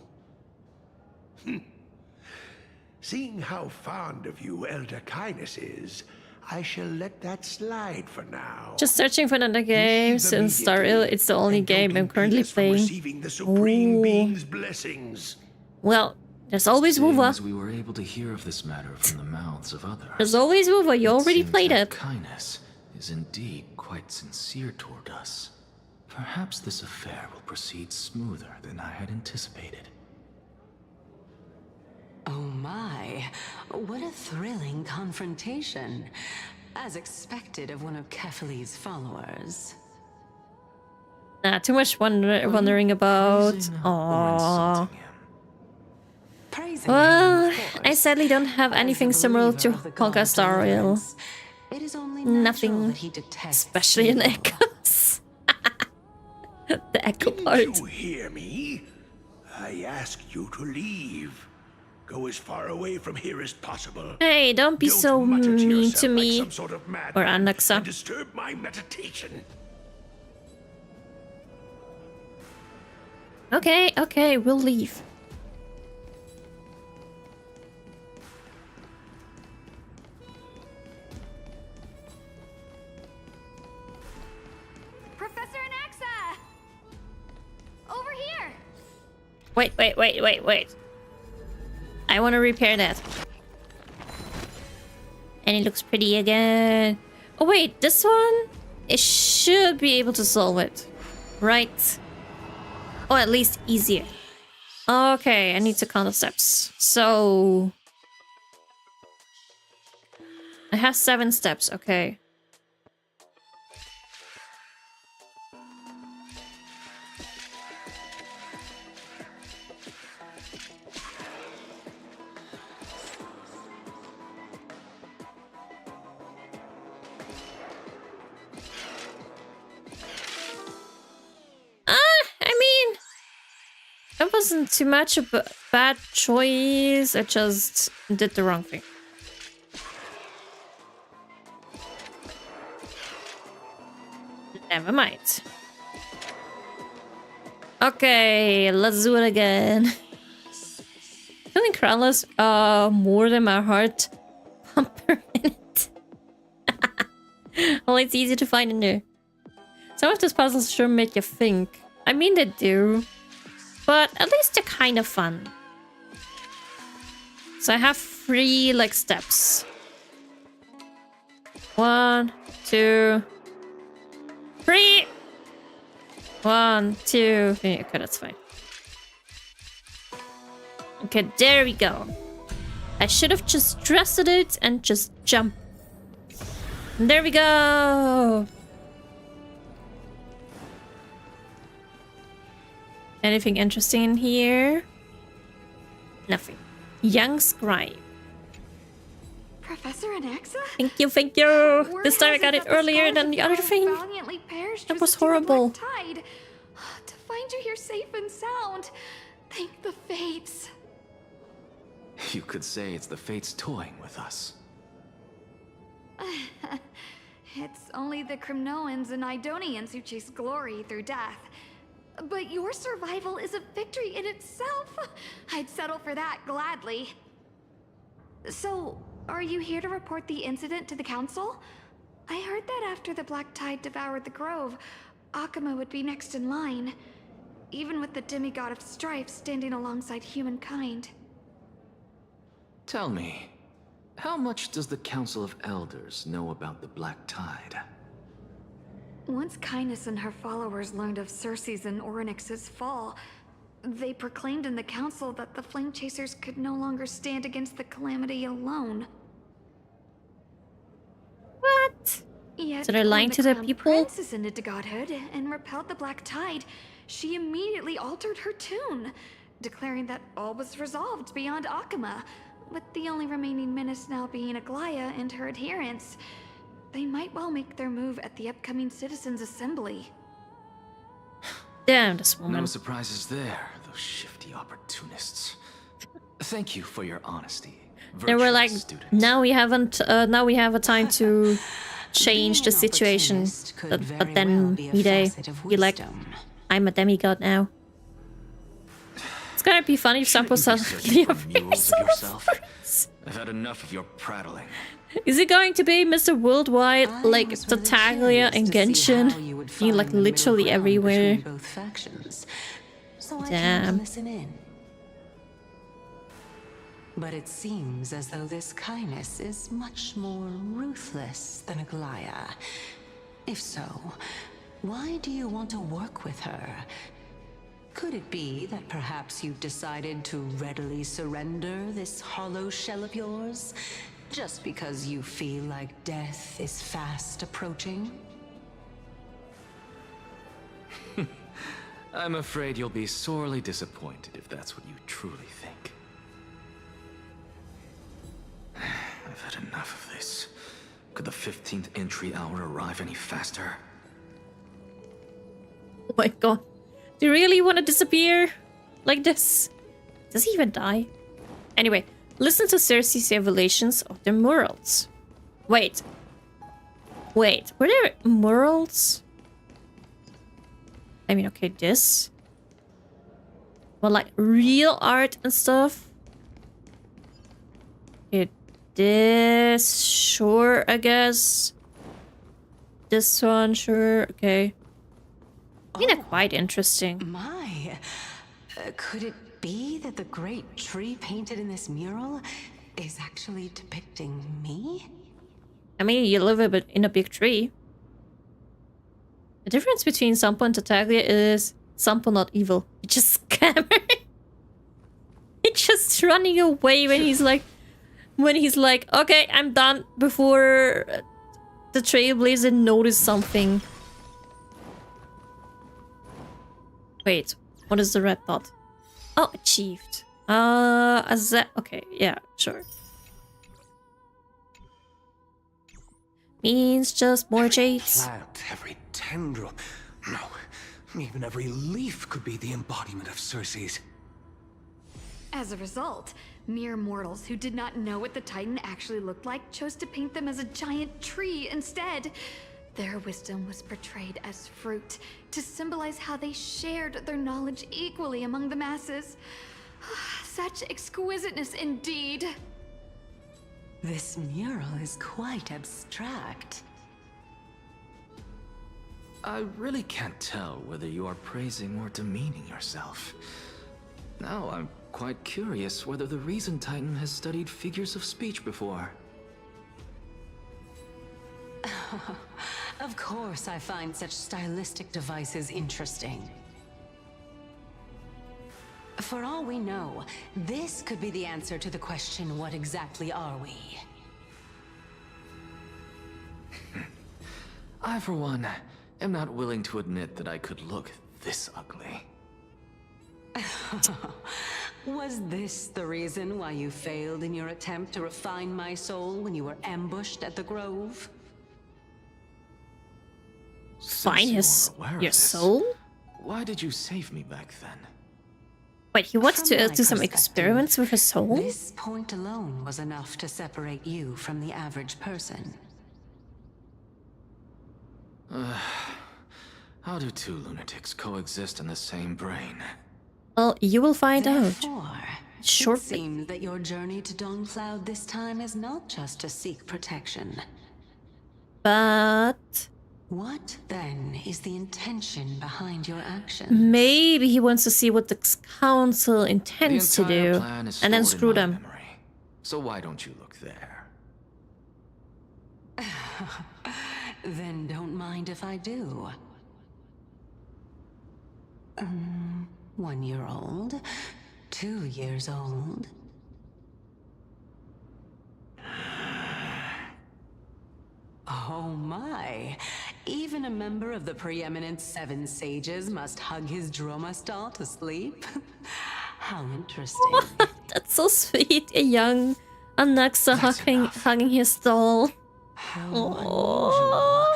Speaker 12: Seeing how fond of you Elder Kindness is, I shall let that slide for now.
Speaker 1: Just searching for another game since Staril. It's the only game I'm currently playing.
Speaker 12: Receiving the Supreme
Speaker 1: Ooh.
Speaker 12: Being's blessings.
Speaker 1: Well, there's always Wuva.
Speaker 7: As we were able to hear of this matter from the mouths of others.
Speaker 1: There's always Wuva. You already
Speaker 7: seems
Speaker 1: played
Speaker 7: that
Speaker 1: it.
Speaker 7: Kindness is indeed quite sincere toward us. Perhaps this affair will proceed smoother than I had anticipated.
Speaker 10: Oh my, what a thrilling confrontation. As expected of one of Kefali's followers.
Speaker 1: Nah, too much wondering about.
Speaker 7: Praising or
Speaker 1: Aww.
Speaker 7: insulting him?
Speaker 10: Praising
Speaker 1: Well,
Speaker 10: him, of
Speaker 1: I
Speaker 10: course.
Speaker 1: sadly don't have
Speaker 10: As
Speaker 1: anything
Speaker 10: a
Speaker 1: similar to
Speaker 10: believer of the god
Speaker 1: Honka
Speaker 10: of
Speaker 1: Star Rail.
Speaker 10: deliverance, it is only natural
Speaker 1: Nothing,
Speaker 10: that he detests
Speaker 1: especially in
Speaker 10: evil.
Speaker 1: Echoes. The Echo
Speaker 12: Didn't
Speaker 1: part.
Speaker 12: you hear me? I asked you to leave. Go as far away from here as possible.
Speaker 1: Hey, don't be
Speaker 12: Don't
Speaker 1: so
Speaker 12: mutter
Speaker 1: mean
Speaker 12: yourself
Speaker 1: to
Speaker 12: like
Speaker 1: me.
Speaker 12: some sort of
Speaker 1: Or
Speaker 12: madman
Speaker 1: Anaxa.
Speaker 12: and disturb my meditation.
Speaker 1: Okay, okay, we'll leave.
Speaker 6: Professor Anaxa! Over here!
Speaker 1: Wait. I want to repair that. And it looks pretty again. Oh wait, this one? It should be able to solve it. Right? Or at least easier. Okay, I need to count the steps. So... I have 7 steps, okay. It wasn't too much of a bad choice. I just did the wrong thing. Never mind. Okay, let's do it again. Feeling Crowlers more than my heart pumper in it. Well, it's easy to find in there. Some of these puzzles sure make you think. I mean, they do. But at least they're kind of fun. So I have 3 like steps. 1, 2, 3. 1, 2, 3. Okay, that's fine. Okay, there we go. I should have just trusted it and just jump. There we go. Anything interesting in here? Nothing. Young scribe.
Speaker 6: Professor Anaxa?
Speaker 1: Thank you. This time I got it earlier than the other thing. That was horrible.
Speaker 6: Tide. To find you here safe and sound. Thank the fates.
Speaker 7: You could say it's the fates toying with us.
Speaker 6: It's only the Crimnoans and Idonians who chase glory through death. But your survival is a victory in itself. I'd settle for that gladly. So,
Speaker 13: Are you here to report the incident to the council? I heard that after the Black Tide devoured the grove, Akuma would be next in line, even with the demigod of strife standing alongside humankind.
Speaker 7: Tell me, how much does the Council of Elders know about the Black Tide?
Speaker 13: Once Kindness and her followers learned of Circe's and Orynyx's fall, they proclaimed in the council that the Flame Chasers could no longer stand against the calamity alone.
Speaker 1: What?
Speaker 13: Yet,
Speaker 1: So they're lying
Speaker 13: when
Speaker 1: to the
Speaker 13: Crown
Speaker 1: people?
Speaker 13: Prince ascended to godhood and repelled the Black Tide, she immediately altered her tune, declaring that all was resolved beyond Akuma, with the only remaining menace now being Aglaya and her adherents. They might well make their move at the upcoming Citizens' Assembly.
Speaker 1: Damn, this woman.
Speaker 7: No surprises there, those shifty opportunists. Thank you for your honesty.
Speaker 1: They were like,
Speaker 7: student.
Speaker 1: now we haven't, now we have a time to change the situation. But then Mide, be like, I'm a demigod now. It's gonna be funny if Sampo says
Speaker 7: I've had enough of your prattling.
Speaker 1: Is it going to be Mr. Worldwide, like Tartaglia and Genshin? He like literally everywhere. Damn.
Speaker 10: But it seems as though this Kindness is much more ruthless than Aglaya. If so, why do you want to work with her? Could it be that perhaps you've decided to readily surrender this hollow shell of yours? Just because you feel like death is fast approaching?
Speaker 7: I'm afraid you'll be sorely disappointed if that's what you truly think. I've had enough of this. Could the 15th entry hour arrive any faster?
Speaker 1: Oh my god. Do you really want to disappear like this? Does he even die? Anyway, listen to Circe's revelations of the murals. Wait. Wait, were there murals? I mean, okay, this. Well, like real art and stuff. Okay, this, sure, I guess. This one, sure, okay. You know, quite interesting.
Speaker 10: My, could it be that the great tree painted in this mural is actually depicting me?
Speaker 1: I mean, you live in a big tree. The difference between Sampo and Tartaglia is Sampo not evil. He's just scammer. He's just running away when he's like, okay, I'm done before the Trailblazer notice something. Wait, what is the red dot? Oh, achieved. Okay, yeah, sure. Means just more jades.
Speaker 11: Plant, every tendril, no, even every leaf could be the embodiment of Circe's.
Speaker 13: As a result, mere mortals who did not know what the Titan actually looked like chose to paint them as a giant tree instead. Their wisdom was portrayed as fruit, to symbolize how they shared their knowledge equally among the masses. Such exquisiteness indeed.
Speaker 10: This mural is quite abstract.
Speaker 7: I really can't tell whether you are praising or demeaning yourself. Now I'm quite curious whether the Reason Titan has studied figures of speech before.
Speaker 10: Of course I find such stylistic devices interesting. For all we know, this could be the answer to the question, what exactly are we?
Speaker 7: I, for one, am not willing to admit that I could look this ugly.
Speaker 10: Was this the reason why you failed in your attempt to refine my soul when you were ambushed at the Grove?
Speaker 1: Fine your soul?
Speaker 7: Why did you save me back then?
Speaker 1: Wait, he wants to do some experiments with his soul?
Speaker 10: This point alone was enough to separate you from the average person.
Speaker 7: How do two lunatics coexist in the same brain?
Speaker 1: Well, you will find out.
Speaker 10: Therefore,
Speaker 1: short.
Speaker 10: It seems that your journey to Dawnfloud this time is not just to seek protection.
Speaker 1: But
Speaker 10: What, then, is the intention behind your actions?
Speaker 1: maybe he wants to see what the council
Speaker 7: The
Speaker 1: intends to
Speaker 7: entire
Speaker 1: do,
Speaker 7: plan is
Speaker 1: and then
Speaker 7: stored
Speaker 1: screw
Speaker 7: in my
Speaker 1: them.
Speaker 7: memory. So why don't you look there?
Speaker 10: Then don't mind if I do. 1 year old, 2 years old. Oh my! Even a member of the preeminent Seven Sages must hug his Dromastal to sleep? How interesting.
Speaker 1: That's so sweet. A young Anaxa hugging his doll.
Speaker 10: How
Speaker 1: Oh.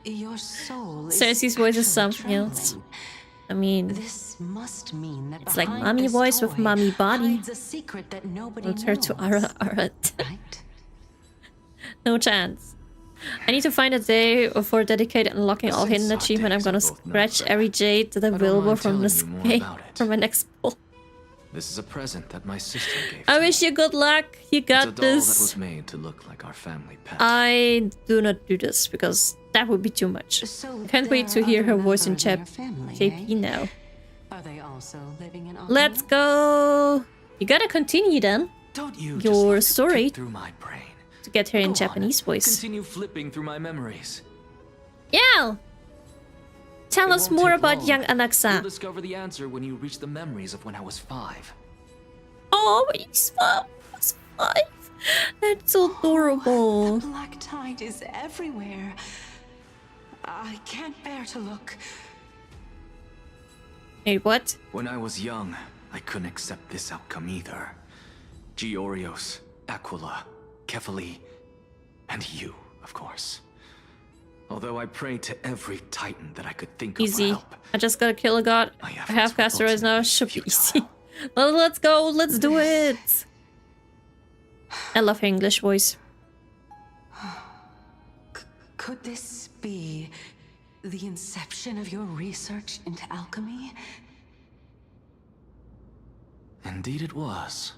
Speaker 10: unusual. Your soul is
Speaker 1: Cersei's voice is
Speaker 10: actually
Speaker 1: something else.
Speaker 10: trembling.
Speaker 1: I mean,
Speaker 10: This must mean that
Speaker 1: it's like
Speaker 10: behind
Speaker 1: mommy
Speaker 10: this
Speaker 1: voice with
Speaker 10: toy
Speaker 1: mommy body.
Speaker 10: hides a secret that nobody
Speaker 1: Let's her to
Speaker 10: knows.
Speaker 1: Ara.
Speaker 10: Right?
Speaker 1: No chance. I need to find a day for dedicated unlocking all hidden
Speaker 7: Since our
Speaker 1: achievement. I'm
Speaker 7: days
Speaker 1: gonna
Speaker 7: are both
Speaker 1: scratch
Speaker 7: numbered,
Speaker 1: every jade that
Speaker 7: I don't
Speaker 1: available
Speaker 7: mind
Speaker 1: from the
Speaker 7: telling you more
Speaker 1: sky
Speaker 7: about it.
Speaker 1: for my next pull.
Speaker 7: This is a present that my sister gave
Speaker 1: I
Speaker 7: to
Speaker 1: wish
Speaker 7: me.
Speaker 1: you good luck. You
Speaker 7: It's a
Speaker 1: got
Speaker 7: doll that was
Speaker 1: this.
Speaker 7: made to look like our family pet.
Speaker 1: I do not do this because that would be too much.
Speaker 10: So
Speaker 1: I can't wait to
Speaker 10: there are
Speaker 1: hear her
Speaker 10: other
Speaker 1: voice in
Speaker 10: members of your family,
Speaker 1: JP
Speaker 10: eh?
Speaker 1: now.
Speaker 10: Are they also living in
Speaker 1: Let's
Speaker 10: Alchemy?
Speaker 1: go. You gotta continue then
Speaker 7: Don't you
Speaker 1: your
Speaker 7: just like to
Speaker 1: story
Speaker 7: peek through my brain?
Speaker 1: to get her in
Speaker 7: Go on,
Speaker 1: Japanese voice.
Speaker 7: Continue flipping through my memories.
Speaker 1: Yeah. Tell
Speaker 7: It
Speaker 1: us
Speaker 7: won't
Speaker 1: more
Speaker 7: take
Speaker 1: about
Speaker 7: long.
Speaker 1: young
Speaker 7: You'll
Speaker 1: Anaxa.
Speaker 7: discover the answer when you reach the memories of when I was 5.
Speaker 1: Oh, he's 5. That's so adorable.
Speaker 10: The black tide is everywhere. I can't bear to look.
Speaker 1: Wait, what?
Speaker 7: When I was young, I couldn't accept this outcome either. Georios, Aquila, Kefali, and you, of course. Although I prayed to every titan that I could think of for
Speaker 1: Easy.
Speaker 7: help.
Speaker 1: I just gotta kill a god.
Speaker 7: My
Speaker 1: I
Speaker 7: efforts
Speaker 1: have
Speaker 7: were
Speaker 1: Casteroids now.
Speaker 7: ultimately
Speaker 1: Should be
Speaker 7: futile.
Speaker 1: easy. Well, let's go. Let's do it. I love her English voice.
Speaker 10: Could this be the inception of your research into alchemy?
Speaker 7: Indeed it was.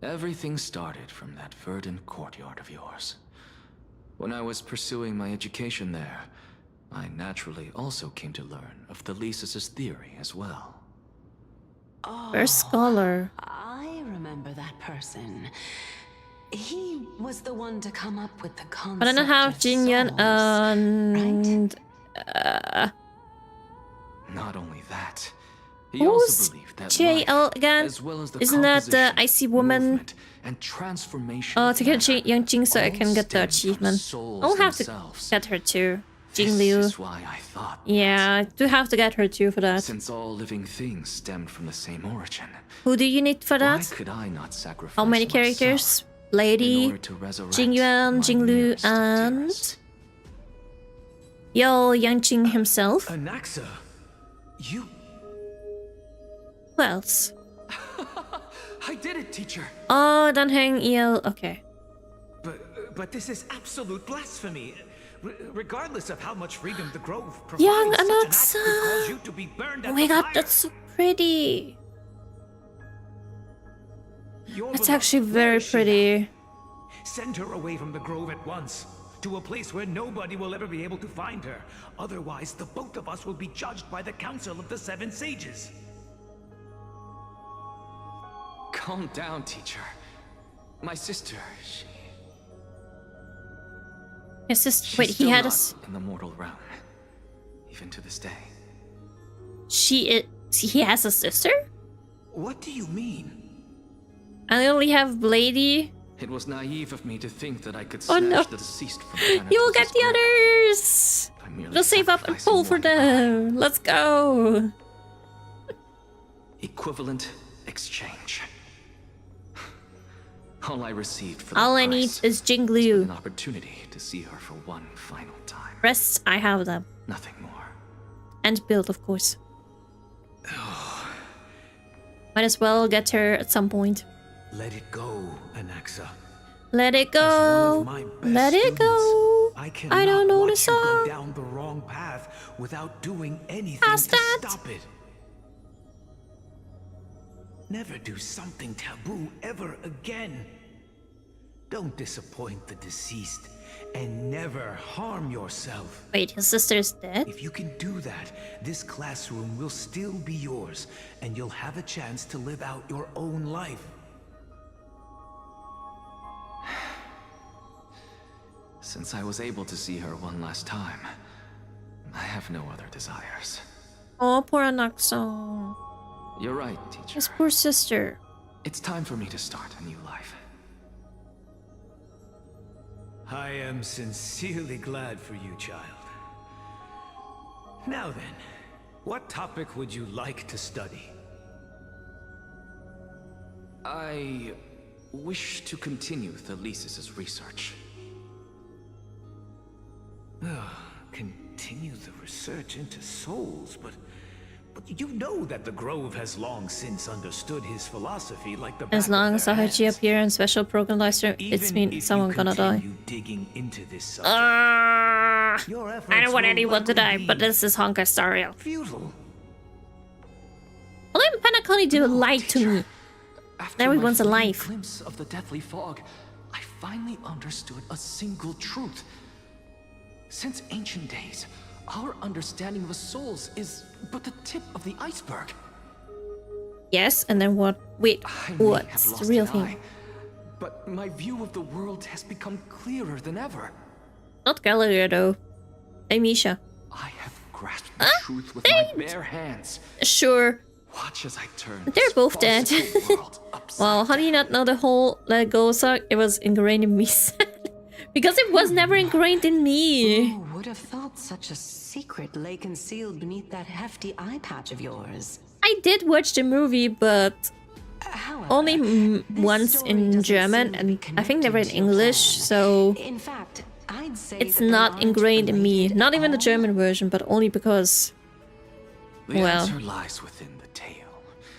Speaker 7: Everything started from that verdant courtyard of yours. When I was pursuing my education there, I naturally also came to learn of Thelesis' theory as well.
Speaker 1: First scholar.
Speaker 10: I remember that person. He was the one to come up with the concept
Speaker 1: I don't know how
Speaker 10: of
Speaker 1: Jinyan
Speaker 10: souls,
Speaker 1: and
Speaker 7: Not only that, he
Speaker 1: who's
Speaker 7: also believed that
Speaker 1: JL
Speaker 7: life,
Speaker 1: again?
Speaker 7: as well as the
Speaker 1: Isn't that the
Speaker 7: composition,
Speaker 1: icy woman?
Speaker 7: movement, and transformation
Speaker 1: Oh,
Speaker 7: of
Speaker 1: to get
Speaker 7: matter
Speaker 1: young Jing so I can
Speaker 7: all
Speaker 1: get the
Speaker 7: stem from
Speaker 1: achievement.
Speaker 7: souls
Speaker 1: I'll have
Speaker 7: themselves.
Speaker 1: to get her too.
Speaker 7: This
Speaker 1: Jingliu.
Speaker 7: is why I thought
Speaker 1: Yeah, I do have to get her too for that.
Speaker 7: since all living things stemmed from the same origin,
Speaker 1: Who do you need for
Speaker 7: why
Speaker 1: that?
Speaker 7: could I not sacrifice
Speaker 1: How many
Speaker 7: myself
Speaker 1: characters?
Speaker 7: in
Speaker 1: Lady,
Speaker 7: order to resurrect
Speaker 1: Jingyuan,
Speaker 7: my
Speaker 1: Jinglu,
Speaker 7: nearest
Speaker 1: and
Speaker 7: dearest?
Speaker 1: Yo Yanqing himself.
Speaker 8: Anaxa, you...
Speaker 1: Who else?
Speaker 8: I did it, teacher.
Speaker 1: Oh, Danheng El. Okay.
Speaker 8: But this is absolute blasphemy. Regardless of how much freedom the Grove provides,
Speaker 1: Young
Speaker 8: such an act
Speaker 1: Anaxa.
Speaker 8: could cause you to be burned
Speaker 1: Oh
Speaker 8: at
Speaker 1: my
Speaker 8: the
Speaker 1: god,
Speaker 8: fire.
Speaker 1: that's so pretty.
Speaker 8: Your
Speaker 1: That's
Speaker 8: beloved,
Speaker 1: actually
Speaker 8: where
Speaker 1: very
Speaker 8: is she
Speaker 1: pretty.
Speaker 8: now? Send her away from the Grove at once, to a place where nobody will ever be able to find her. Otherwise, the both of us will be judged by the Council of the Seven Sages.
Speaker 7: Calm down, teacher. My sister, she...
Speaker 1: His sister.
Speaker 7: she's
Speaker 1: Wait, he
Speaker 7: still
Speaker 1: had a.
Speaker 7: not in the mortal realm, even to this day.
Speaker 1: She is. He has a sister?
Speaker 8: What do you mean?
Speaker 1: I only have Blady.
Speaker 7: It was naive of me to think that I could
Speaker 1: Oh,
Speaker 7: snatch
Speaker 1: no.
Speaker 7: the deceased from the
Speaker 1: You will get
Speaker 7: Thanatos'
Speaker 1: the
Speaker 7: grip
Speaker 1: others!
Speaker 7: by merely
Speaker 1: Just save up and
Speaker 7: sacrificing
Speaker 1: pull for
Speaker 7: one
Speaker 1: them. Let's go.
Speaker 7: equivalent exchange. All I received for
Speaker 1: All
Speaker 7: that
Speaker 1: I need
Speaker 7: price
Speaker 1: is
Speaker 7: was an
Speaker 1: Jinglu.
Speaker 7: opportunity to see her for one final time.
Speaker 1: Rest, I have them.
Speaker 7: Nothing more.
Speaker 1: And build, of course. Might as well get her at some point.
Speaker 12: Let it go, Anaxa.
Speaker 1: Let it
Speaker 12: As one
Speaker 1: go.
Speaker 12: of my best
Speaker 1: Let it
Speaker 12: students,
Speaker 1: go.
Speaker 12: I
Speaker 1: I
Speaker 12: cannot
Speaker 1: don't know the
Speaker 12: watch you go
Speaker 1: song.
Speaker 12: down the wrong path without doing anything
Speaker 1: How's
Speaker 12: to
Speaker 1: that?
Speaker 12: stop it.
Speaker 8: Never do something taboo ever again. Don't disappoint the deceased, and never harm yourself.
Speaker 1: Wait, his sister's dead?
Speaker 8: If you can do that, this classroom will still be yours, and you'll have a chance to live out your own life.
Speaker 7: Since I was able to see her one last time, I have no other desires.
Speaker 1: Oh, poor Anaxa.
Speaker 7: You're right, teacher.
Speaker 1: His poor sister.
Speaker 7: It's time for me to start a new life.
Speaker 8: I am sincerely glad for you, child. Now then, what topic would you like to study?
Speaker 7: I wish to continue Thalesis' research.
Speaker 8: Continue the research into souls, but you know that the Grove has long since understood his philosophy like the
Speaker 1: As long as Sahachi appear in special program live stream, it's mean someone gonna die.
Speaker 8: Digging into this
Speaker 1: I don't want anyone to die, but this is Honkai Star Rail.
Speaker 8: Futile.
Speaker 1: Well, then Panakoni do lie to me. Everyone's
Speaker 7: my
Speaker 1: alive.
Speaker 7: glimpse of the deathly fog, I finally understood a single truth. Since ancient days, our understanding of souls is but the tip of the iceberg.
Speaker 1: Yes, and then what? Wait, what's the real thing?
Speaker 7: But my view of the world has become clearer than ever.
Speaker 1: Not Galleria though. Hey, Misha.
Speaker 7: I have grasped the truth with my bare hands.
Speaker 1: Sure.
Speaker 7: Watch as I turn.
Speaker 1: They're both dead. Well, how do you not know the whole Let It Go song? It was ingrained in me. Because it was never ingrained in me.
Speaker 10: Who would have thought such a secret lay concealed beneath that hefty eye patch of yours?
Speaker 1: I did watch the movie, but only once in German, and I think never in English, so
Speaker 10: In fact, I'd say
Speaker 1: it's
Speaker 10: that
Speaker 1: not ingrained in me. Not even the German version, but only because,
Speaker 7: The
Speaker 1: well,
Speaker 7: answer lies within the tale.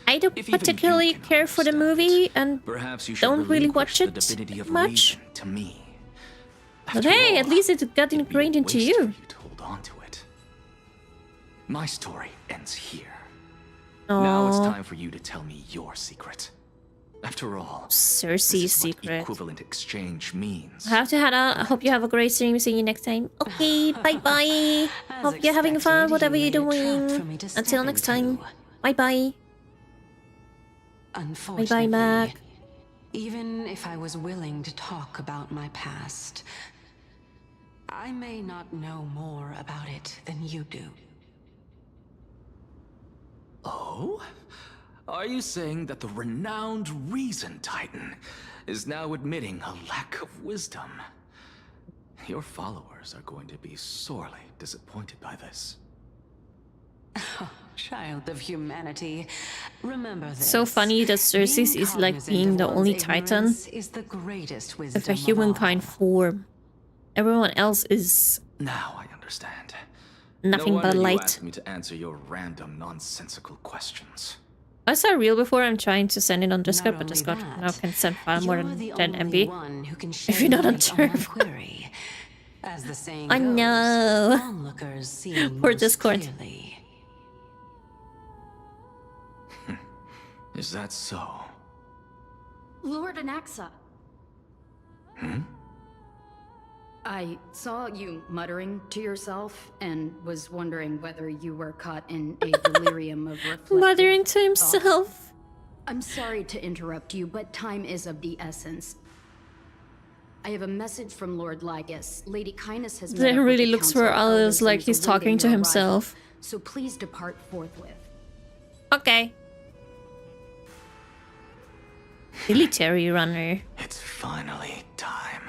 Speaker 1: I don't
Speaker 7: If even
Speaker 1: particularly
Speaker 7: you
Speaker 1: care for the movie and
Speaker 7: Perhaps you should
Speaker 1: don't really watch
Speaker 7: relinquish
Speaker 1: it
Speaker 7: the divinity of
Speaker 1: much.
Speaker 7: reason to me.
Speaker 1: But
Speaker 7: After
Speaker 1: hey,
Speaker 7: all,
Speaker 1: at least it got ingrained into
Speaker 7: waste
Speaker 1: you.
Speaker 7: for you to hold on to it. My story ends here.
Speaker 1: Aww.
Speaker 7: Now it's time for you to tell me your secret. After all,
Speaker 1: Cersei's
Speaker 7: this is what
Speaker 1: secret.
Speaker 7: equivalent exchange means.
Speaker 1: I have to head out. I hope you have a great stream. See you next time. Okay, bye bye. Hope you're having fun, whatever you're doing. Until next time. Bye bye.
Speaker 10: Unfortunately,
Speaker 1: Mac.
Speaker 10: Even if I was willing to talk about my past, I may not know more about it than you do.
Speaker 7: Oh? Are you saying that the renowned Reason Titan is now admitting a lack of wisdom? Your followers are going to be sorely disappointed by this.
Speaker 10: Child of humanity, remember this.
Speaker 1: So funny that Cersei is like being the only Titan
Speaker 10: Is the greatest
Speaker 1: with
Speaker 10: wisdom
Speaker 1: a
Speaker 10: of all.
Speaker 1: humankind form. Everyone else is
Speaker 7: Now I understand.
Speaker 1: nothing
Speaker 7: no
Speaker 1: but
Speaker 7: wonder you
Speaker 1: light.
Speaker 7: asked me to answer your random, nonsensical questions.
Speaker 1: Was that real before? I'm trying to send it on Discord, but
Speaker 10: only
Speaker 1: Discord
Speaker 10: that,
Speaker 1: now can send file more
Speaker 10: You're
Speaker 1: than
Speaker 10: the
Speaker 1: 10
Speaker 10: only
Speaker 1: MB.
Speaker 10: one who can
Speaker 1: If
Speaker 10: shed
Speaker 1: you're not on
Speaker 10: light on my
Speaker 1: Turf.
Speaker 10: query. As the saying
Speaker 1: I
Speaker 10: goes,
Speaker 1: know.
Speaker 10: onlookers see
Speaker 1: Poor
Speaker 10: most
Speaker 1: Discord.
Speaker 10: clearly.
Speaker 7: Is that so?
Speaker 13: Lord Anaxa.
Speaker 7: Hmm?
Speaker 14: I saw you muttering to yourself and was wondering whether you were caught in a delirium of reflective
Speaker 1: Muttering to
Speaker 14: thought.
Speaker 1: himself.
Speaker 14: I'm sorry to interrupt you, but time is of the essence. I have a message from Lord Lygus. Lady Kindness has met
Speaker 1: Then
Speaker 14: up with
Speaker 1: really
Speaker 14: the
Speaker 1: looks
Speaker 14: Council
Speaker 1: for
Speaker 14: of
Speaker 1: others
Speaker 14: Elders
Speaker 1: like
Speaker 14: and is
Speaker 1: he's talking
Speaker 14: awaiting
Speaker 1: to
Speaker 14: your
Speaker 1: himself.
Speaker 14: arrival, so please depart forthwith.
Speaker 1: Okay. Military runner.
Speaker 7: It's finally time.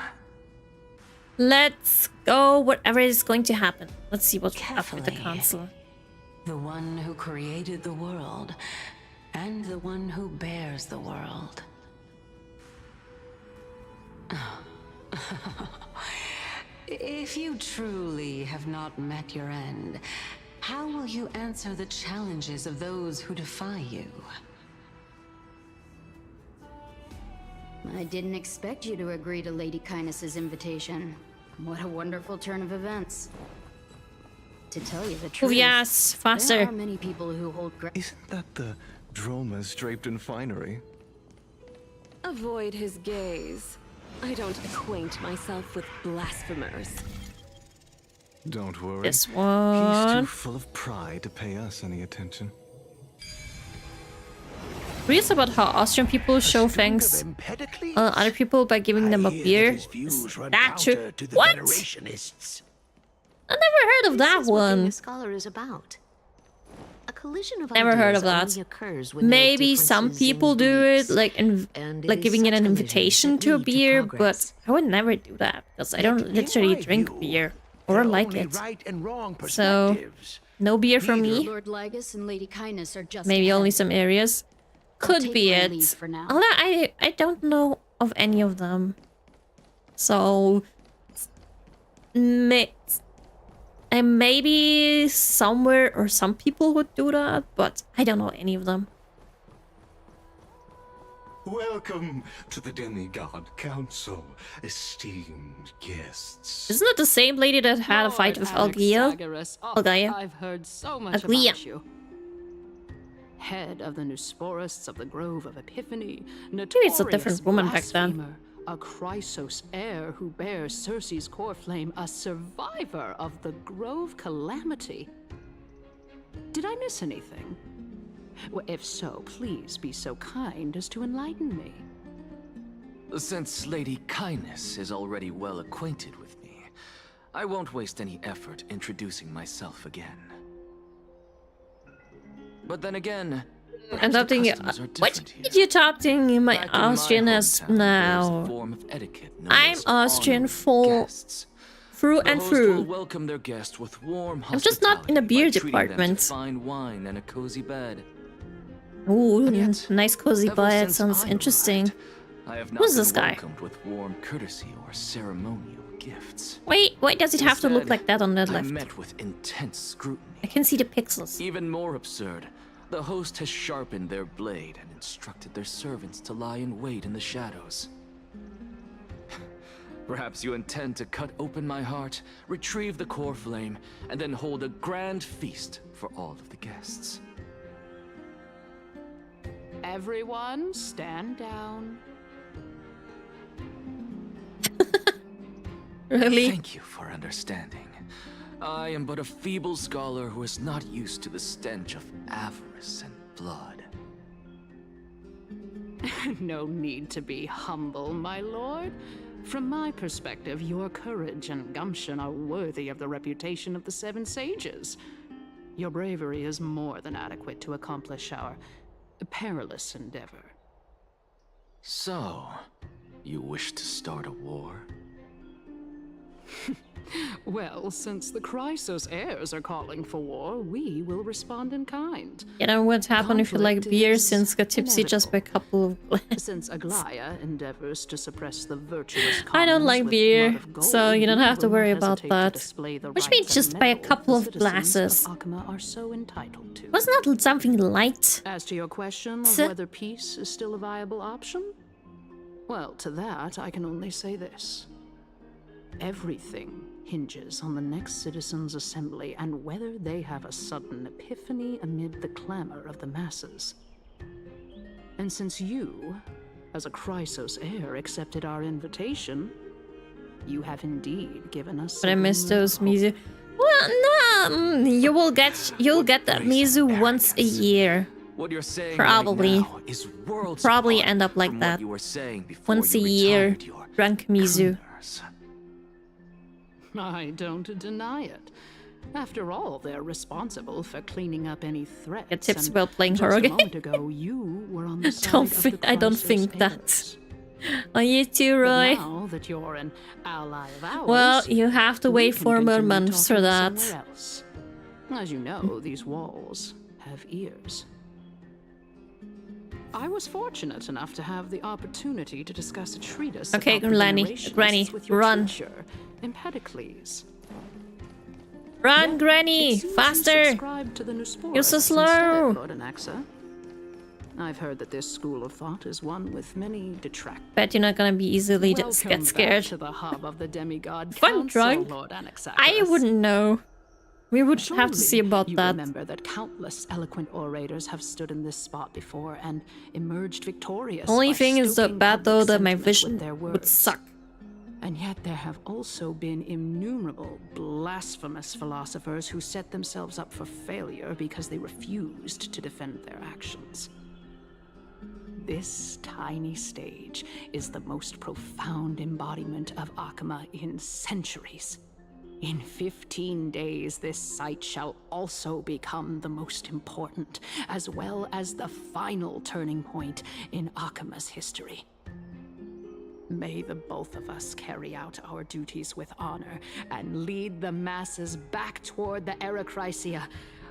Speaker 1: Let's go, whatever is going to happen. Let's see what's up with the
Speaker 10: Carefully.
Speaker 1: council.
Speaker 10: The one who created the world, and the one who bears the world. If you truly have not met your end, how will you answer the challenges of those who defy you?
Speaker 14: I didn't expect you to agree to Lady Kindness's invitation. What a wonderful turn of events. To tell you the truth,
Speaker 1: yes, faster.
Speaker 14: there are many people who hold
Speaker 11: Isn't that the
Speaker 15: Dromas draped in finery.
Speaker 16: Avoid his gaze. I don't acquaint myself with blasphemers.
Speaker 15: Don't worry.
Speaker 1: This
Speaker 15: He's
Speaker 1: one.
Speaker 15: too full of pride to pay us any attention.
Speaker 1: Curious about how Austrian people show thanks other people by giving them a beer. Is that true? What? I never heard of that one.
Speaker 17: A scholar is about. A collision of
Speaker 1: Never heard of
Speaker 17: ideas
Speaker 1: that.
Speaker 17: only occurs when there are
Speaker 1: Maybe some
Speaker 17: differences in
Speaker 1: people do it,
Speaker 17: beliefs.
Speaker 1: like giving it an invitation to a beer, but I would never do that because I don't literally drink beer or like it. So no beer for me.
Speaker 14: Lord Lygus and Lady Kindness are just
Speaker 1: Maybe
Speaker 14: ahead.
Speaker 1: only some areas. Could
Speaker 14: take
Speaker 1: be
Speaker 14: my
Speaker 1: it.
Speaker 14: leave for now.
Speaker 1: Although I don't know of any of them. So maybe somewhere or some people would do that, but I don't know any of them.
Speaker 11: Welcome to the Demigod Council, esteemed guests.
Speaker 1: Isn't it the same lady that had a fight with Algaia? Algaia?
Speaker 14: I've heard so much
Speaker 1: Algaia.
Speaker 14: about you. Head of the Nusporists of the Grove of Epiphany,
Speaker 1: Maybe it's a different woman back then.
Speaker 14: blasphemer, a Chrysos heir who bears Circe's core flame, a survivor of the Grove calamity. Did I miss anything? Well, if so, please be so kind as to enlighten me.
Speaker 7: Since Lady Kindness is already well acquainted with me, I won't waste any effort introducing myself again. But then again,
Speaker 1: Adopting you. What are you adopting my Austrian as now? I'm Austrian through and through.
Speaker 7: Welcome their guests with warm
Speaker 1: I'm just not in the beer department.
Speaker 7: Fine wine and a cozy bed.
Speaker 1: Ooh, nice cozy bed. Sounds interesting.
Speaker 7: I have not
Speaker 1: Who's
Speaker 7: been
Speaker 1: this guy?
Speaker 7: welcomed with warm courtesy or ceremonial gifts.
Speaker 1: Wait, why does it have to look
Speaker 7: Instead,
Speaker 1: like that on the
Speaker 7: I
Speaker 1: left?
Speaker 7: met with intense scrutiny.
Speaker 1: I can see the pixels.
Speaker 7: Even more absurd, the host has sharpened their blade and instructed their servants to lie in wait in the shadows. Perhaps you intend to cut open my heart, retrieve the core flame, and then hold a grand feast for all of the guests.
Speaker 14: Everyone, stand down.
Speaker 1: Really?
Speaker 7: Thank you for understanding. I am but a feeble scholar who is not used to the stench of avarice and blood.
Speaker 14: No need to be humble, my lord. From my perspective, your courage and gumption are worthy of the reputation of the Seven Sages. Your bravery is more than adequate to accomplish our perilous endeavor.
Speaker 7: So, you wish to start a war?
Speaker 14: Well, since the Chrysos heirs are calling for war, we will respond in kind.
Speaker 1: You know what happened if you like beer since got tipsy just by a couple of glasses?
Speaker 14: Since Aglaya endeavors to suppress the virtuous
Speaker 1: I don't
Speaker 14: commons
Speaker 1: like
Speaker 14: with
Speaker 1: beer,
Speaker 14: blood of gold,
Speaker 1: so you don't
Speaker 14: we
Speaker 1: have to
Speaker 14: will
Speaker 1: worry
Speaker 14: not
Speaker 1: about
Speaker 14: hesitate to
Speaker 1: that.
Speaker 14: display the
Speaker 1: Which
Speaker 14: rights
Speaker 1: means
Speaker 14: and
Speaker 1: just by a
Speaker 14: mettle
Speaker 1: couple
Speaker 14: the
Speaker 1: of
Speaker 14: citizens
Speaker 1: glasses.
Speaker 14: of Akama are so entitled to.
Speaker 1: Wasn't that something light?
Speaker 14: As to your question of
Speaker 1: Sir?
Speaker 14: whether peace is still a viable option, well, to that I can only say this. Everything hinges on the next citizens' assembly and whether they have a sudden epiphany amid the clamor of the masses. And since you, as a Chrysos heir, accepted our invitation, you have indeed given us.
Speaker 1: But I miss those Mizu. Well, no, you'll get that Mizu once a year.
Speaker 7: What you're saying
Speaker 1: Probably.
Speaker 7: right now is worlds
Speaker 1: Probably
Speaker 7: apart
Speaker 1: end up like
Speaker 7: from
Speaker 1: that.
Speaker 7: what you were saying before
Speaker 1: Once a
Speaker 7: you
Speaker 1: year,
Speaker 7: retired your
Speaker 1: drunk Mizu.
Speaker 14: I don't deny it. After all, they're responsible for cleaning up any threats.
Speaker 1: Get tips
Speaker 14: and
Speaker 1: about playing
Speaker 14: just
Speaker 1: horror
Speaker 14: a
Speaker 1: game.
Speaker 14: moment ago, you were on the side
Speaker 1: Don't
Speaker 14: of
Speaker 1: think,
Speaker 14: the
Speaker 1: I don't
Speaker 14: Chrysos
Speaker 1: think
Speaker 14: heirs.
Speaker 1: that. Are you too,
Speaker 14: But
Speaker 1: Roy?
Speaker 14: now that you're an ally of ours,
Speaker 1: Well, you have to
Speaker 14: we
Speaker 1: wait
Speaker 14: can
Speaker 1: 4 more
Speaker 14: continue
Speaker 1: months for
Speaker 14: talking
Speaker 1: that.
Speaker 14: somewhere else. As you know, these walls have ears. I was fortunate enough to have the opportunity to discuss a treatise
Speaker 1: Okay,
Speaker 14: about the
Speaker 1: Granny,
Speaker 14: Generationists with your
Speaker 1: run.
Speaker 14: teacher, Empedocles.
Speaker 1: Run, Granny! Faster!
Speaker 14: Subscribe to the
Speaker 1: You're so
Speaker 14: Nusporists
Speaker 1: slow!
Speaker 14: instead, Lord Anaxa. I've heard that this school of thought is one with many detractors.
Speaker 1: Bet you're not gonna be easily just
Speaker 14: Welcome
Speaker 1: get scared.
Speaker 14: back to the hub of the demigod
Speaker 1: If I'm
Speaker 14: council,
Speaker 1: drunk,
Speaker 14: Lord Anaxagoras.
Speaker 1: I wouldn't know. We would have to see about
Speaker 14: you
Speaker 1: that.
Speaker 14: Remember that countless eloquent orators have stood in this spot before and emerged victorious.
Speaker 1: Only
Speaker 14: by
Speaker 1: thing is
Speaker 14: stoking
Speaker 1: bad though
Speaker 14: public
Speaker 1: that my
Speaker 14: sentiment with
Speaker 1: vision
Speaker 14: their
Speaker 1: would
Speaker 14: words.
Speaker 1: suck.
Speaker 14: And yet there have also been innumerable blasphemous philosophers who set themselves up for failure because they refused to defend their actions. This tiny stage is the most profound embodiment of Akama in centuries. In 15 days, this site shall also become the most important, as well as the final turning point in Akama's history. May the both of us carry out our duties with honor and lead the masses back toward the Erechrysia,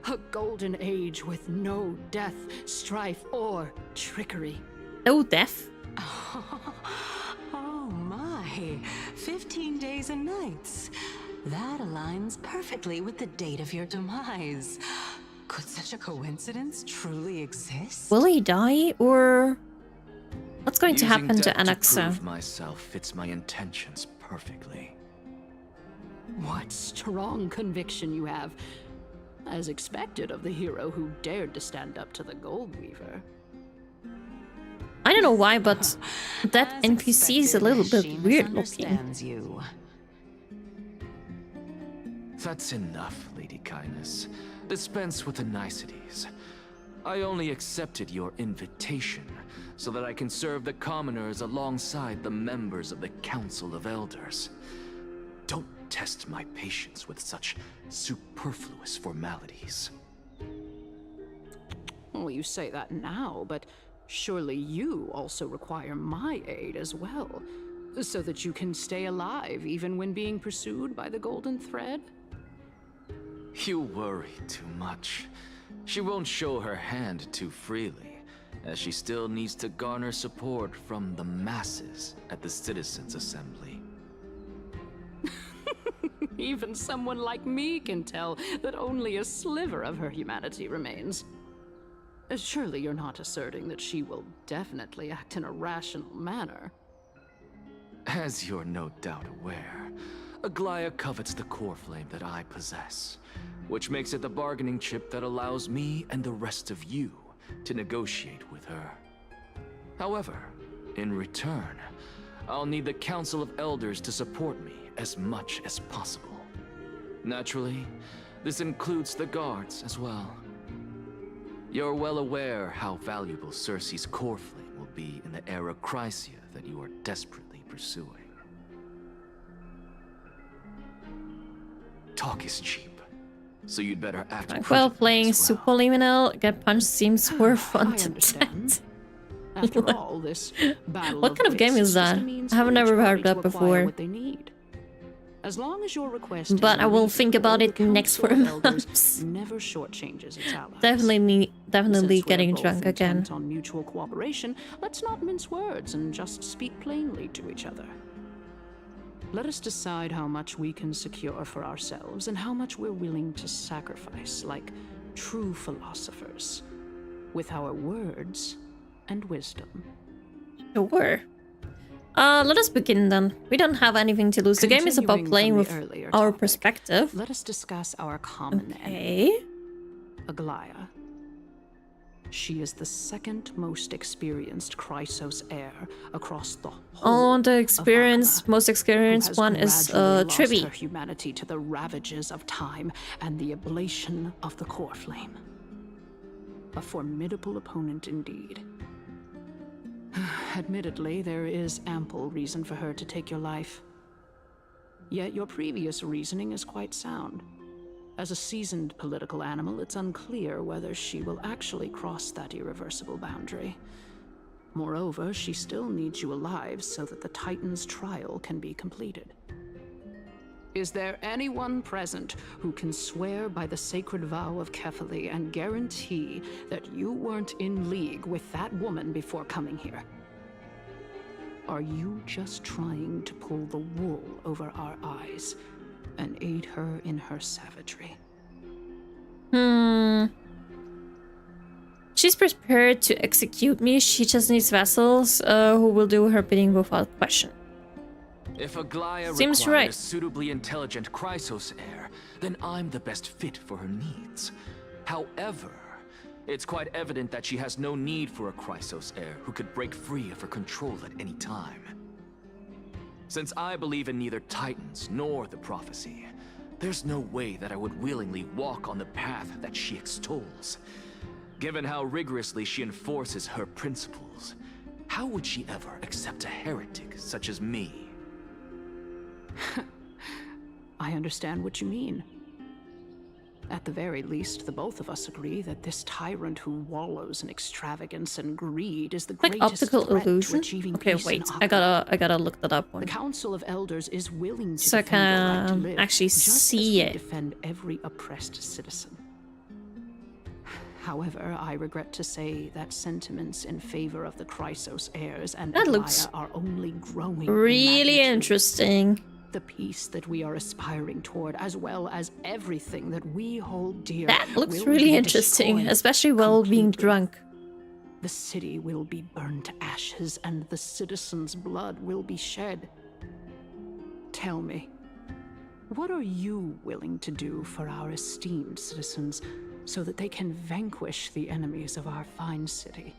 Speaker 14: a golden age with no death, strife, or trickery.
Speaker 1: No death?
Speaker 10: Oh my, 15 days and nights. That aligns perfectly with the date of your demise. Could such a coincidence truly exist?
Speaker 1: Will he die, or what's going to happen to
Speaker 7: Using death
Speaker 1: Anaxa?
Speaker 7: prove myself fits my intentions perfectly.
Speaker 14: What strong conviction you have. As expected of the hero who dared to stand up to the Goldweaver.
Speaker 1: I don't know why, but that NPC is a little bit weird looking.
Speaker 10: You.
Speaker 7: That's enough, Lady Kindness. Dispense with the niceties. I only accepted your invitation so that I can serve the commoners alongside the members of the Council of Elders. Don't test my patience with such superfluous formalities.
Speaker 14: Well, you say that now, but surely you also require my aid as well, so that you can stay alive even when being pursued by the Golden Thread?
Speaker 7: You worry too much. She won't show her hand too freely, as she still needs to garner support from the masses at the Citizens' Assembly.
Speaker 14: Even someone like me can tell that only a sliver of her humanity remains. Surely you're not asserting that she will definitely act in a rational manner.
Speaker 7: As you're no doubt aware, Aglaya covets the core flame that I possess, which makes it the bargaining chip that allows me and the rest of you to negotiate with her. However, in return, I'll need the Council of Elders to support me as much as possible. Naturally, this includes the guards as well. You're well aware how valuable Cersei's core flame will be in the Erechrysia that you are desperately pursuing. Talk is cheap, so you'd better act
Speaker 1: Well, playing Superliminal, get punched seems more fun to death.
Speaker 14: After all, this battle
Speaker 1: What kind of game is that? I haven't ever heard that before.
Speaker 14: What they need. As long as your request
Speaker 1: But I will think about it next 4
Speaker 14: Elders
Speaker 1: months.
Speaker 14: never shortchanges its allies.
Speaker 1: Definitely
Speaker 14: Since
Speaker 1: getting
Speaker 14: we're both
Speaker 1: drunk again.
Speaker 14: intent on mutual cooperation, let's not mince words and just speak plainly to each other. Let us decide how much we can secure for ourselves and how much we're willing to sacrifice, like true philosophers, with our words and wisdom.
Speaker 1: Sure. Let us begin then. We don't have anything to lose. The game is about
Speaker 14: Continuing
Speaker 1: playing
Speaker 14: from
Speaker 1: with
Speaker 14: the earlier
Speaker 1: our
Speaker 14: topic,
Speaker 1: perspective.
Speaker 14: Let us discuss our common
Speaker 1: Okay.
Speaker 14: enemy, Aglaya. She is the second most experienced Chrysos heir across the whole
Speaker 1: Oh, the most
Speaker 14: who
Speaker 1: experienced
Speaker 14: has
Speaker 1: one is
Speaker 14: gradually lost
Speaker 1: Tribby.
Speaker 14: her humanity to the ravages of time and the ablation of the core flame. A formidable opponent indeed. Admittedly, there is ample reason for her to take your life. Yet your previous reasoning is quite sound. As a seasoned political animal, it's unclear whether she will actually cross that irreversible boundary. Moreover, she still needs you alive so that the Titan's trial can be completed. Is there anyone present who can swear by the sacred vow of Kefali and guarantee that you weren't in league with that woman before coming here? Are you just trying to pull the wool over our eyes and aid her in her savagery?
Speaker 1: She's prepared to execute me. She just needs vassals who will do her bidding without question.
Speaker 7: If Aglaya
Speaker 1: Seems
Speaker 7: required
Speaker 1: right.
Speaker 7: a suitably intelligent Chrysos heir, then I'm the best fit for her needs. However, it's quite evident that she has no need for a Chrysos heir who could break free of her control at any time. Since I believe in neither Titans nor the prophecy, there's no way that I would willingly walk on the path that she extols. Given how rigorously she enforces her principles, how would she ever accept a heretic such as me?
Speaker 14: I understand what you mean. At the very least, the both of us agree that this tyrant who wallows in extravagance and greed is the
Speaker 1: Like
Speaker 14: greatest
Speaker 1: optical
Speaker 14: threat to
Speaker 1: illusion?
Speaker 14: achieving
Speaker 1: Okay,
Speaker 14: peace in
Speaker 1: wait.
Speaker 14: Akaba.
Speaker 1: I gotta look that up one.
Speaker 14: The Council of Elders is willing to
Speaker 1: So I
Speaker 14: defend the right to
Speaker 1: can
Speaker 14: live,
Speaker 1: actually
Speaker 14: just
Speaker 1: see
Speaker 14: as we
Speaker 1: it.
Speaker 14: defend every oppressed citizen. However, I regret to say that sentiments in favor of the Chrysos heirs and
Speaker 1: That
Speaker 14: Aglaya
Speaker 1: looks
Speaker 14: are only growing in
Speaker 1: really
Speaker 14: magnitude.
Speaker 1: interesting.
Speaker 14: The peace that we are aspiring toward, as well as everything that we hold dear,
Speaker 1: That looks
Speaker 14: will
Speaker 1: really
Speaker 14: be
Speaker 1: interesting,
Speaker 14: destroyed
Speaker 1: especially while being
Speaker 14: completely.
Speaker 1: drunk.
Speaker 14: The city will be burned to ashes, and the citizens' blood will be shed. Tell me, what are you willing to do for our esteemed citizens so that they can vanquish the enemies of our fine city?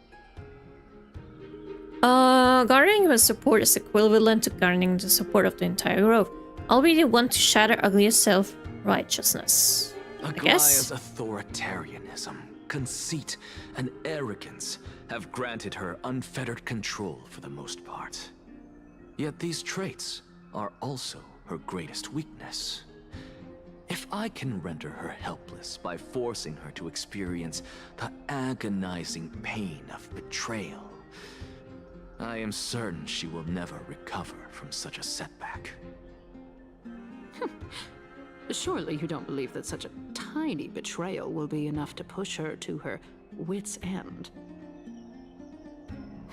Speaker 1: Garnering the support is equivalent to garnering the support of the entire grove. I'll be the one to shatter Aglia's self-righteousness. I guess.
Speaker 7: Aglaya's authoritarianism, conceit, and arrogance have granted her unfettered control for the most part. Yet these traits are also her greatest weakness. If I can render her helpless by forcing her to experience the agonizing pain of betrayal, I am certain she will never recover from such a setback.
Speaker 14: Surely you don't believe that such a tiny betrayal will be enough to push her to her wit's end.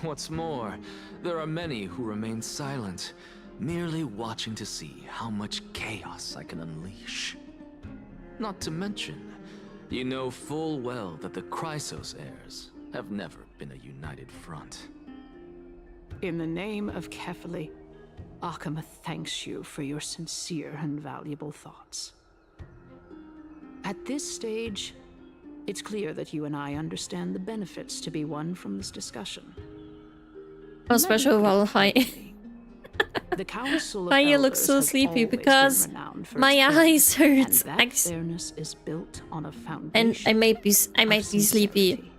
Speaker 7: What's more, there are many who remain silent, merely watching to see how much chaos I can unleash. Not to mention, you know full well that the Chrysos heirs have never been a united front.
Speaker 14: In the name of Kefali, Akama thanks you for your sincere and valuable thoughts. At this stage, it's clear that you and I understand the benefits to be won from this discussion.
Speaker 1: Especially while
Speaker 14: The Council of
Speaker 1: Haya looks
Speaker 14: Elders
Speaker 1: so
Speaker 14: has
Speaker 1: sleepy
Speaker 14: always been
Speaker 1: because
Speaker 14: renowned for
Speaker 1: my
Speaker 14: its
Speaker 1: eyes
Speaker 14: fairness,
Speaker 1: hurt.
Speaker 14: and that fairness is built on a foundation.
Speaker 1: And I might be sleepy.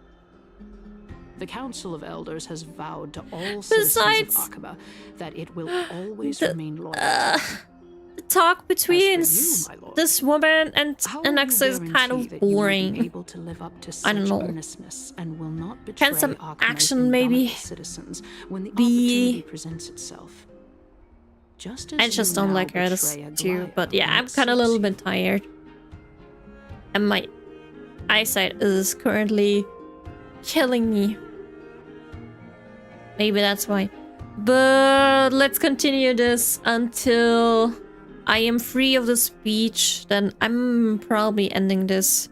Speaker 14: The Council of Elders has vowed to all citizens of Akaba that it will always remain loyal.
Speaker 1: The talk between this woman and Nexa is kind of boring.
Speaker 14: Able to live up to
Speaker 1: I don't
Speaker 14: such
Speaker 1: know.
Speaker 14: earnestness and will not betray
Speaker 1: Can some
Speaker 14: Akama's
Speaker 1: action maybe
Speaker 14: indomitable citizens when the opportunity presents itself. Just as
Speaker 1: I just
Speaker 14: you
Speaker 1: don't
Speaker 14: now
Speaker 1: like her as
Speaker 14: betray
Speaker 1: too,
Speaker 14: Aglaya
Speaker 1: but yeah,
Speaker 14: when
Speaker 1: I'm
Speaker 14: it
Speaker 1: kind of a
Speaker 14: suits
Speaker 1: little bit tired. And my eyesight is currently killing me. Maybe that's why. But let's continue this until I am free of the speech. Then I'm probably ending this.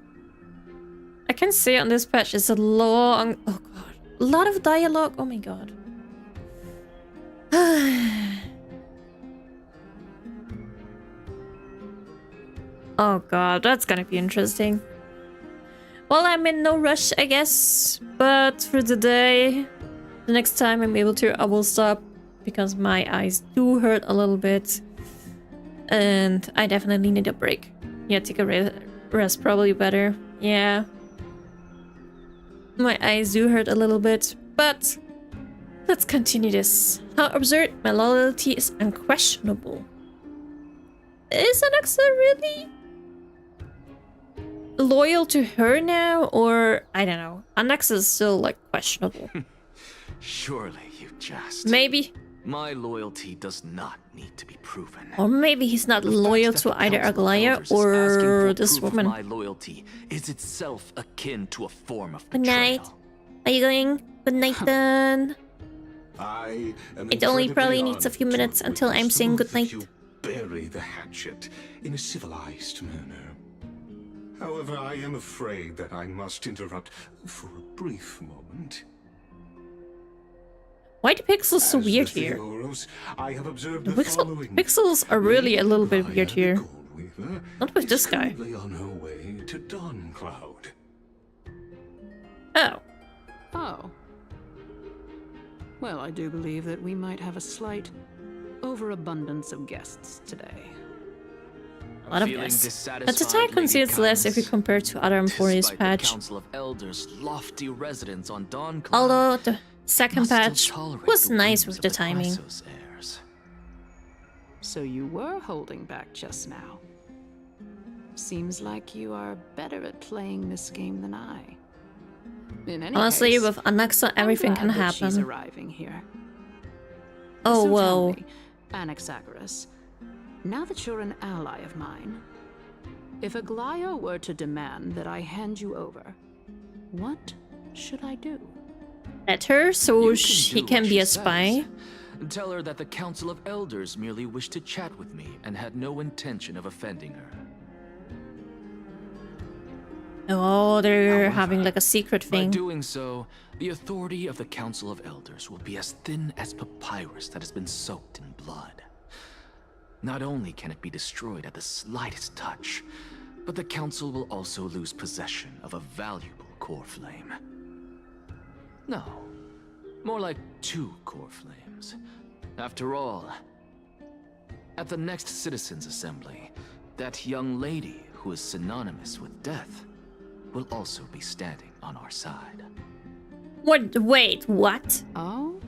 Speaker 1: I can say on this patch it's a long... Oh god. A lot of dialogue. Oh my god. Oh god, that's gonna be interesting. Well, I'm in no rush, I guess. But for today, the next time I'm able to, I will stop. Because my eyes do hurt a little bit. And I definitely need a break. Yeah, take a rest, probably better. Yeah. My eyes do hurt a little bit. But let's continue this. How absurd, my loyalty is unquestionable. Is Alexa really loyal to her now, or I don't know. Anaxa is still like questionable.
Speaker 7: Surely you jest.
Speaker 1: Maybe.
Speaker 7: My loyalty does not need to be proven.
Speaker 1: Or maybe he's not loyal to either Aglaya or this woman.
Speaker 7: My loyalty is itself akin to a form of
Speaker 1: Good
Speaker 7: betrayal.
Speaker 1: night. Are you going? Good night then.
Speaker 11: I am
Speaker 1: It only
Speaker 11: incredibly
Speaker 1: probably needs a
Speaker 11: honored
Speaker 1: few
Speaker 11: to
Speaker 1: minutes until I'm
Speaker 11: witness
Speaker 1: saying
Speaker 11: both of
Speaker 1: goodnight.
Speaker 11: you bury the hatchet in a civilized manner. However, I am afraid that I must interrupt for a brief moment.
Speaker 1: Why do pixels so
Speaker 11: As
Speaker 1: weird
Speaker 11: the
Speaker 1: here?
Speaker 11: Theoros Theoros, I have observed
Speaker 1: The
Speaker 11: the following.
Speaker 1: pixels are really a little bit weird here.
Speaker 11: Weaver
Speaker 1: Not with
Speaker 11: is
Speaker 1: this guy.
Speaker 11: currently on her way to Dawncloud.
Speaker 1: Oh.
Speaker 14: Oh. Well, I do believe that we might have a slight overabundance of guests today.
Speaker 1: A lot of guests. But the time concedes less if you compare to other Emphorius patch.
Speaker 7: Council of Elders' lofty residence on Dawncloud.
Speaker 1: Although the second patch was nice with the timing.
Speaker 14: So you were holding back just now. Seems like you are better at playing this game than I. In any
Speaker 1: Honestly,
Speaker 14: case,
Speaker 1: with Anaxa, everything
Speaker 14: I'm
Speaker 1: can
Speaker 14: glad that she's
Speaker 1: happen.
Speaker 14: arriving here.
Speaker 1: Oh,
Speaker 14: So tell
Speaker 1: whoa.
Speaker 14: me, Anaxagoras, now that you're an ally of mine, if Aglaya were to demand that I hand you over, what should I do?
Speaker 1: Let her so
Speaker 7: You
Speaker 1: he
Speaker 7: do
Speaker 1: can
Speaker 7: what
Speaker 1: be
Speaker 7: she
Speaker 1: a spy.
Speaker 7: says. Tell her that the Council of Elders merely wished to chat with me and had no intention of offending her.
Speaker 1: Oh, they're having like a secret
Speaker 7: By
Speaker 1: thing.
Speaker 7: doing so, the authority of the Council of Elders will be as thin as papyrus that has been soaked in blood. Not only can it be destroyed at the slightest touch, but the Council will also lose possession of a valuable core flame. No, more like 2 core flames. After all, at the next Citizens' Assembly, that young lady who is synonymous with death will also be standing on our side.
Speaker 1: What? Wait, what?
Speaker 14: Oh?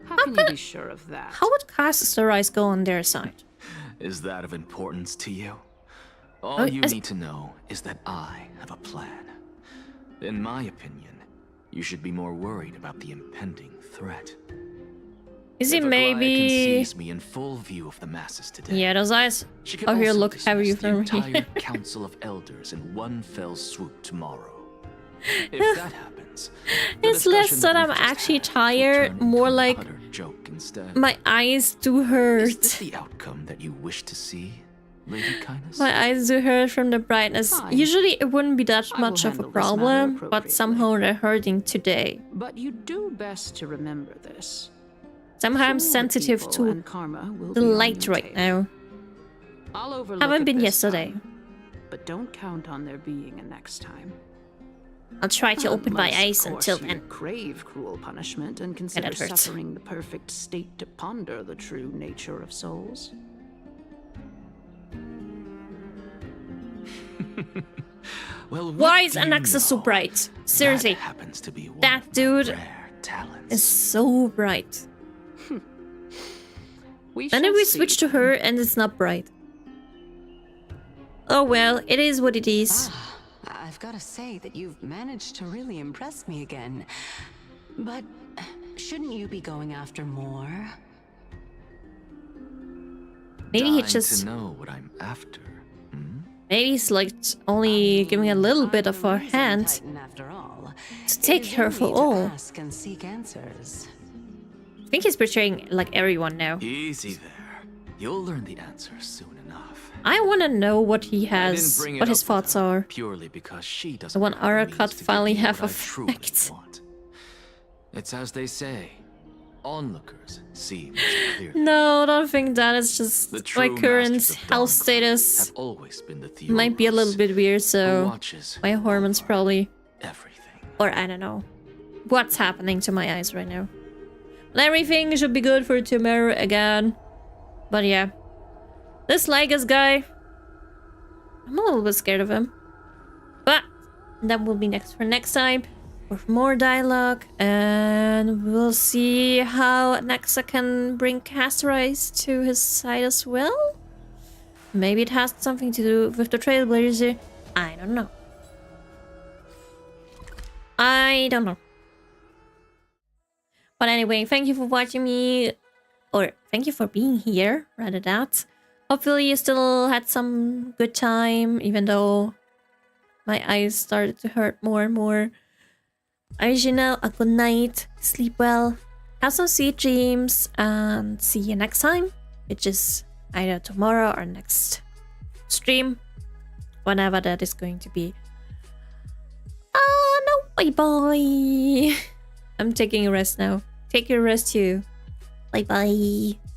Speaker 14: How can you be sure of that?
Speaker 1: How would Cassus Rise go on their side?
Speaker 7: Is that of importance to you? All
Speaker 1: Oh,
Speaker 7: you
Speaker 1: as-
Speaker 7: need to know is that I have a plan. In my opinion, you should be more worried about the impending threat.
Speaker 1: Is
Speaker 7: If
Speaker 1: it
Speaker 7: Aglaya
Speaker 1: maybe?
Speaker 7: can seize me in full view of the masses today,
Speaker 1: Yeah, those eyes
Speaker 7: she can
Speaker 1: out here
Speaker 7: also
Speaker 1: look
Speaker 7: dismiss
Speaker 1: heavy
Speaker 7: the
Speaker 1: from
Speaker 7: entire
Speaker 1: here.
Speaker 7: Council of Elders in one fell swoop tomorrow. If that happens, the
Speaker 1: It's less
Speaker 7: discussion
Speaker 1: that I'm
Speaker 7: we've just
Speaker 1: actually
Speaker 7: had will
Speaker 1: tired,
Speaker 7: turn
Speaker 1: more
Speaker 7: into an
Speaker 1: like
Speaker 7: utter joke instead.
Speaker 1: my eyes do hurt.
Speaker 7: Is this the outcome that you wish to see, Lady Kindness?
Speaker 1: My eyes do hurt from the brightness.
Speaker 14: Fine.
Speaker 1: Usually it wouldn't be that
Speaker 14: I will
Speaker 1: much of a
Speaker 14: handle this matter
Speaker 1: problem, but
Speaker 14: appropriately.
Speaker 1: somehow they're hurting today.
Speaker 14: But you do best to remember this.
Speaker 1: Somehow I'm
Speaker 14: Fool the
Speaker 1: sensitive
Speaker 14: people
Speaker 1: to
Speaker 14: and karma will
Speaker 1: the
Speaker 14: be on
Speaker 1: light
Speaker 14: your
Speaker 1: right
Speaker 14: tail.
Speaker 1: now.
Speaker 14: I'll overlook
Speaker 1: Haven't
Speaker 14: it
Speaker 1: been
Speaker 14: this
Speaker 1: yesterday.
Speaker 14: time, but don't count on there being a next time.
Speaker 1: I'll try to open my
Speaker 14: Unless,
Speaker 1: eyes
Speaker 14: of course,
Speaker 1: until
Speaker 14: you
Speaker 1: then.
Speaker 14: crave cruel punishment and consider
Speaker 1: that hurts.
Speaker 14: suffering the perfect state to ponder the true nature of souls.
Speaker 7: Well, what
Speaker 1: Why is
Speaker 7: do you
Speaker 1: Anaxa so
Speaker 7: know?
Speaker 1: bright? Seriously,
Speaker 7: That happens to be one
Speaker 1: that
Speaker 7: of my
Speaker 1: dude
Speaker 7: rare talents.
Speaker 1: is so bright.
Speaker 14: We
Speaker 1: And then
Speaker 14: shall
Speaker 1: we
Speaker 14: see.
Speaker 1: switch to her and it's not bright. Oh well, it is what it is.
Speaker 10: I've got to say that you've managed to really impress me again. But shouldn't you be going after more?
Speaker 1: Maybe
Speaker 7: Dying
Speaker 1: he just
Speaker 7: to know what I'm after.
Speaker 1: maybe he's like only giving a little bit of her hand
Speaker 10: Titan, after all.
Speaker 1: to take her for all.
Speaker 10: Ask and seek answers.
Speaker 1: I think he's betraying like everyone now.
Speaker 7: Easy there. You'll learn the answer soon enough.
Speaker 1: I want to know what he
Speaker 7: I didn't
Speaker 1: has,
Speaker 7: bring it
Speaker 1: what his
Speaker 7: up with
Speaker 1: thoughts
Speaker 7: her
Speaker 1: are.
Speaker 7: Purely because she doesn't
Speaker 1: The one
Speaker 7: have the means
Speaker 1: Arakat
Speaker 7: to give
Speaker 1: finally
Speaker 7: me
Speaker 1: have
Speaker 7: what I
Speaker 1: effect.
Speaker 7: truly want. It's as they say, onlookers see much clearer.
Speaker 1: No, don't think that. It's just
Speaker 7: The
Speaker 1: my
Speaker 7: true
Speaker 1: current
Speaker 7: masters of
Speaker 1: health
Speaker 7: Dawncloud
Speaker 1: status
Speaker 7: have always been the Theoros,
Speaker 1: might be a little bit weird,
Speaker 7: who
Speaker 1: so
Speaker 7: watches
Speaker 1: my hormones probably,
Speaker 7: everything.
Speaker 1: or I don't know what's happening to my eyes right now. But everything should be good for tomorrow again. But yeah, this Lygus guy, I'm a little bit scared of him. But that will be next for next time. With more dialogue, and we'll see how Nexa can bring Castorise to his side as well. Maybe it has something to do with the Trailblazer. I don't know. I don't know. But anyway, thank you for watching me, or thank you for being here, rather that. Hopefully you still had some good time, even though my eyes started to hurt more and more. As you know, a good night, sleep well, have some sweet dreams, and see you next time, which is either tomorrow or next stream, whenever that is going to be. No, bye bye. I'm taking a rest now. Take your rest too. Bye bye.